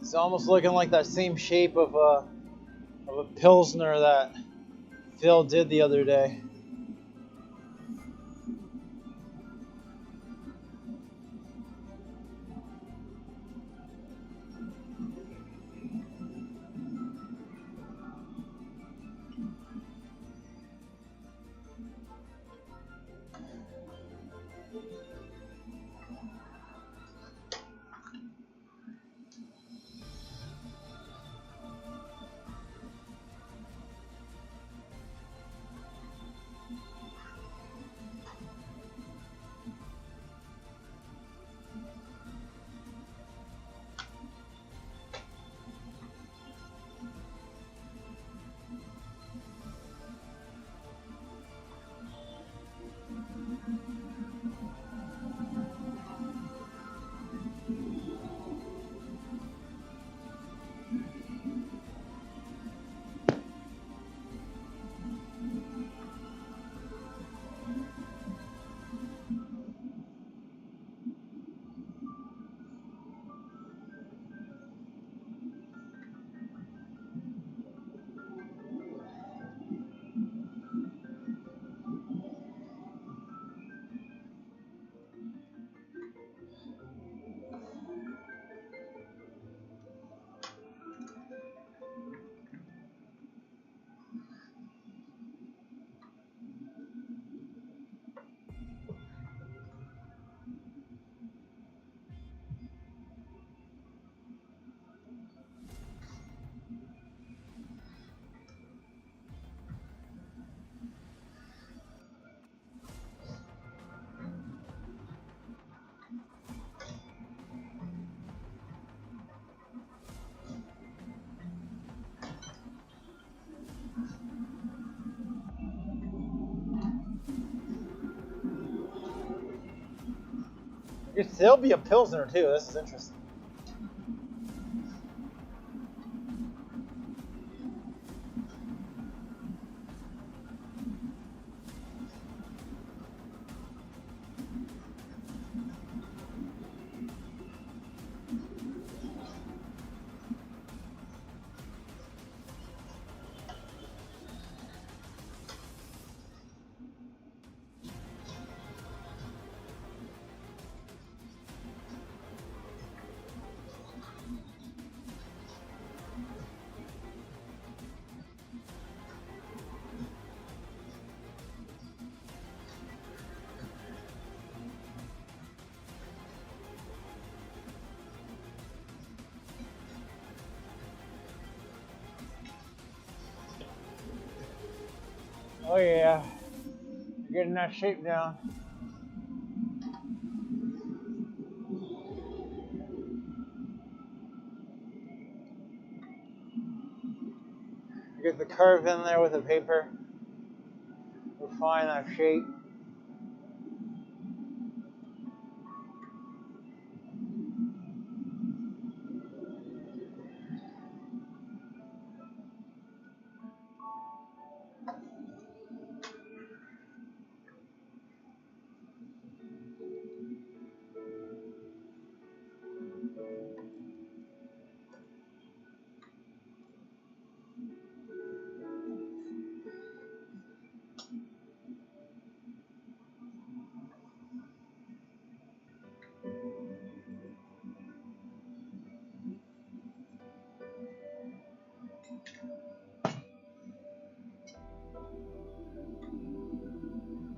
It's almost looking like that same shape of a Pilsner that Phil did the other day. Could still be a Pilsner too. This is interesting. Oh yeah, you're getting that shape down. Get the curve in there with the paper. Refine that shape.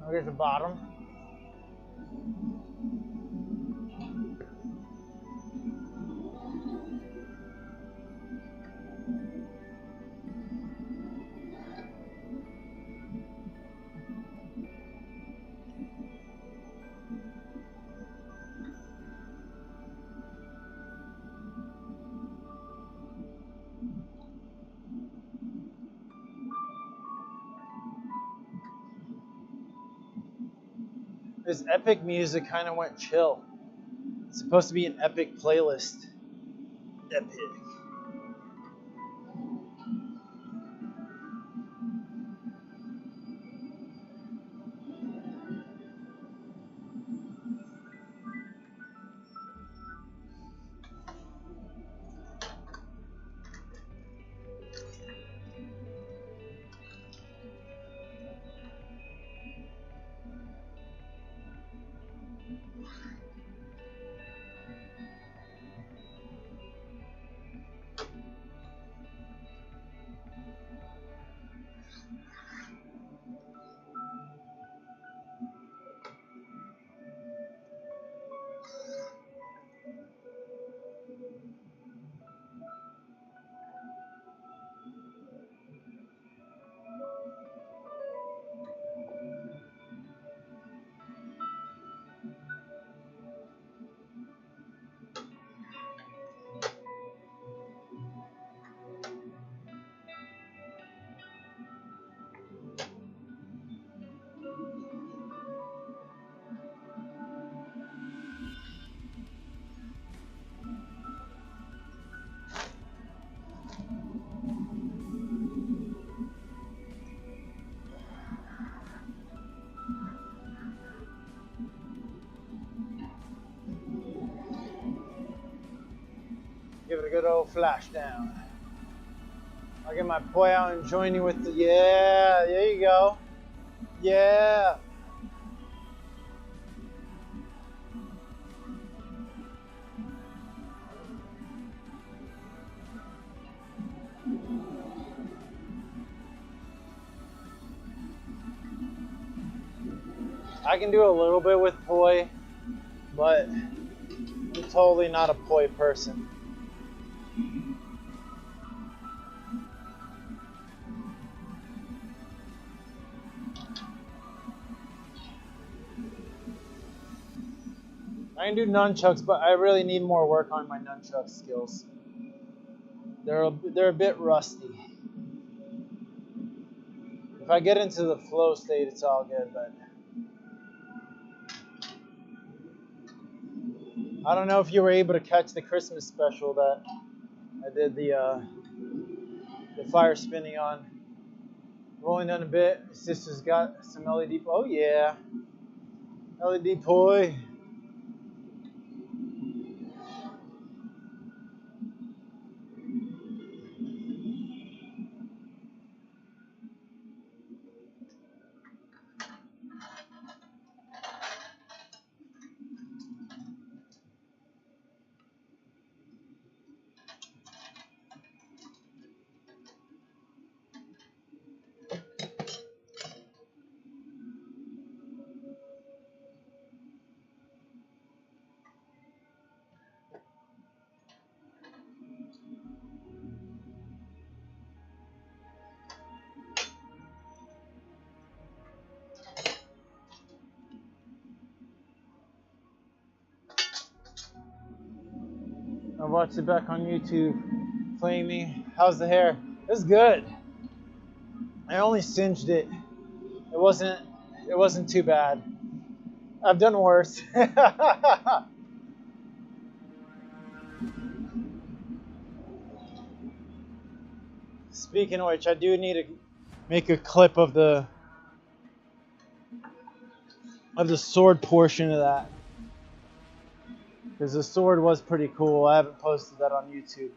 Here's the bottom. This epic music kind of went chill. It's supposed to be an epic playlist. Epic. Give it a good old flash down. I'll get my boy out and join you with the, yeah, there you go. Yeah. I can do a little bit with poi, but I'm totally not a poi person. I can do nunchucks, but I really need more work on my nunchuck skills. They're a bit rusty. If I get into the flow state, it's all good, but I don't know if you were able to catch the Christmas special that I did the fire spinning on. Rolling down a bit. My sister's got some LED. Oh yeah, LED poi. I watched it back on YouTube. Flamey. How's the hair? It's good. I only singed it. It wasn't too bad. I've done worse. Speaking of which, I do need to make a clip of the sword portion of that. Because the sword was pretty cool. I haven't posted that on YouTube.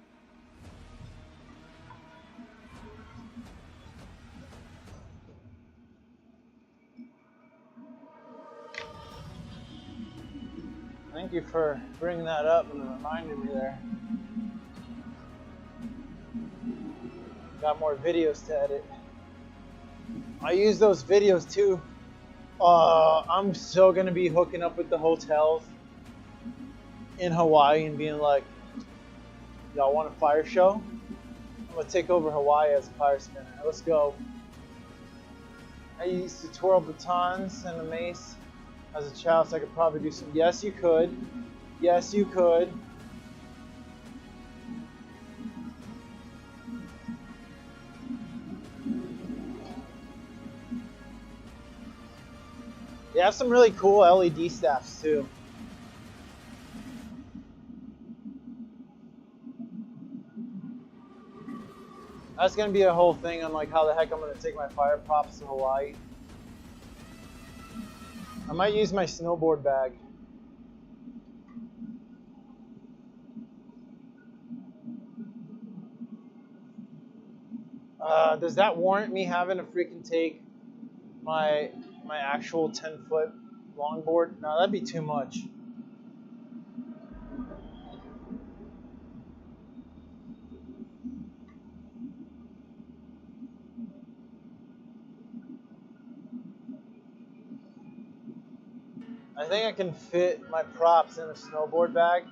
Thank you for bringing that up and reminding me there. Got more videos to edit. I use those videos too. I'm still gonna be hooking up with the hotels in Hawaii and being like, y'all want a fire show? I'm gonna take over Hawaii as a fire spinner. Let's go. I used to twirl batons and a mace as a child, so I could probably do some. Yes, you could. Yes, you could. They have some really cool LED staffs too. That's gonna be a whole thing on like how the heck I'm gonna take my fire props to Hawaii. I might use my snowboard bag. Does that warrant me having to freaking take my actual 10-foot longboard? No, that'd be too much. I think I can fit my props in a snowboard bag.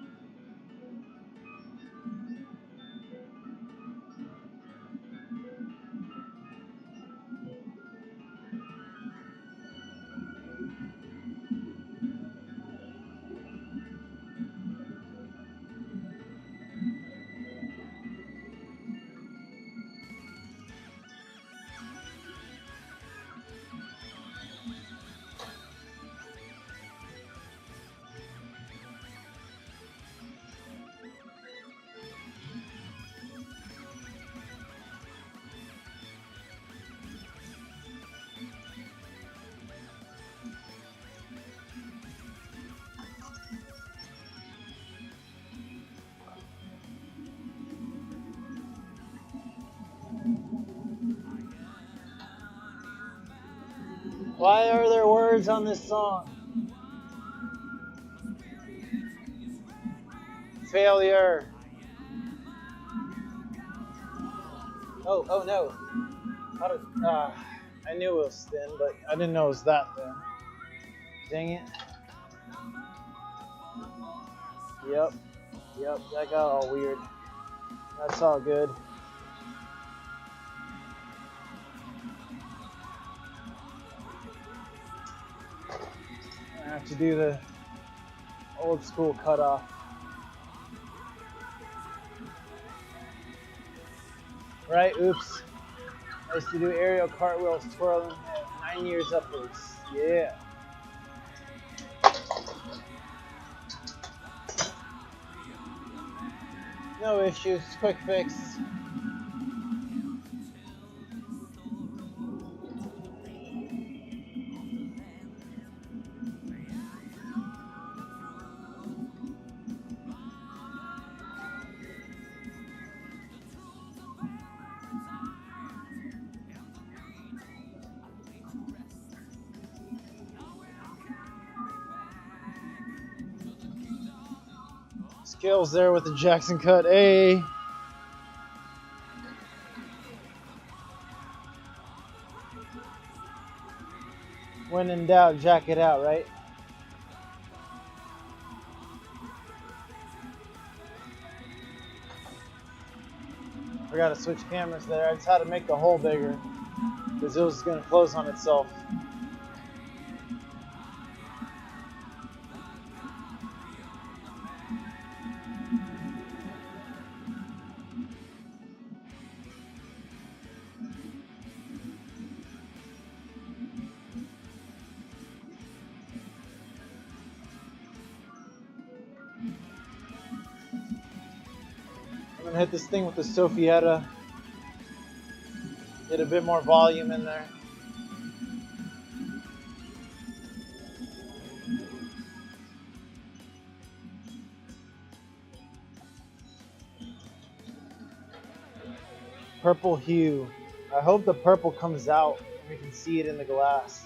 Why are there words on this song? Failure. Oh no. I knew it was thin, but I didn't know it was that thin. Dang it. Yep, that got all weird. That's all good. I have to do the old school cutoff. Right, oops. I used to do aerial cartwheels twirling at 9 years upwards. Yeah. No issues, quick fix. Skills there with the Jackson cut A. When in doubt, jack it out, right? I gotta switch cameras there. I just had to make the hole bigger because it was gonna close on itself. I'm gonna hit this thing with the Sophietta. Get a bit more volume in there. Purple hue. I hope the purple comes out and we can see it in the glass.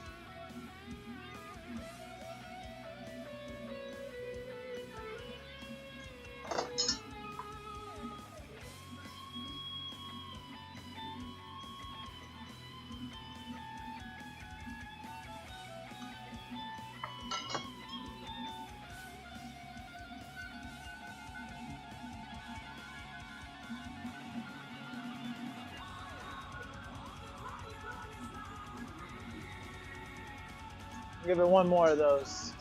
Give it one more of those.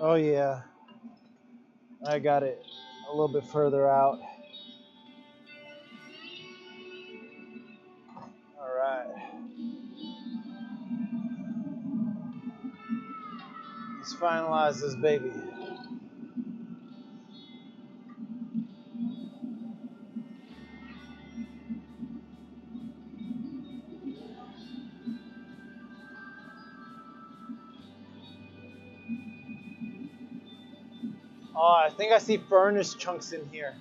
Oh yeah, I got it a little bit further out. All right, let's finalize this baby. Oh, I think I see furnace chunks in here.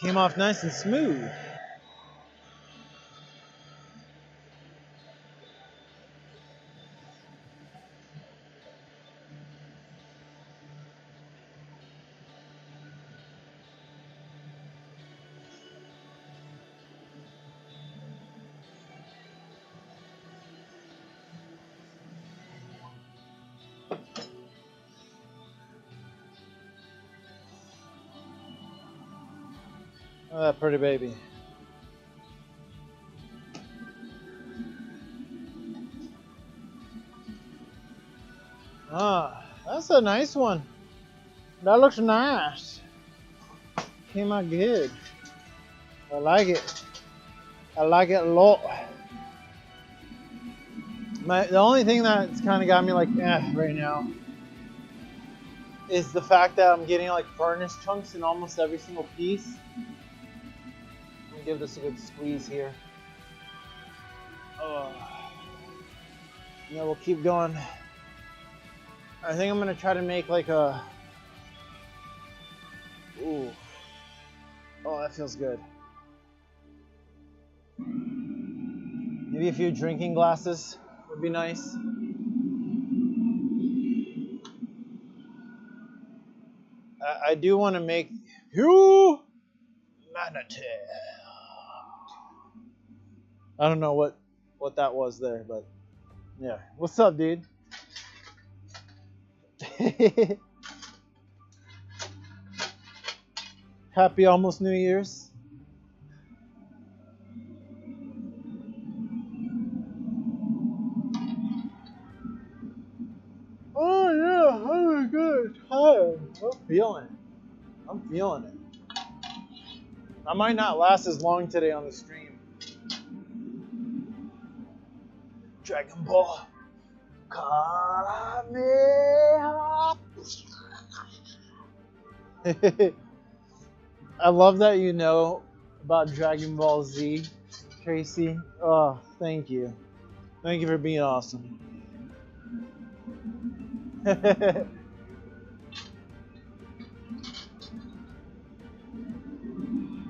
Came off nice and smooth. Oh, that pretty baby. Ah, that's a nice one. That looks nice. Came out good. I like it. I like it a lot. The only thing that's kind of got me like right now is the fact that I'm getting like furnace chunks in almost every single piece. Let me give this a good squeeze here. Yeah, we'll keep going. I think I'm gonna try to make like a. Ooh. Oh, that feels good. Maybe a few drinking glasses would be nice. I do want to make humanity. I don't know what that was there, but yeah. What's up, dude? Happy almost New Year's. Oh yeah, I'm good. Tired. I'm feeling it. I'm feeling it. I might not last as long today on the stream. Dragon Ball. I love that you know about Dragon Ball Z, Tracy. Oh, thank you. Thank you for being awesome.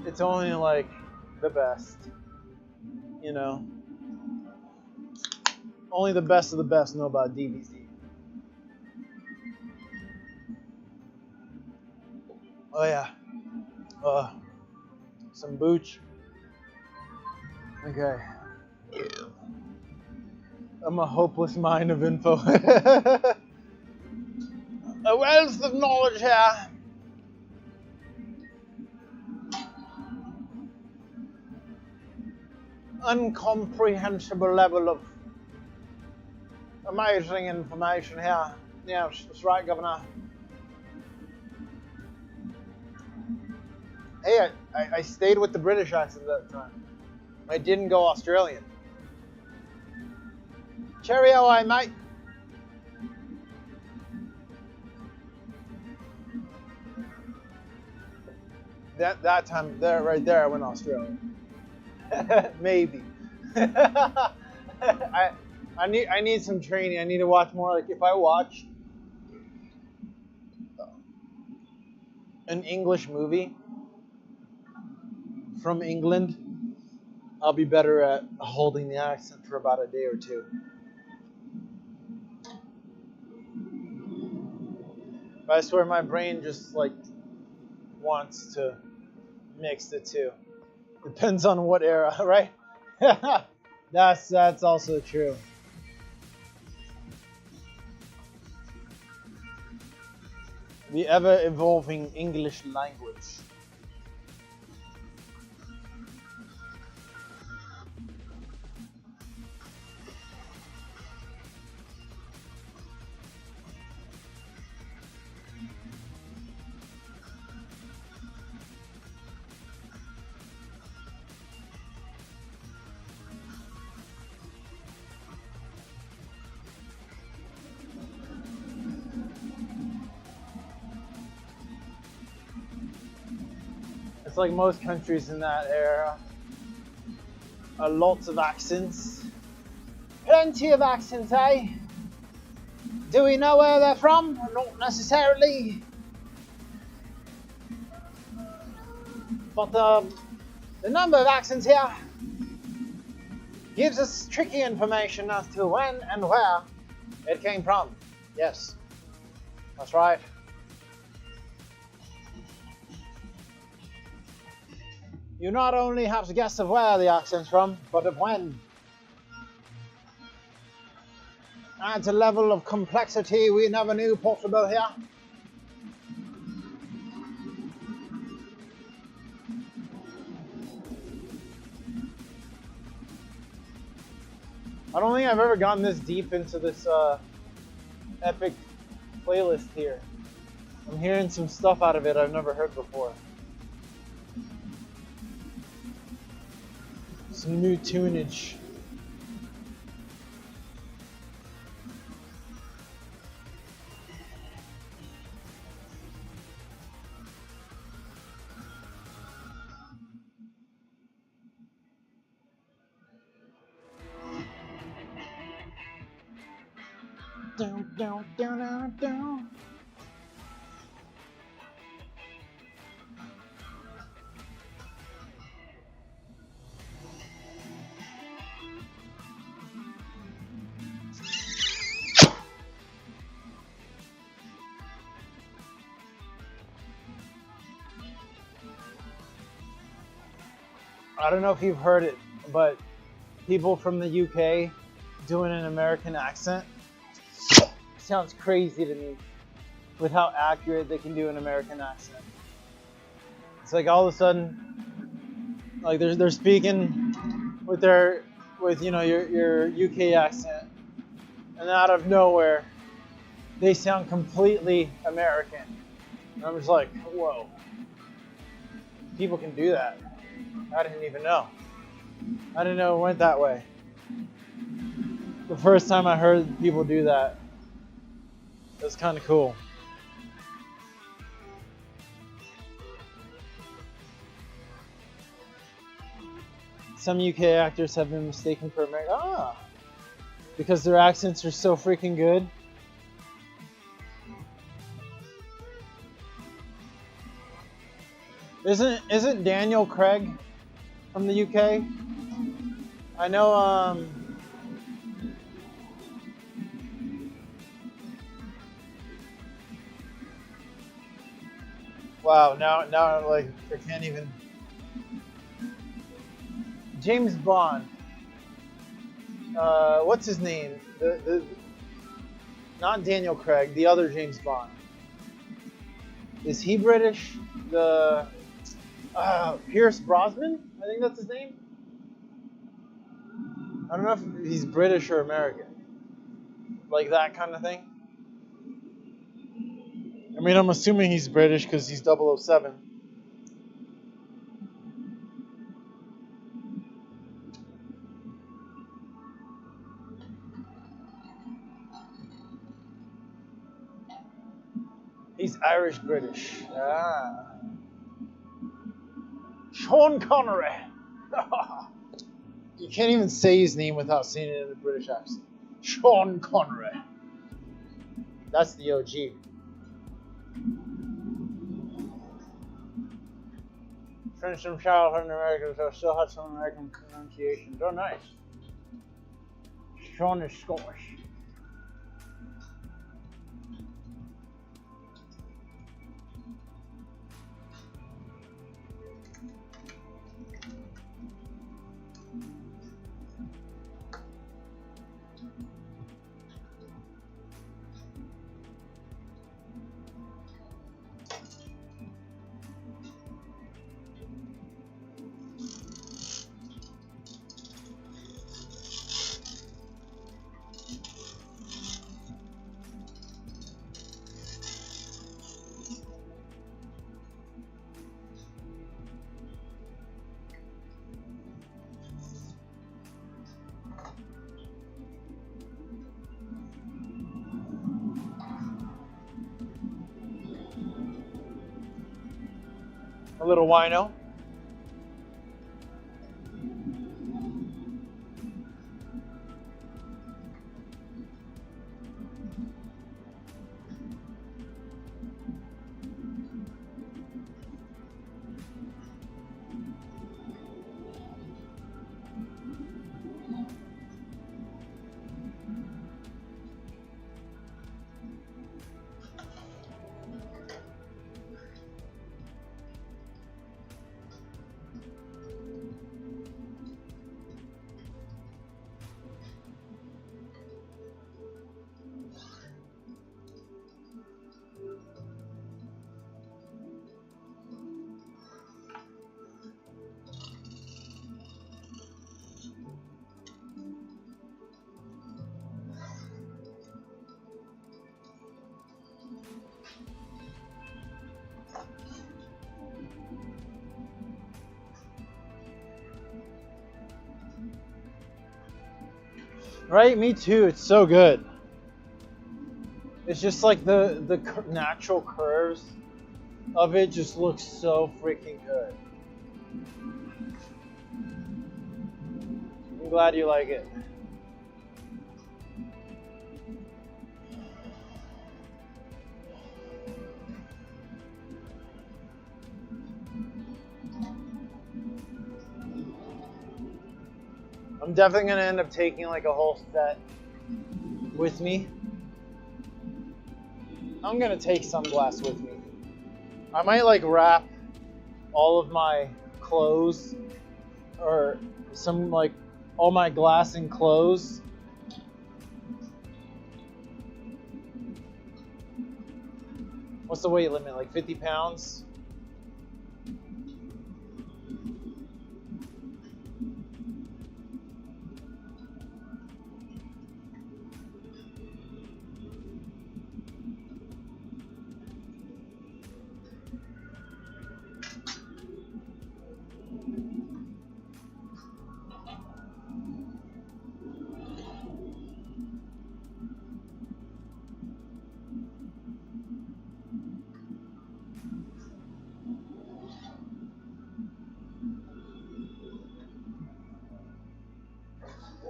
It's only like the best, you know. Only the best of the best know about DBZ. Oh yeah. Some booch. Okay. I'm a hopeless mine of info. A wealth of knowledge here. Incomprehensible level of amazing information here. Yeah, that's right, Governor. Hey, I stayed with the British accent that time. I didn't go Australian. Cheerio, mate. That time there, right there, I went Australian. Maybe. I need some training. I need to watch more. Like if I watch an English movie from England, I'll be better at holding the accent for about a day or two. But I swear my brain just like wants to mix the two. Depends on what era, right? That's also true. The ever-evolving English language. It's like most countries in that era. Lots of accents. Plenty of accents, eh? Do we know where they're from? Not necessarily. but the number of accents here gives us tricky information as to when and where it came from. Yes, that's right. You not only have to guess of where the accent's from, but of when. Adds a level of complexity we never knew possible here. I don't think I've ever gotten this deep into this epic playlist here. I'm hearing some stuff out of it I've never heard before. Some new tunage. Down, down, down, down, down. I don't know if you've heard it, but people from the UK doing an American accent sounds crazy to me with how accurate they can do an American accent. It's like all of a sudden, like they're speaking with you know your UK accent, and out of nowhere they sound completely American. And I'm just like, whoa, people can do that. I didn't even know. I didn't know it went that way. The first time I heard people do that, it was kind of cool. Some UK actors have been mistaken for American. Because their accents are so freaking good. Isn't Daniel Craig from the UK? I know. Wow, now like I can't even. James Bond. What's his name? The not Daniel Craig, the other James Bond. Is he British? The Pierce Brosnan? I think that's his name. I don't know if he's British or American. Like that kind of thing. I mean, I'm assuming he's British because he's 007. He's Irish British. Sean Connery. You can't even say his name without saying it in a British accent. Sean Connery. That's the OG. French from childhood in America, so I still had some American pronunciations. Oh, nice. Sean is Scottish. A little wino. Right? Me too. It's so good. It's just like the natural curves of it just looks so freaking good. I'm glad you like it. I'm definitely gonna end up taking like a whole set with me. I'm gonna take some glass with me. I might like wrap all of my clothes or some like all my glass in clothes. What's the weight limit? Like 50 pounds?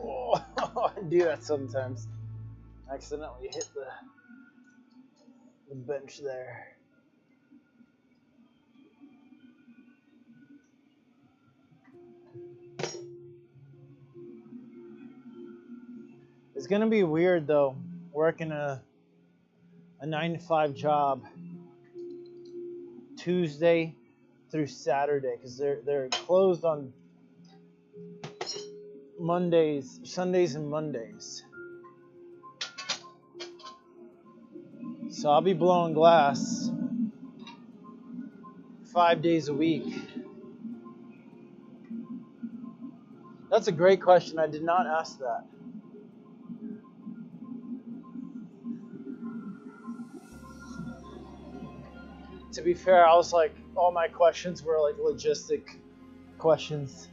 Oh, I do that sometimes. Accidentally hit the bench there. It's gonna be weird though, working a 9 to 5 job Tuesday through Saturday because they're closed on Mondays, Sundays, and Mondays. So I'll be blowing glass 5 days a week. That's a great question. I did not ask that. To be fair, I was like, all my questions were like logistic questions.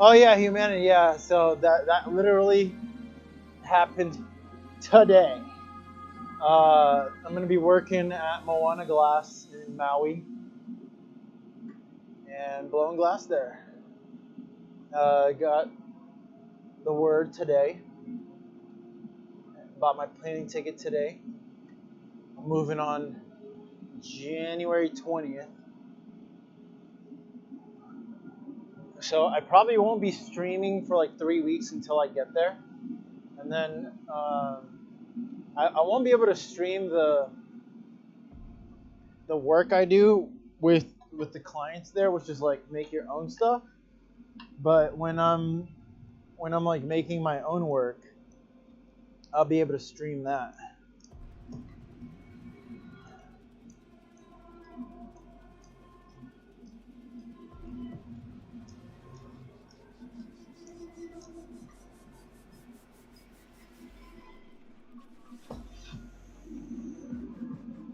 Oh yeah, humanity. Yeah, so that literally happened today. I'm gonna be working at Moana Glass in Maui and blowing glass there. Got the word today. Bought my plane ticket today. I'm moving on January 20th. So I probably won't be streaming for like 3 weeks until I get there. And then I won't be able to stream the work I do with the clients there, which is like make your own stuff. But when I'm like making my own work, I'll be able to stream that.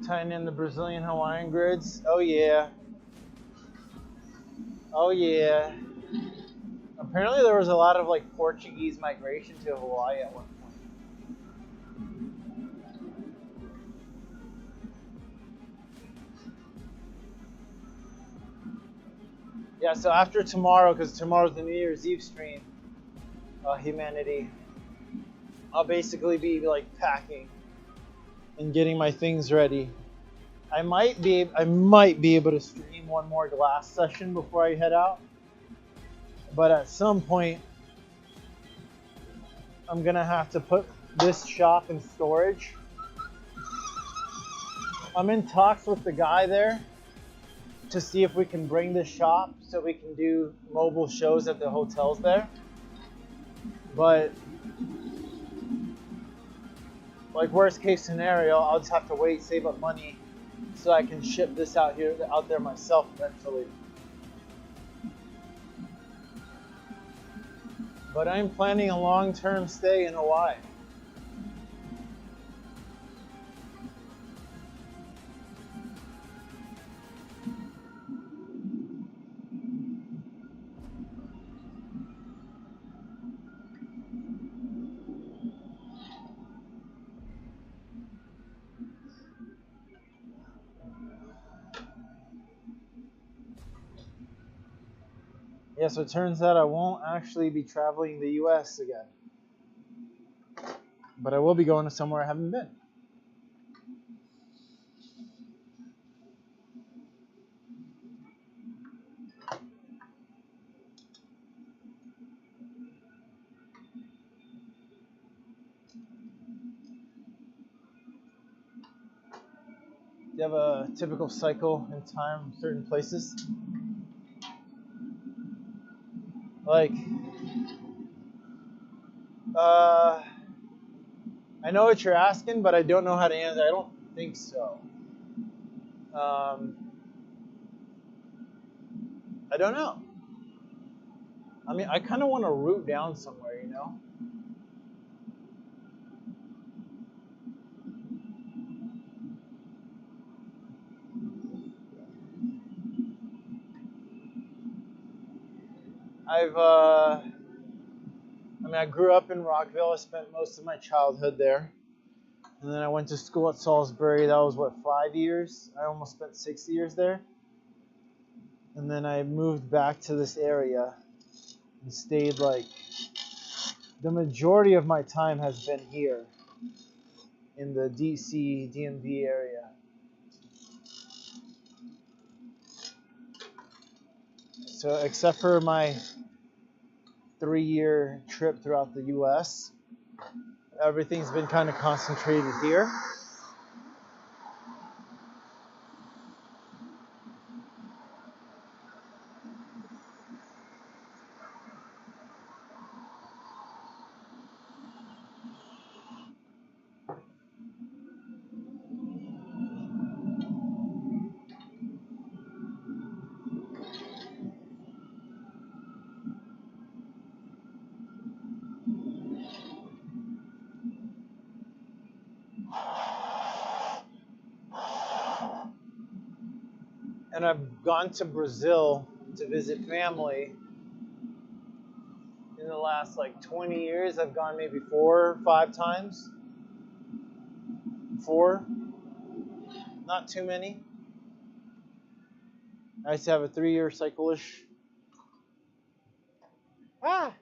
Tying in the Brazilian Hawaiian grids. Oh yeah. Oh yeah. Apparently there was a lot of like Portuguese migration to Hawaii at one point. Yeah, so after tomorrow, because tomorrow's the New Year's Eve stream, humanity, I'll basically be like packing and getting my things ready. I might be able to stream one more glass session before I head out. But at some point, I'm gonna have to put this shop in storage. I'm in talks with the guy there to see if we can bring this shop so we can do mobile shows at the hotels there. But like worst case scenario, I'll just have to wait, save up money, so I can ship this out there myself eventually. But I'm planning a long-term stay in Hawaii. Yeah, so it turns out I won't actually be traveling the US again. But I will be going to somewhere I haven't been. Do you have a typical cycle in time in certain places? Like, I know what you're asking, but I don't know how to answer. I don't think so. I don't know. I mean, I kind of want to root down somewhere, you know? I grew up in Rockville. I spent most of my childhood there. And then I went to school at Salisbury. That was, 5 years? I almost spent 6 years there. And then I moved back to this area and stayed, the majority of my time has been here in the DC, DMV area. So except for my 3-year trip throughout the US, everything's been kind of concentrated here. And I've gone to Brazil to visit family. In the last 20 years, I've gone maybe 4 or 5 times. 4, not too many. I used to have a 3-year cycle-ish. Ah,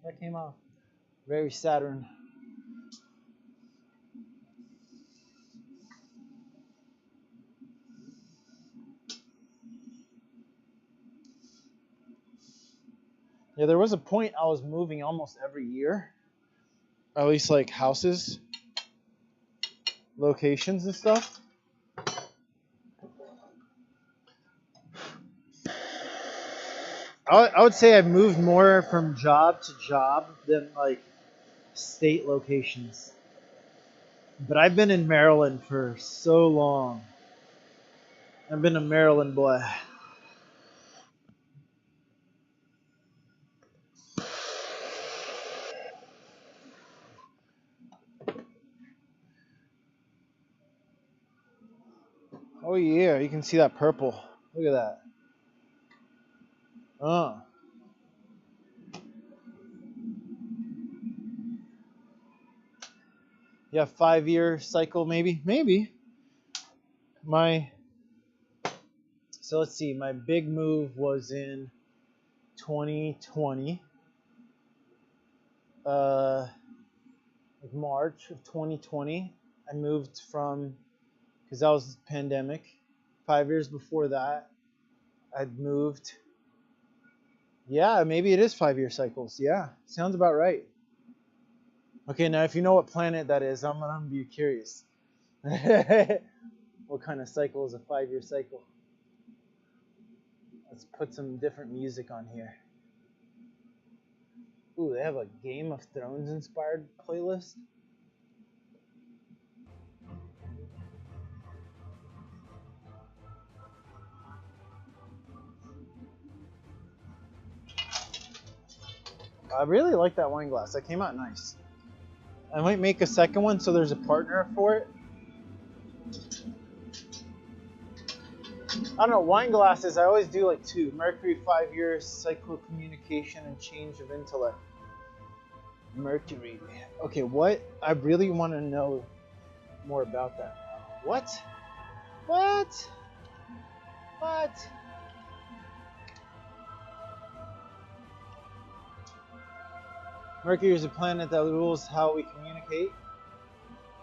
that came off. Very Saturn. Yeah, there was a point I was moving almost every year. At least houses, locations and stuff. I would say I've moved more from job to job than state locations. But I've been in Maryland for so long. I've been a Maryland boy. Oh yeah, you can see that purple. Look at that. Yeah, 5-year cycle maybe. So let's see, my big move was in 2020. March of 2020. I moved because that was the pandemic. 5 years before that, I'd moved. Yeah, maybe it is 5-year cycles. Yeah, sounds about right. Okay, now if you know what planet that is, I'm gonna be curious. What kind of cycle is a 5-year cycle? Let's put some different music on here. Ooh, they have a Game of Thrones inspired playlist. I really like that wine glass. That came out nice. I might make a second one so there's a partner for it. I don't know, wine glasses, I always do like 2. Mercury, 5 years, psycho-communication, and change of intellect. Mercury. Okay, what? I really want to know more about that. What? What? What? Mercury is a planet that rules how we communicate.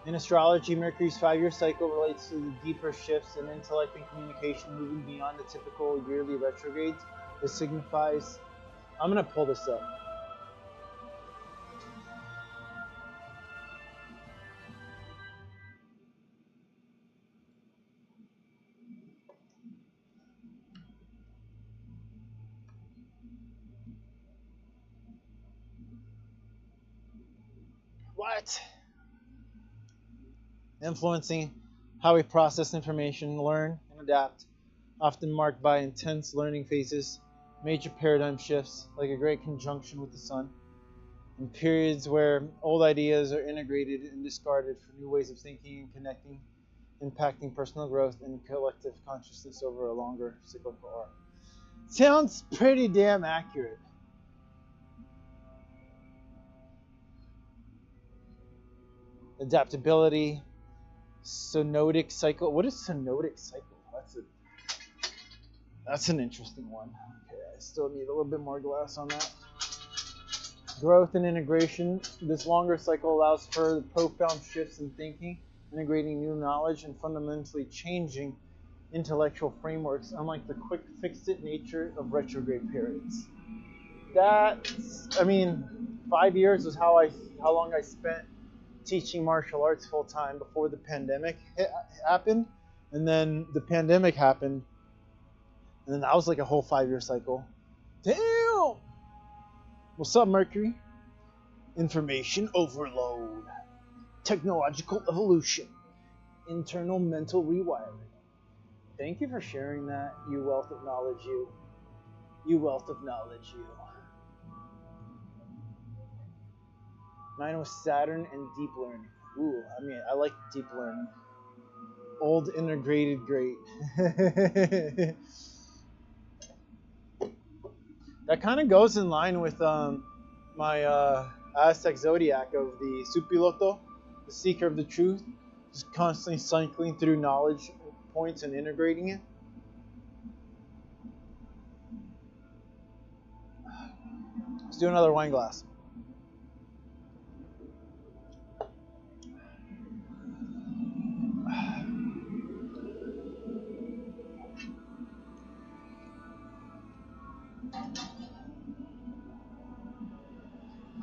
In astrology, Mercury's 5-year cycle relates to the deeper shifts in intellect and communication, moving beyond the typical yearly retrogrades. It signifies... I'm going to pull this up. What? Influencing how we process information, learn, and adapt, often marked by intense learning phases, major paradigm shifts, like a great conjunction with the sun, and periods where old ideas are integrated and discarded for new ways of thinking and connecting, impacting personal growth and collective consciousness over a longer cyclical arc. Sounds pretty damn accurate. Adaptability, synodic cycle. What is synodic cycle? That's an interesting one. Okay, I still need a little bit more glass on that. Growth and integration. This longer cycle allows for the profound shifts in thinking, integrating new knowledge, and fundamentally changing intellectual frameworks, unlike the quick fix-it nature of retrograde periods. I mean, 5 years was how long I spent teaching martial arts full time before the pandemic happened, and then the pandemic happened, and then that was like a whole 5-year cycle. Damn! What's up, Mercury? Information overload, technological evolution, internal mental rewiring. Thank you for sharing that, you wealth of knowledge, you. You wealth of knowledge, you. Mine was Saturn and deep learning. Ooh, I mean, I like deep learning. Old integrated great. That kind of goes in line with my Aztec zodiac of the Supiloto, the seeker of the truth, just constantly cycling through knowledge points and integrating it. Let's do another wine glass.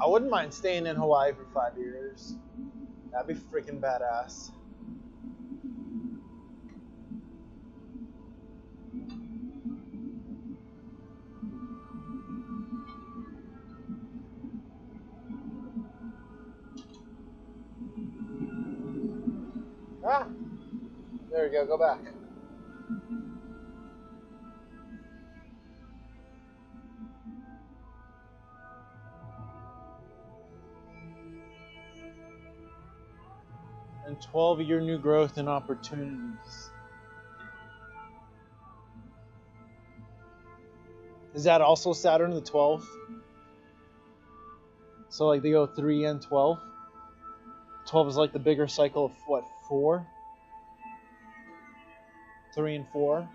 I wouldn't mind staying in Hawaii for 5 years. That'd be freaking badass. Ah! There we go, go back. And 12-year new growth and opportunities. Is that also Saturn the 12th? So like they go 3 and 12? 12 is like the bigger cycle of what, 4? 3 and 4?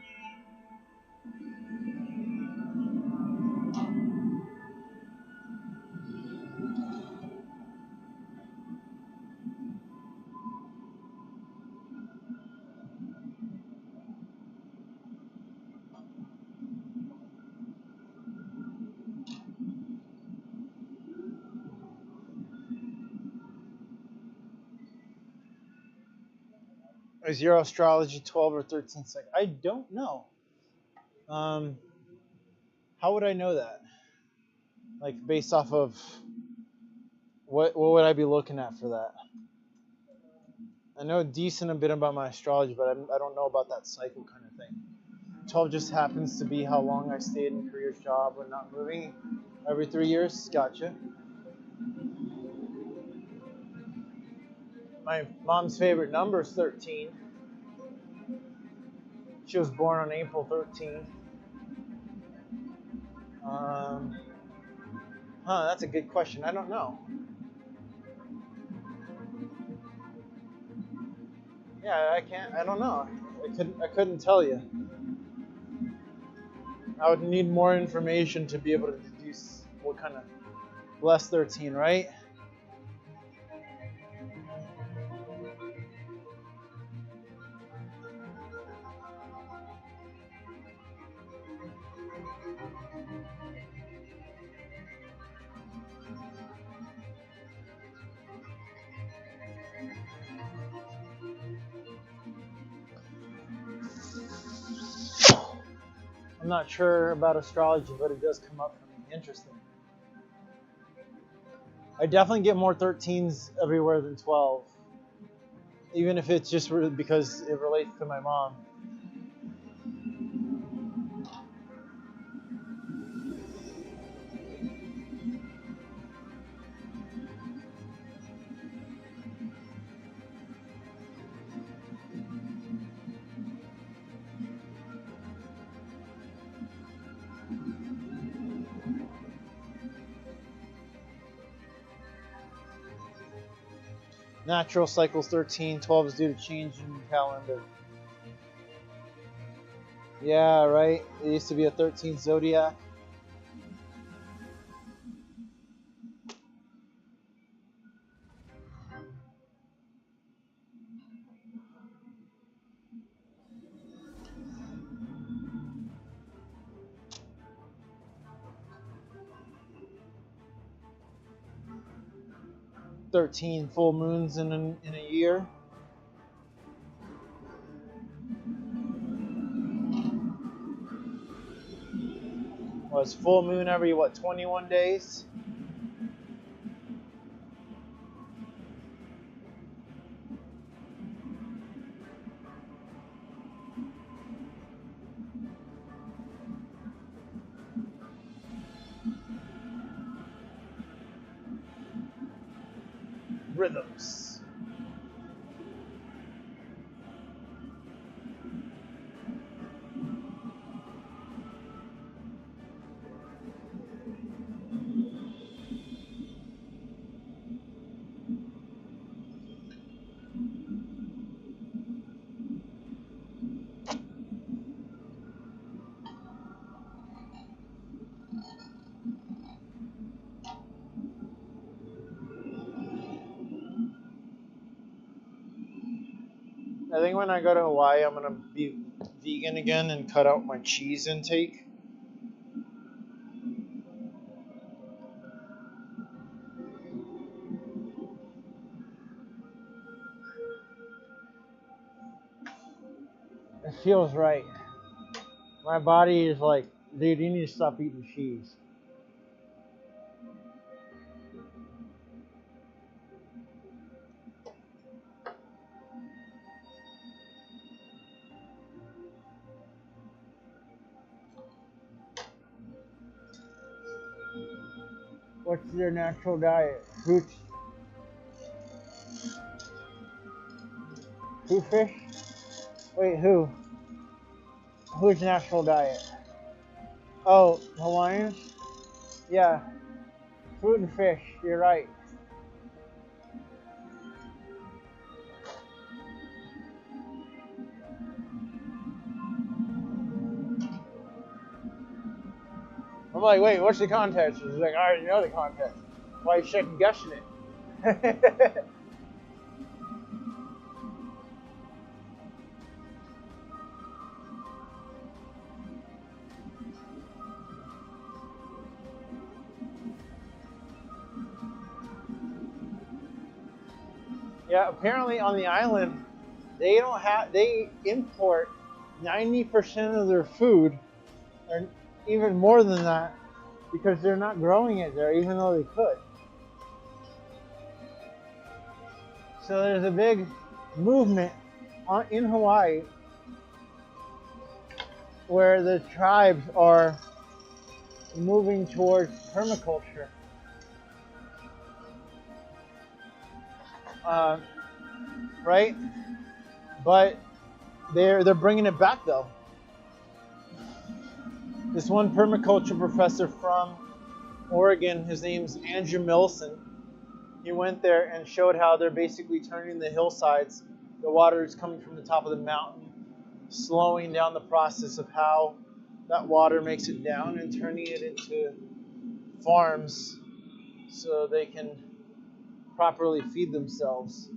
Is your astrology 12 or 13 cycle? I don't know. How would I know that? Like based off of what would I be looking at for that? I know a decent a bit about my astrology, but I don't know about that cycle kind of thing. 12 just happens to be how long I stayed in a career job when not moving. Every 3 years? Gotcha. My mom's favorite number is 13. She was born on April 13th. That's a good question. I don't know. Yeah, I don't know. I couldn't tell you. I would need more information to be able to deduce what kind of blessed 13, right? I'm not sure about astrology, but it does come up for me. Interesting. I definitely get more 13s everywhere than 12. Even if it's just because it relates to my mom. Natural cycles 13, 12 is due to change in calendar. Yeah, right. It used to be a 13th zodiac. "13 full moons in a year." Was full moon every 21 days? Rhythms. I think when I go to Hawaii, I'm gonna be vegan again and cut out my cheese intake. It feels right. My body is like, dude, you need to stop eating cheese. What's their natural diet? Fruits? Who fish? Wait, who? Who's natural diet? Oh, Hawaiians? Yeah. Fruit and fish, you're right. I'm like, wait, what's the context? He's like, I already know the context. Why are you second guessing it? Yeah, apparently on the island, they import 90% of their food, or even more than that, because they're not growing it there, even though they could. So there's a big movement in Hawaii where the tribes are moving towards permaculture. Right? But they're bringing it back though. This one permaculture professor from Oregon, his name's Andrew Milson. He went there and showed how they're basically turning the hillsides. The water is coming from the top of the mountain, slowing down the process of how that water makes it down and turning it into farms so they can properly feed themselves.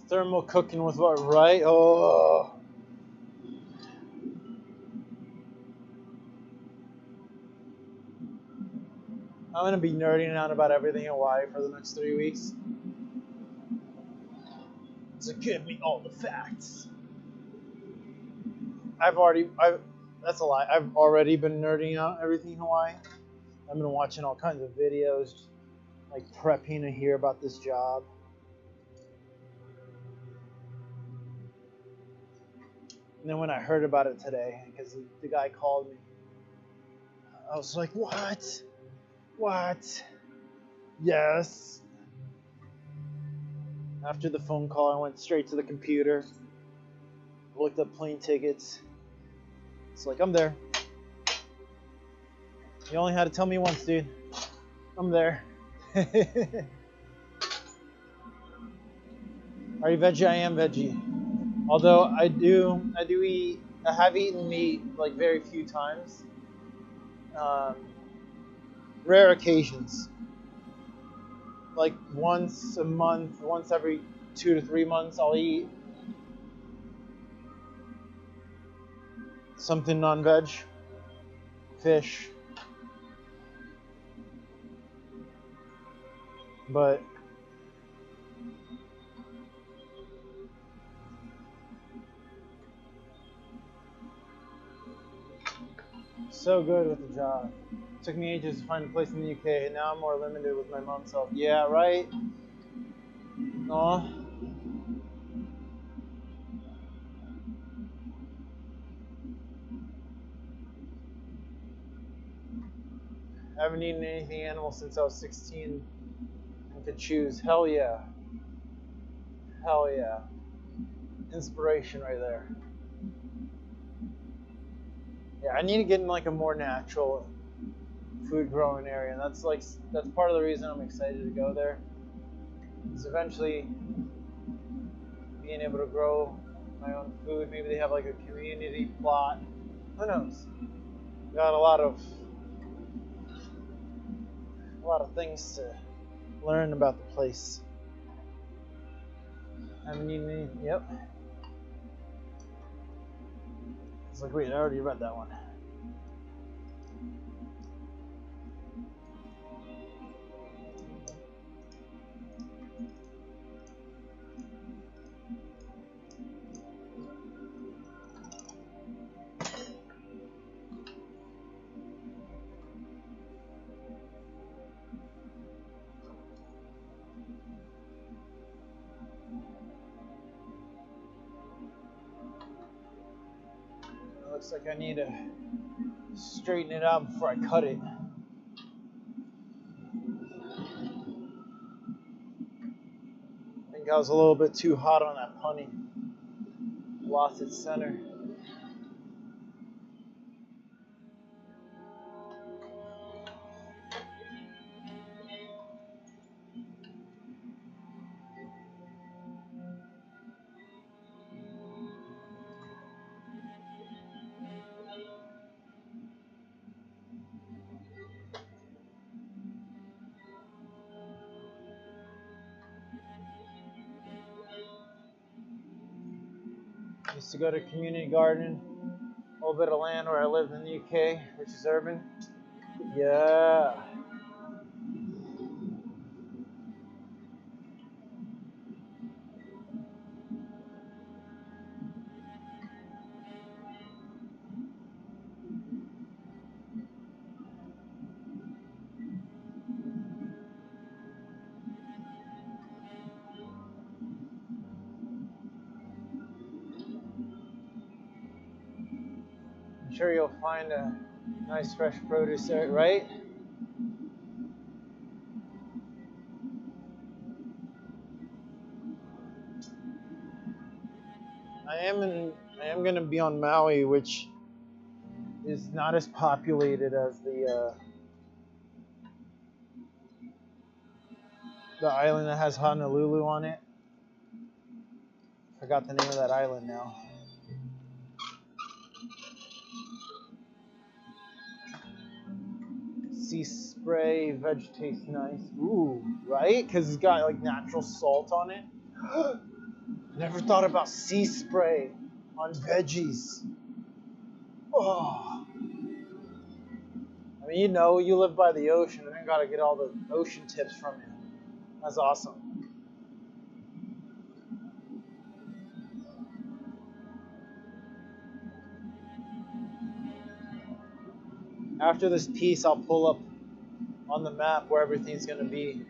Thermal cooking with what, right? Oh. I'm going to be nerding out about everything in Hawaii for the next 3 weeks. So give me all the facts. That's a lie. I've already been nerding out everything in Hawaii. I've been watching all kinds of videos, like prepping to hear about this job. And then when I heard about it today, because the guy called me, I was like, what? What? Yes. After the phone call, I went straight to the computer, looked up plane tickets. It's like, I'm there. You only had to tell me once, dude. I'm there. Are you veggie? I am veggie. Although I have eaten meat like very few times. Rare occasions. Like once a month, once every 2 to 3 months, I'll eat something non-veg, fish. But so good with the job. It took me ages to find a place in the UK, and now I'm more limited with my mom's health. Yeah, right? Aw. I haven't eaten anything animal since I was 16 and could choose. Hell yeah. Hell yeah. Inspiration right there. Yeah, I need to get in like a more natural food growing area, and that's part of the reason I'm excited to go there. Is eventually being able to grow my own food. Maybe they have like a community plot. Who knows? Got a lot of things to learn about the place. Haven't eaten any. Yep. It's like, wait, I already read that one. Looks like I need to straighten it out before I cut it. I think I was a little bit too hot on that punny. Lost its center. Used to go to community garden, a little bit of land where I lived in the UK, which is urban. Yeah. I'm sure you'll find a nice fresh produce there, right? I am gonna be on Maui, which is not as populated as the island that has Honolulu on it. Forgot the name of that island now. Sea spray, vegetates nice. Ooh, right? Because it's got like natural salt on it. Never thought about sea spray on veggies. Oh. I mean, you know, you live by the ocean and then gotta get all the ocean tips from you. That's awesome. After this piece, I'll pull up on the map where everything's gonna be.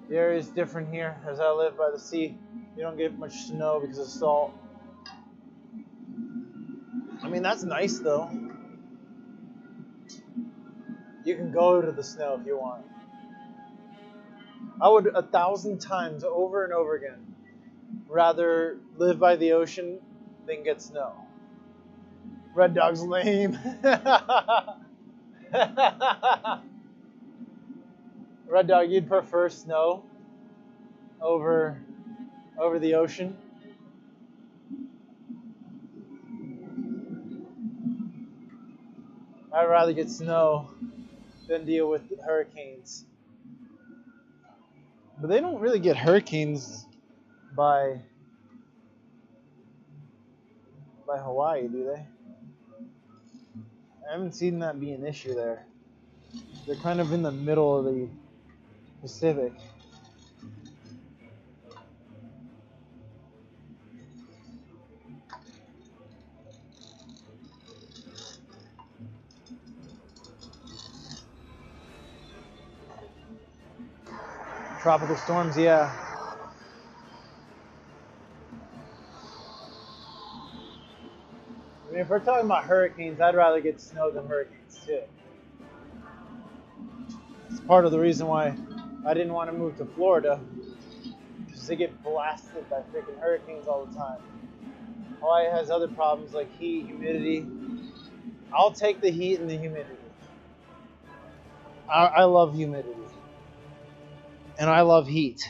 The area is different here, as I live by the sea. You don't get much snow because of salt. I mean, that's nice though. You can go to the snow if you want. I would 1,000 times over and over again rather live by the ocean than get snow. Red Dog's lame. Red Dog, you'd prefer snow over the ocean? I'd rather get snow than deal with hurricanes. But they don't really get hurricanes by Hawaii, do they? I haven't seen that be an issue there. They're kind of in the middle of the Pacific. Tropical storms, yeah. I mean, if we're talking about hurricanes, I'd rather get snow than hurricanes too. It's part of the reason why I didn't want to move to Florida, because they get blasted by freaking hurricanes all the time. Hawaii has other problems like heat, humidity. I'll take the heat and the humidity. I love humidity. And I love heat.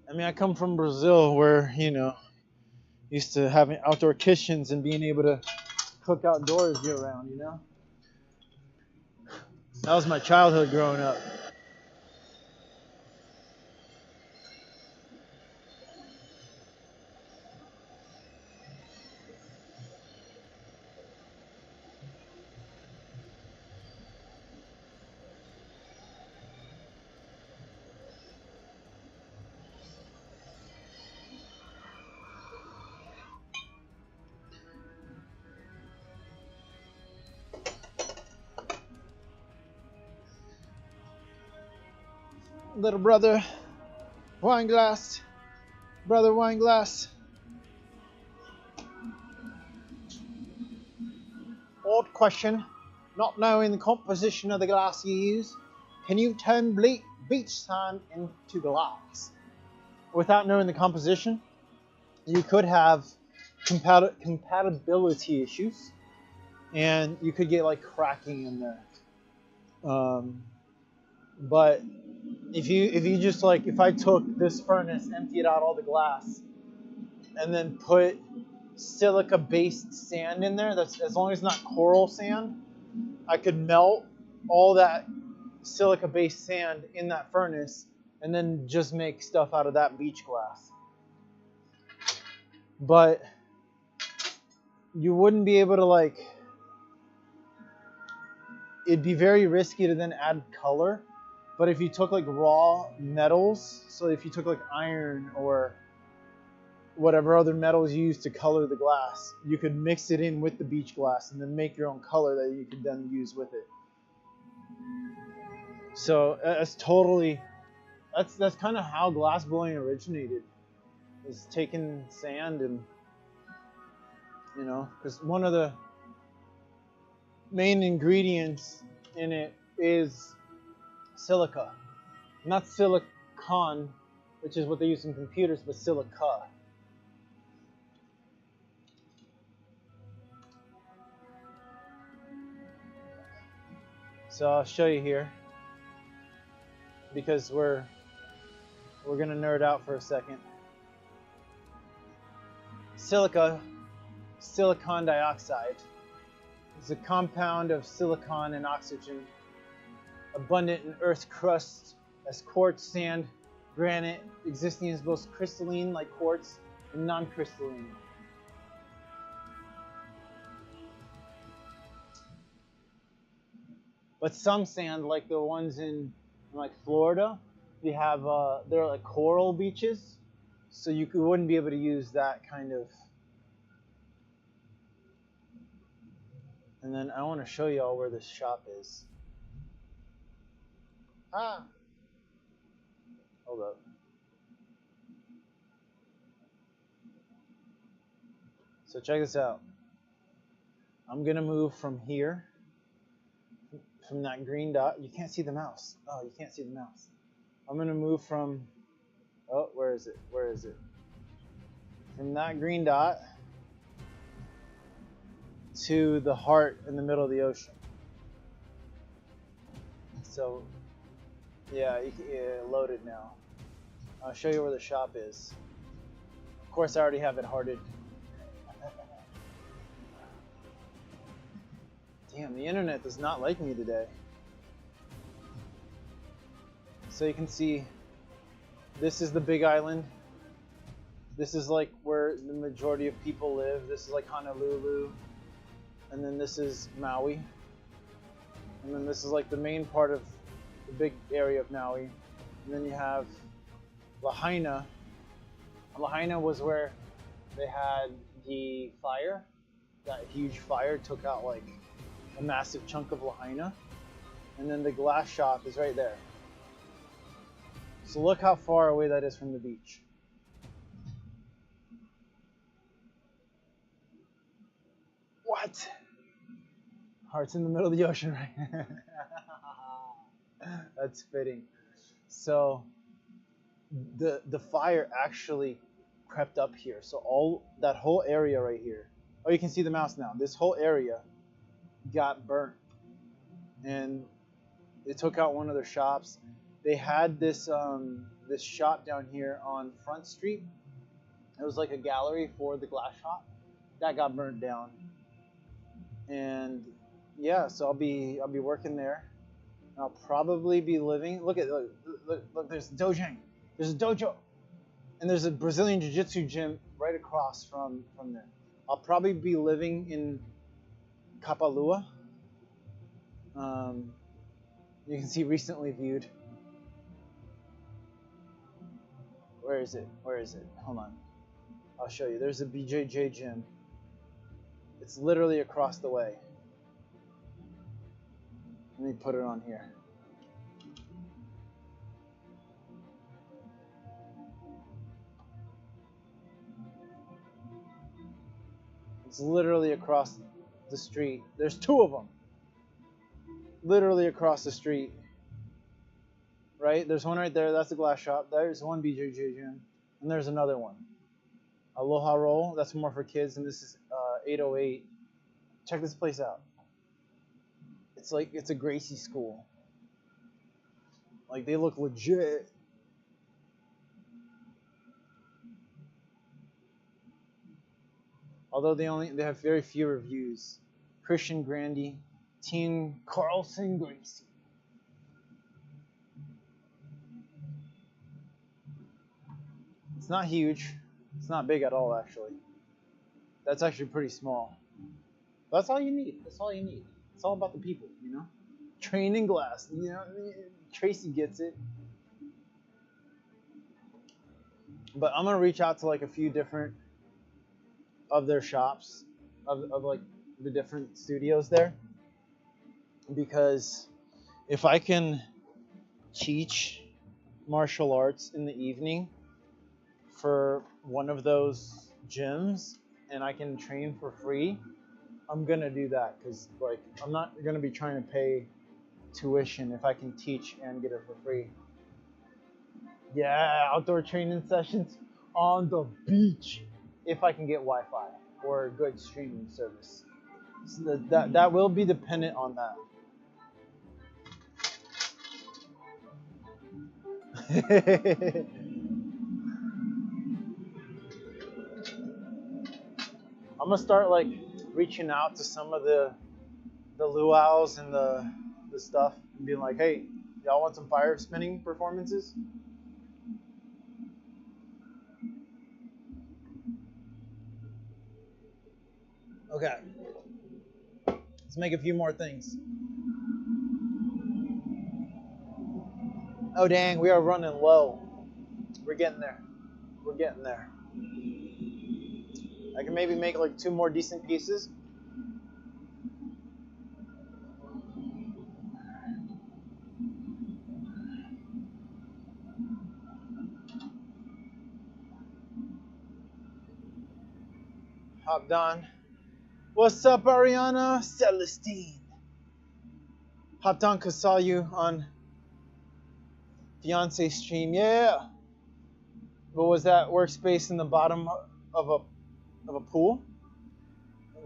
I mean, I come from Brazil where, you know, used to having outdoor kitchens and being able to cook outdoors year round, you know? That was my childhood growing up. Little brother, wine glass. Brother, wine glass. Odd question. Not knowing the composition of the glass you use, can you turn beach sand into glass? Without knowing the composition, you could have compatibility issues, and you could get like cracking in there. But if you just like, if I took this furnace, emptied out all the glass, and then put silica-based sand in there, that's as long as it's not coral sand, I could melt all that silica-based sand in that furnace and then just make stuff out of that beach glass. but you wouldn't be able to like, it'd be very risky to then add color. But if you took like raw metals, so if you took like iron or whatever other metals you use to color the glass, you could mix it in with the beach glass and then make your own color that you could then use with it. So that's totally, that's kind of how glass blowing originated, is taking sand and, you know, because one of the main ingredients in it is silica, not silicon, which is what they use in computers, but silica. So I'll show you here, because we're gonna nerd out for a second. Silica, silicon dioxide, is a compound of silicon and oxygen, abundant in Earth's crust as quartz, sand, granite, existing as both crystalline like quartz and non-crystalline. But some sand, like the ones in like Florida, they have they're like coral beaches, so you wouldn't be able to use that kind of. And then I want to show y'all where this shop is. Hold up. So check this out. I'm gonna move from here, from that green dot. You can't see the mouse. Oh, you can't see the mouse. I'm gonna move from, oh, where is it? Where is it? From that green dot to the heart in the middle of the ocean. So, yeah, loaded now. I'll show you where the shop is. Of course, I already have it hearted. Damn, the internet does not like me today. So you can see, this is the Big Island. This is like where the majority of people live. This is like Honolulu. And then this is Maui. And then this is like the main part of the big area of Maui. And then you have Lahaina. Lahaina was where they had the fire. That huge fire took out like a massive chunk of Lahaina. And then the glass shop is right there. So look how far away that is from the beach. What? Heart's in the middle of the ocean, right? That's fitting. So the fire actually crept up here. So all that whole area right here. Oh, you can see the mouse now. This whole area got burnt, and it took out one of their shops. They had this this shop down here on Front Street. It was like a gallery for the glass shop. That got burnt down. And yeah, so I'll be working there. I'll probably be living. Look, there's Dojang. There's a dojo, and there's a Brazilian Jiu-Jitsu gym right across from there. I'll probably be living in Kapalua. You can see recently viewed. Where is it? Where is it? Hold on. I'll show you. There's a BJJ gym. It's literally across the way. Let me put it on here. It's literally across the street. There's two of them. Literally across the street. Right? There's one right there. That's the glass shop. There's one BJJ gym. And there's another one. Aloha Roll. That's more for kids. And this is 808. Check this place out. It's like, it's a Gracie school. Like, they look legit. Although they have very few reviews. Christian Grandy, Team Carlson Gracie. It's not huge. It's not big at all, actually. That's actually pretty small. That's all you need. That's all you need. It's all about the people, you know? Training glass, you know? Tracy gets it. But I'm going to reach out to like a few different of their shops, of like the different studios there. Because if I can teach martial arts in the evening for one of those gyms and I can train for free, I'm gonna do that because like I'm not gonna be trying to pay tuition if I can teach and get it for free. Yeah, outdoor training sessions on the beach if I can get Wi-Fi or good streaming service. So that will be dependent on that. I'm gonna start like reaching out to some of the luau's and the stuff and being like, hey, y'all want some fire spinning performances? Okay. Let's make a few more things. Oh dang, we are running low. We're getting there. We're getting there. I can maybe make like 2 more decent pieces. Hopped on. What's up, Ariana Celestine? Hopped on because saw you on Fiance stream. Yeah. What was that workspace in the bottom of a pool?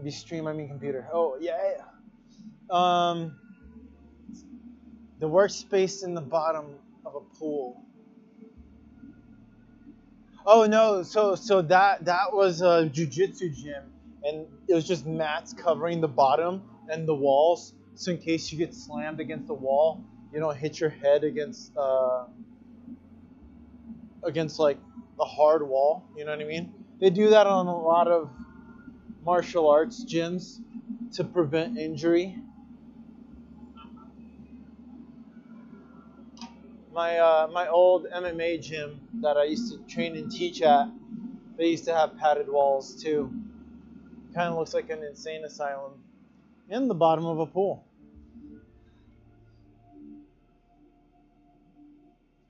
Be stream, I mean computer. Oh yeah. The workspace in the bottom of a pool. Oh no, so that was a jiu-jitsu gym, and it was just mats covering the bottom and the walls, so in case you get slammed against the wall, you don't hit your head against like a hard wall. You know what I mean? They do that on a lot of martial arts gyms to prevent injury. My old MMA gym that I used to train and teach at, they used to have padded walls too. Kind of looks like an insane asylum in the bottom of a pool.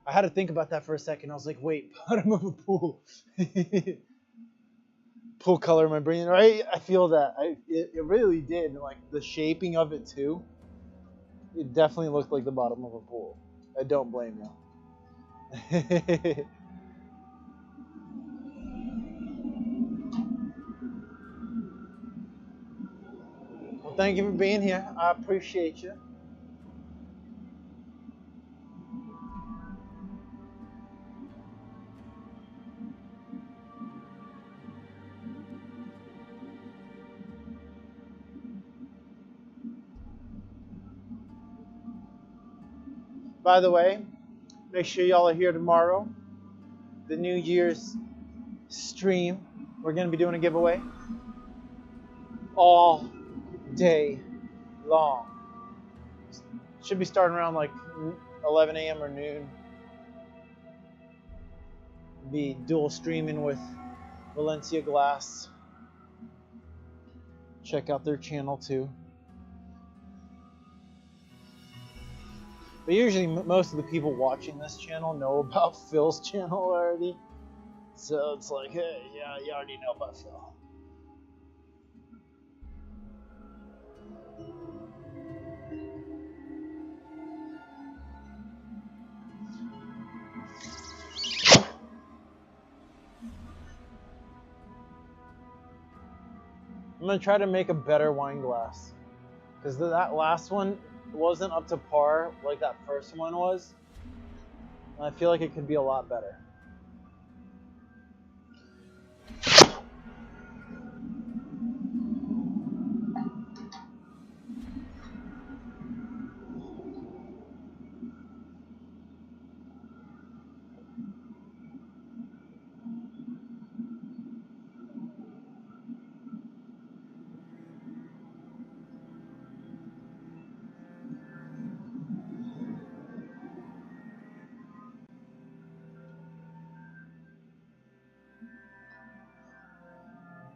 I had to think about that for a second. I was like, wait, bottom of a pool. Pool color in my brain, right? I feel that. It really did. Like the shaping of it too. It definitely looked like the bottom of a pool. I don't blame you. Well, thank you for being here. I appreciate you. By the way, make sure y'all are here tomorrow. The New Year's stream. We're going to be doing a giveaway all day long. Should be starting around like 11 a.m. or noon. Be dual streaming with Valencia Glass. Check out their channel too. But usually most of the people watching this channel know about Phil's channel already. So it's like, hey, yeah, you already know about Phil. I'm going to try to make a better wine glass. Because that last one wasn't up to par like that first one was. And I feel like it could be a lot better.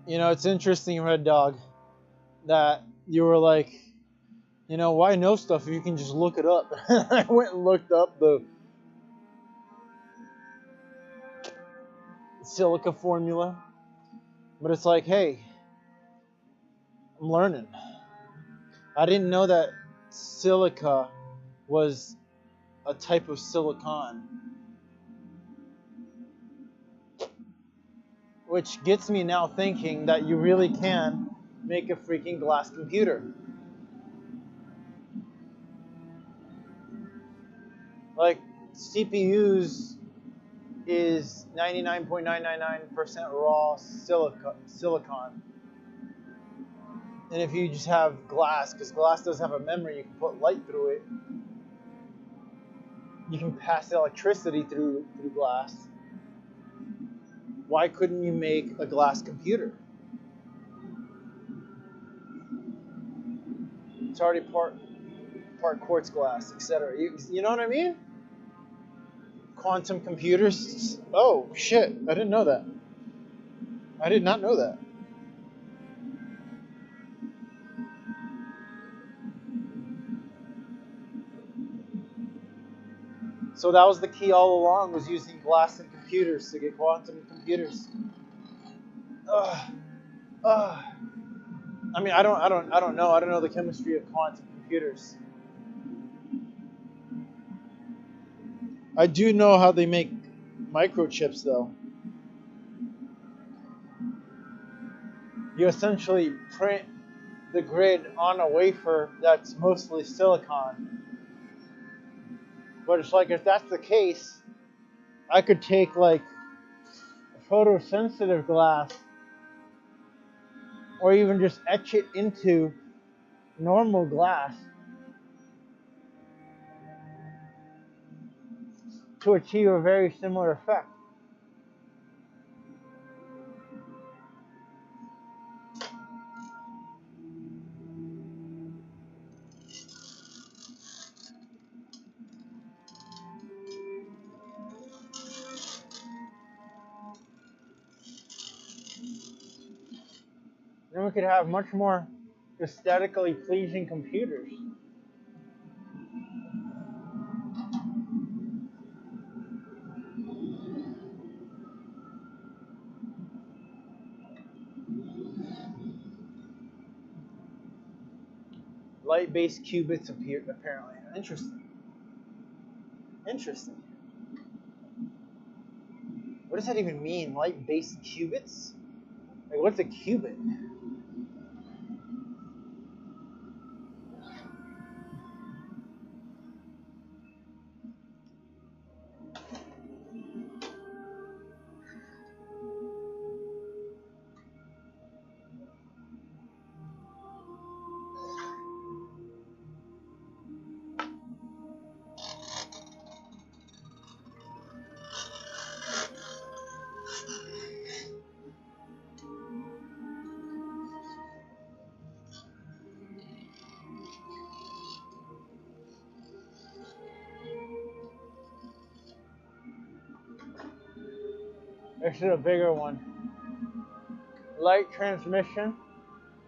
You know, it's interesting, Red Dog, that you were like, you know, why know stuff if you can just look it up? I went and looked up the silica formula. But it's like, hey, I'm learning. I didn't know that silica was a type of silicon. Which gets me now thinking that you really can make a freaking glass computer. Like, CPUs is 99.999% raw silicon. And if you just have glass, because glass does have a memory, you can put light through it. You can pass electricity through glass. Why couldn't you make a glass computer? It's already part quartz glass, etc. You know what I mean? Quantum computers. Oh shit! I didn't know that. I did not know that. So that was the key all along, was using glass and computers to get quantum computers. I mean, I don't know. I don't know the chemistry of quantum computers. I do know how they make microchips, though. You essentially print the grid on a wafer that's mostly silicon. But it's like, if that's the case, I could take like photosensitive glass, or even just etch it into normal glass to achieve a very similar effect. Then we could have much more aesthetically pleasing computers. Light-based qubits appear, apparently. Interesting. Interesting. What does that even mean? Light-based qubits? Like, what's a qubit? This is a bigger one. Light transmission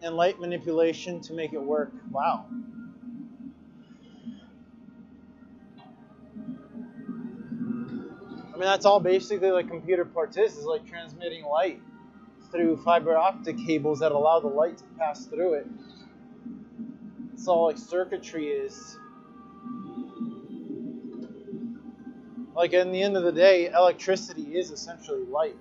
and light manipulation to make it work. Wow. I mean, that's all basically like computer parts is like transmitting light through fiber optic cables that allow the light to pass through it. It's all like circuitry is. Like, in the end of the day, electricity is essentially light.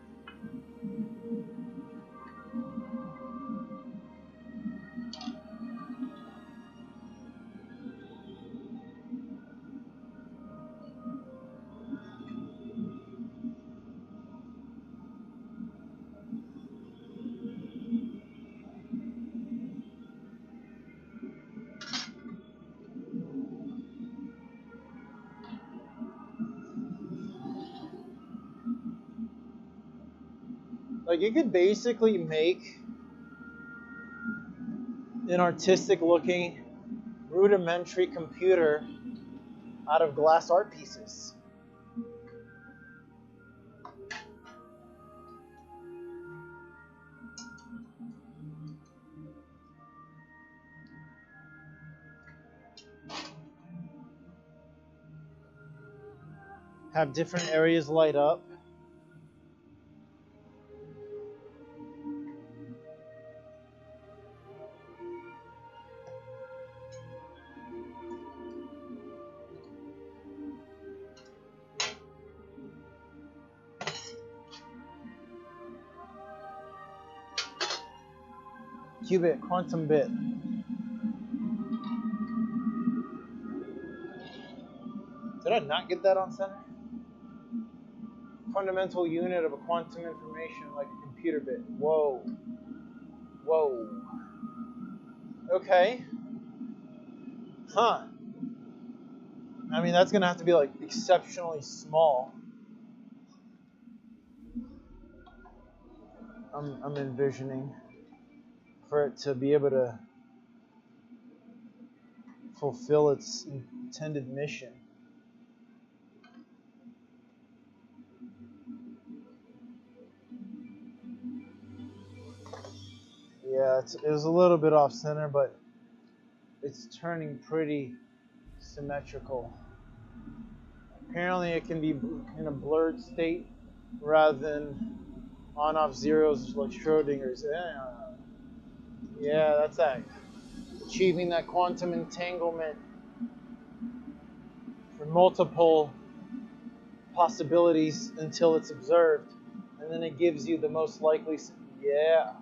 Like, you could basically make an artistic looking rudimentary computer out of glass art pieces. have different areas light up. Qubit, quantum bit. Did I not get that on center? Fundamental unit of a quantum information like a computer bit. Whoa. Whoa. Okay. Huh. I mean, that's going to have to be like exceptionally small. I'm envisioning for it to be able to fulfill its intended mission. Yeah, it was a little bit off center, but it's turning pretty symmetrical. Apparently it can be in a blurred state rather than on-off zeros like Schrodinger's. Yeah, that's that. Achieving that quantum entanglement for multiple possibilities until it's observed. And then it gives you the most likely. Yeah.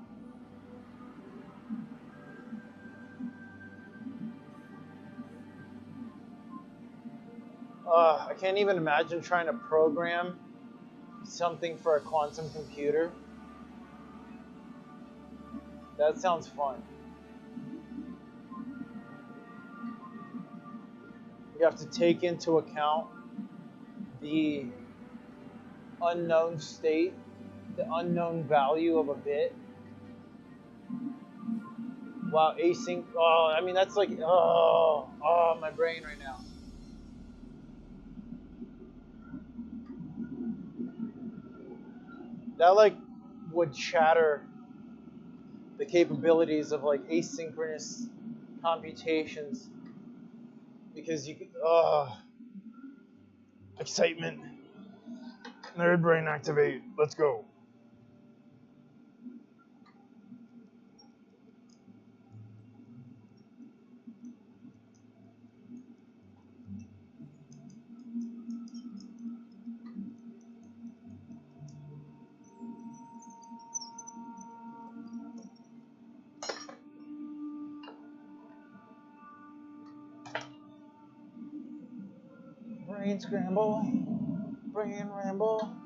I can't even imagine trying to program something for a quantum computer. That sounds fun. You have to take into account the unknown state, the unknown value of a bit. Wow, async. Oh, I mean, that's like, my brain right now. That like would shatter the capabilities of like asynchronous computations because you could, excitement. Nerd brain activate. Let's go. Brain scramble. Brain ramble.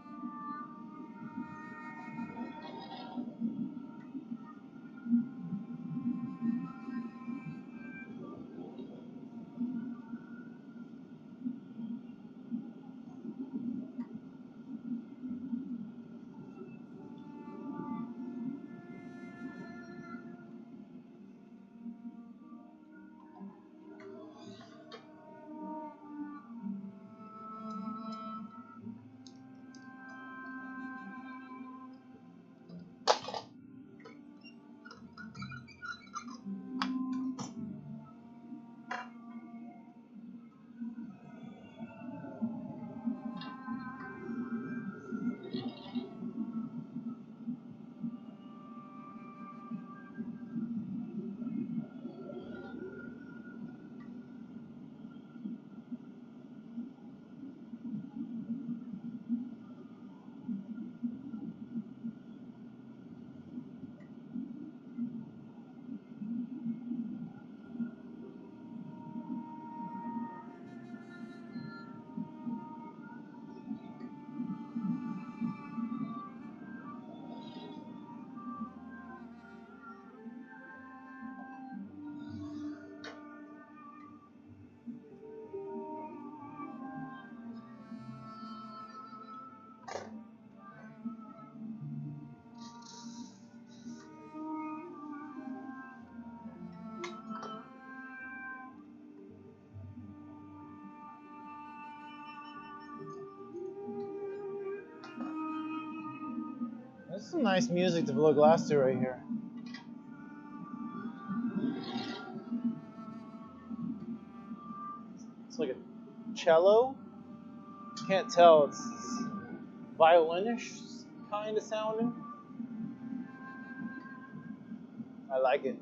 This is some nice music to blow glass to right here. It's like a cello. can't tell. It's violinish kind of sounding. I like it.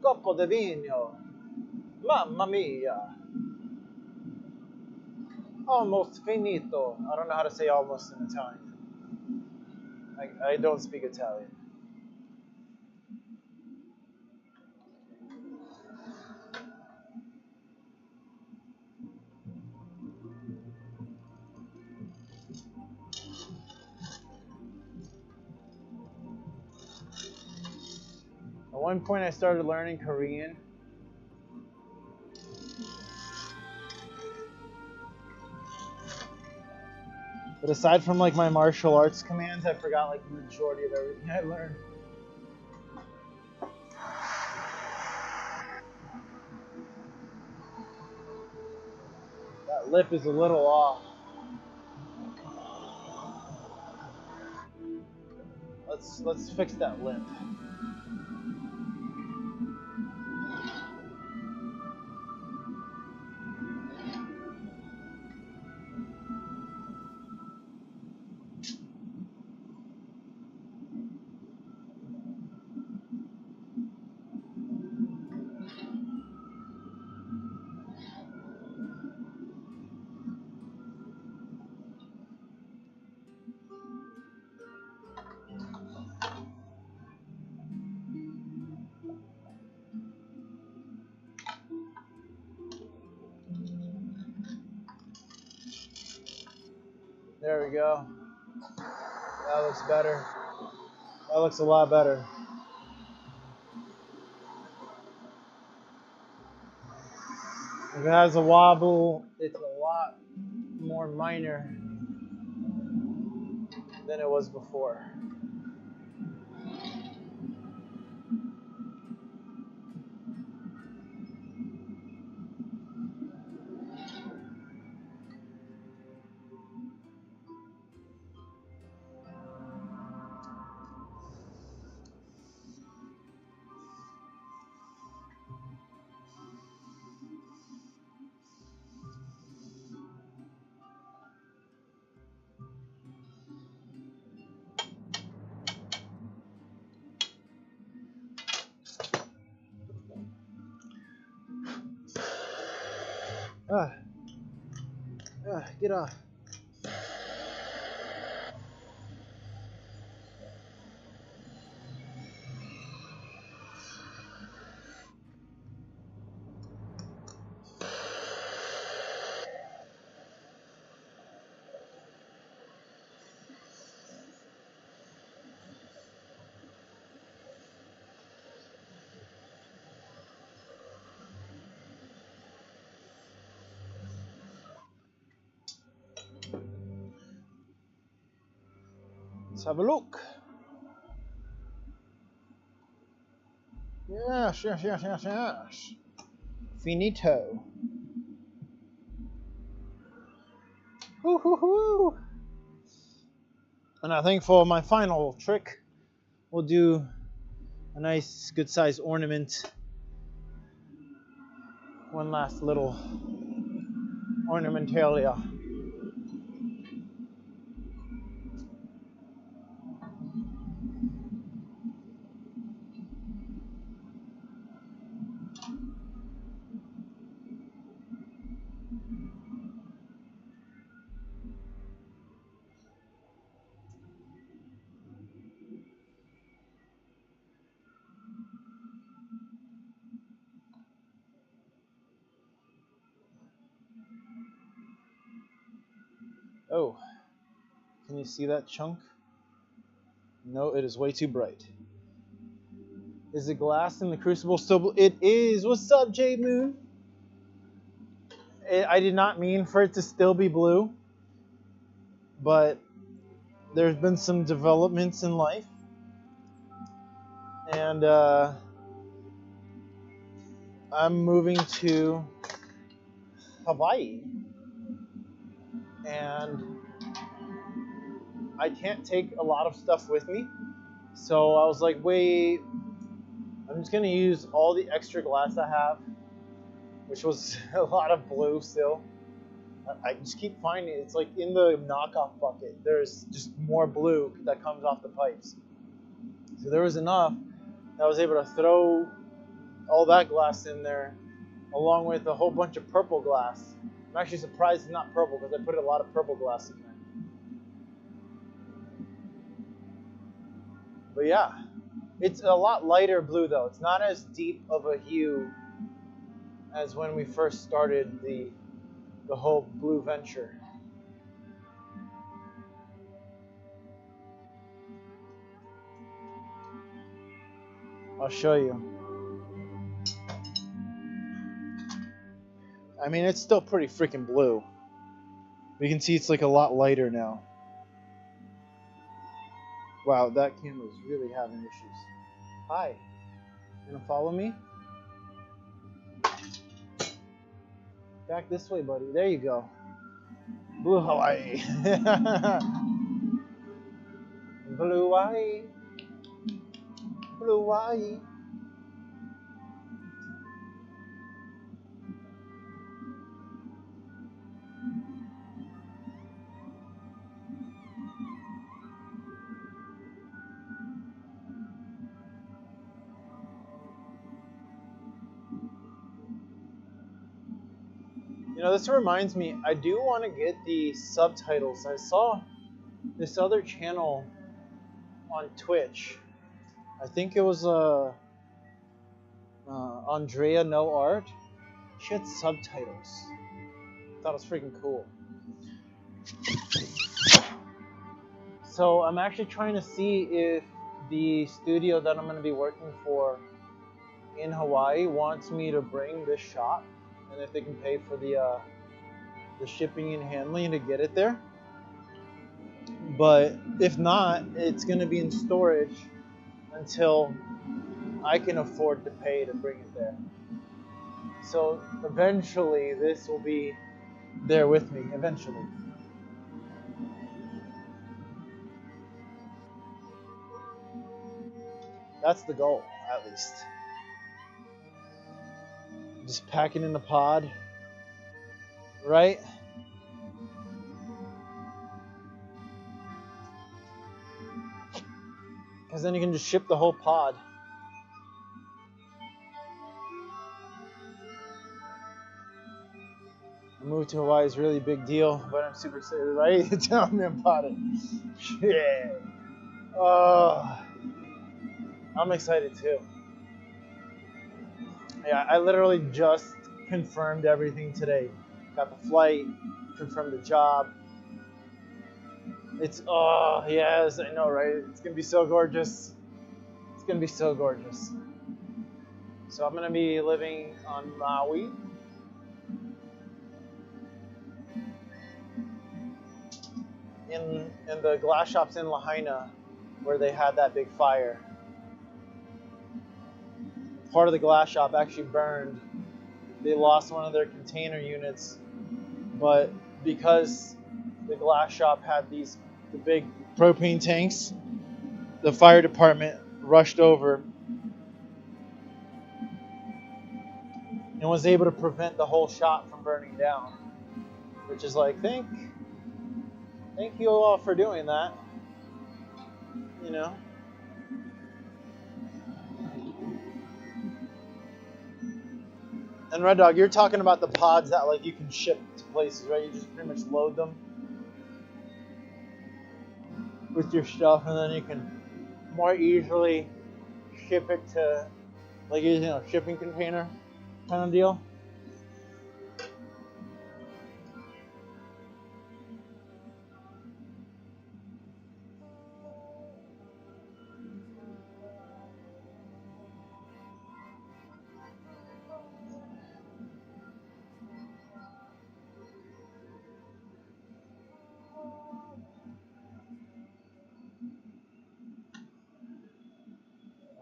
Coppo di vino. Mamma mia. Almost finito. I don't know how to say almost in Italian. I don't speak Italian. At one point I started learning Korean. But aside from like my martial arts commands, I forgot like the majority of everything I learned. That lip is a little off. Let's fix that lip. There we go. That looks better. That looks a lot better. If it has a wobble, it's a lot more minor than it was before. Get off. Let's have a look. Yes. Finito. Woo. And I think for my final trick, we'll do a nice, good size ornament. One last little ornamentalia. Oh, can you see that chunk? No, it is way too bright. Is the glass in the crucible still blue? It is. What's up, J Moon? I did not mean for it to still be blue, but there's been some developments in life, and I'm moving to Hawaii, and I can't take a lot of stuff with me. So I was like, wait, I'm just going to use all the extra glass I have, which was a lot of blue still. I just keep finding it's like in the knockoff bucket, there's just more blue that comes off the pipes. So there was enough that I was able to throw all that glass in there, along with a whole bunch of purple glass. I'm actually surprised it's not purple because I put a lot of purple glass in there. But yeah, it's a lot lighter blue though. It's not as deep of a hue as when we first started the whole blue venture. I'll show you. I mean, it's still pretty freaking blue. You can see it's like a lot lighter now. Wow, that camera's really having issues. Hi. You gonna follow me? Back this way, buddy. There you go. Blue Hawaii. Blue Hawaii. Blue Hawaii. You know, this reminds me, I do want to get the subtitles. I saw this other channel on Twitch. I think it was Andrea No Art. She had subtitles. I thought it was freaking cool. So I'm actually trying to see if the studio that I'm going to be working for in Hawaii wants me to bring this shot, and if they can pay for the shipping and handling to get it there. But if not, it's going to be in storage until I can afford to pay to bring it there. So eventually this will be there with me, eventually. That's the goal, at least. Just pack it in the pod, right? Because then you can just ship the whole pod. A move to Hawaii is a really big deal, but I'm super excited, right? Tell me about it. Yeah. Oh, I'm excited too. Yeah, I literally just confirmed everything today. Got the flight, confirmed the job. It's, oh, yes, I know, right? It's going to be so gorgeous. It's going to be so gorgeous. So I'm going to be living on Maui. In the glass shops in Lahaina where they had that big fire. Part of the glass shop actually burned. They lost one of their container units, but because the glass shop had the big propane tanks, the fire department rushed over and was able to prevent the whole shop from burning down, which is like, thank you all for doing that, you know. And Red Dog, you're talking about the pods that like you can ship to places, right? You just pretty much load them with your stuff, and then you can more easily ship it to, like, using a shipping container kind of deal.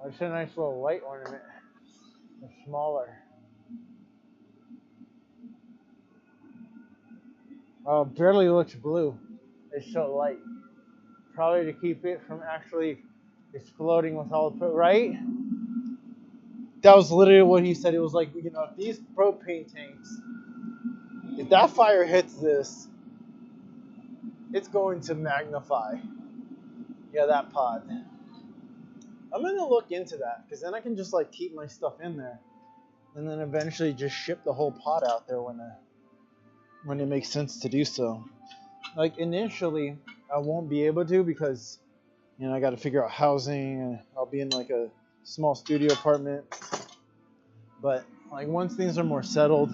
It's a nice little light ornament. It's smaller. Oh, barely looks blue. It's so light. Probably to keep it from actually exploding with all the, right? That was literally what he said. It was like, you know, if these propane tanks, if that fire hits this, it's going to magnify. Yeah, that pod. I'm going to look into that because then I can just like keep my stuff in there and then eventually just ship the whole pod out there when it makes sense to do so. Like initially, I won't be able to because, you know, I got to figure out housing and I'll be in like a small studio apartment. But like once things are more settled,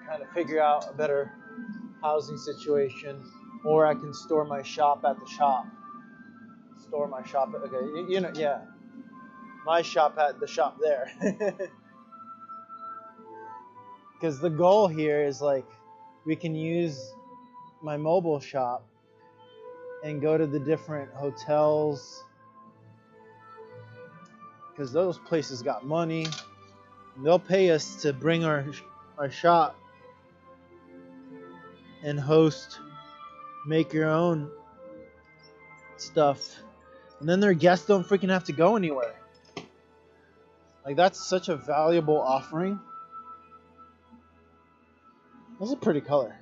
kind of figure out a better housing situation, or I can store my shop at the shop. Store my shop at, okay, you know, yeah. My shop at the shop there. Because the goal here is like we can use my mobile shop and go to the different hotels because those places got money. They'll pay us to bring our shop and host, make your own stuff, and then their guests don't freaking have to go anywhere. Like that's such a valuable offering. That's a pretty color.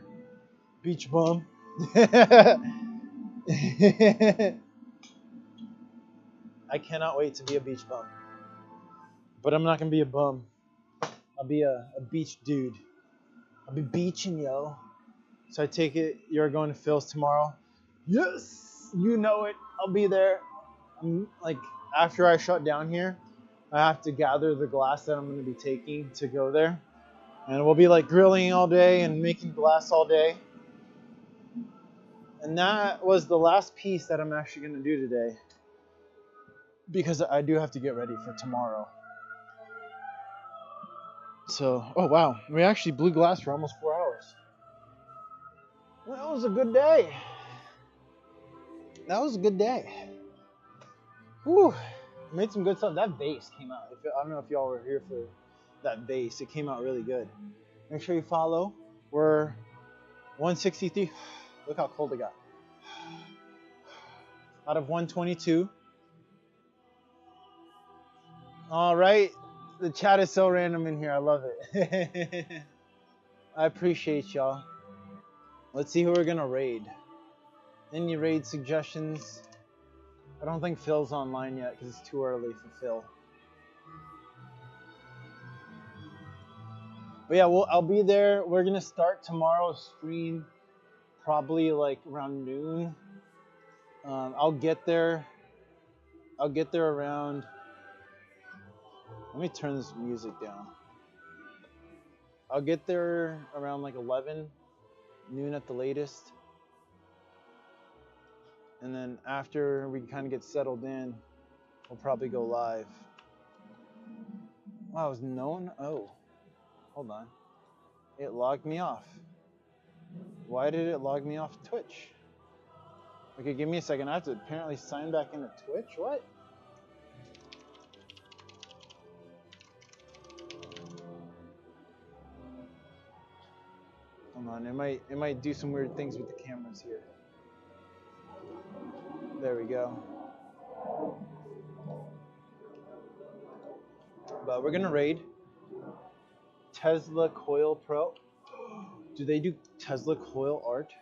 Beach bum. I cannot wait to be a beach bum. But I'm not going to be a bum. I'll be a beach dude. I'll be beaching, yo. So I take it you're going to Phil's tomorrow? Yes! You know it. I'll be there. Like, after I shut down here, I have to gather the glass that I'm going to be taking to go there. And we'll be like grilling all day and making glass all day. And that was the last piece that I'm actually going to do today. Because I do have to get ready for tomorrow. So, oh wow, we actually blew glass for almost 4 hours. That was a good day. That was a good day. Whew, made some good stuff. That bass came out. I don't know if y'all were here for that bass. It came out really good. Make sure you follow. We're 163. Look how cold it got. Out of 122. All right. The chat is so random in here. I love it. I appreciate y'all. Let's see who we're going to raid. Any raid suggestions? I don't think Phil's online yet because it's too early for Phil. But yeah, I'll be there. We're going to start tomorrow's stream probably like around noon. I'll get there around... Let me turn this music down. I'll get there around like 11, noon at the latest. And then after we kind of get settled in, we'll probably go live. Wow, is no one? Oh, hold on. It logged me off. Why did it log me off Twitch? Okay, give me a second. I have to apparently sign back into Twitch. What? Hold on, it might do some weird things with the cameras here. There we go. But we're gonna raid Tesla Coil Pro. Do they do Tesla Coil art?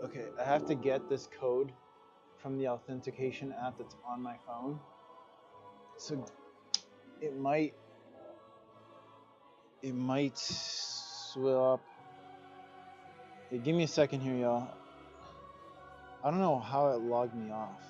Okay, I have to get this code from the authentication app that's on my phone. So it might swell up. Hey, give me a second here, y'all. I don't know how it logged me off.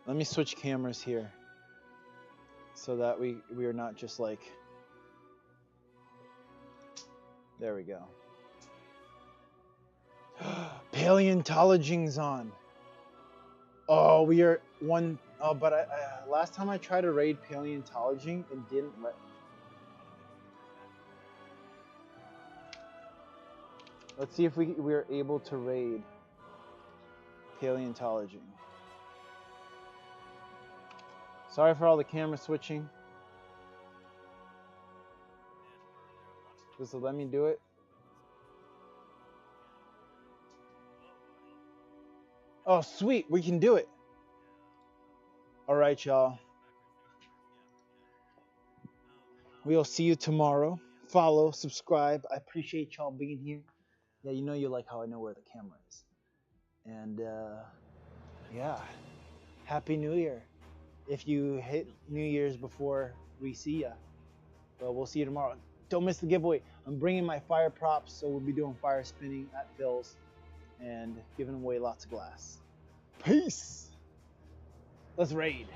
Let me switch cameras here so that we are not just like... There we go. Paleontologing's on. Oh, we are one... Oh, but last time I tried to raid Paleontologing, it didn't let me. Let's see if we're able to raid paleontology. Sorry for all the camera switching. Just let me do it. Oh, sweet, we can do it. All right, y'all. We'll see you tomorrow. Follow, subscribe. I appreciate y'all being here. Yeah, you know you like how I know where the camera is. And yeah, Happy New Year. If you hit New Year's before we see ya. Well, we'll see you tomorrow. Don't miss the giveaway. I'm bringing my fire props, so we'll be doing fire spinning at Phil's and giving away lots of glass. Peace. Let's raid.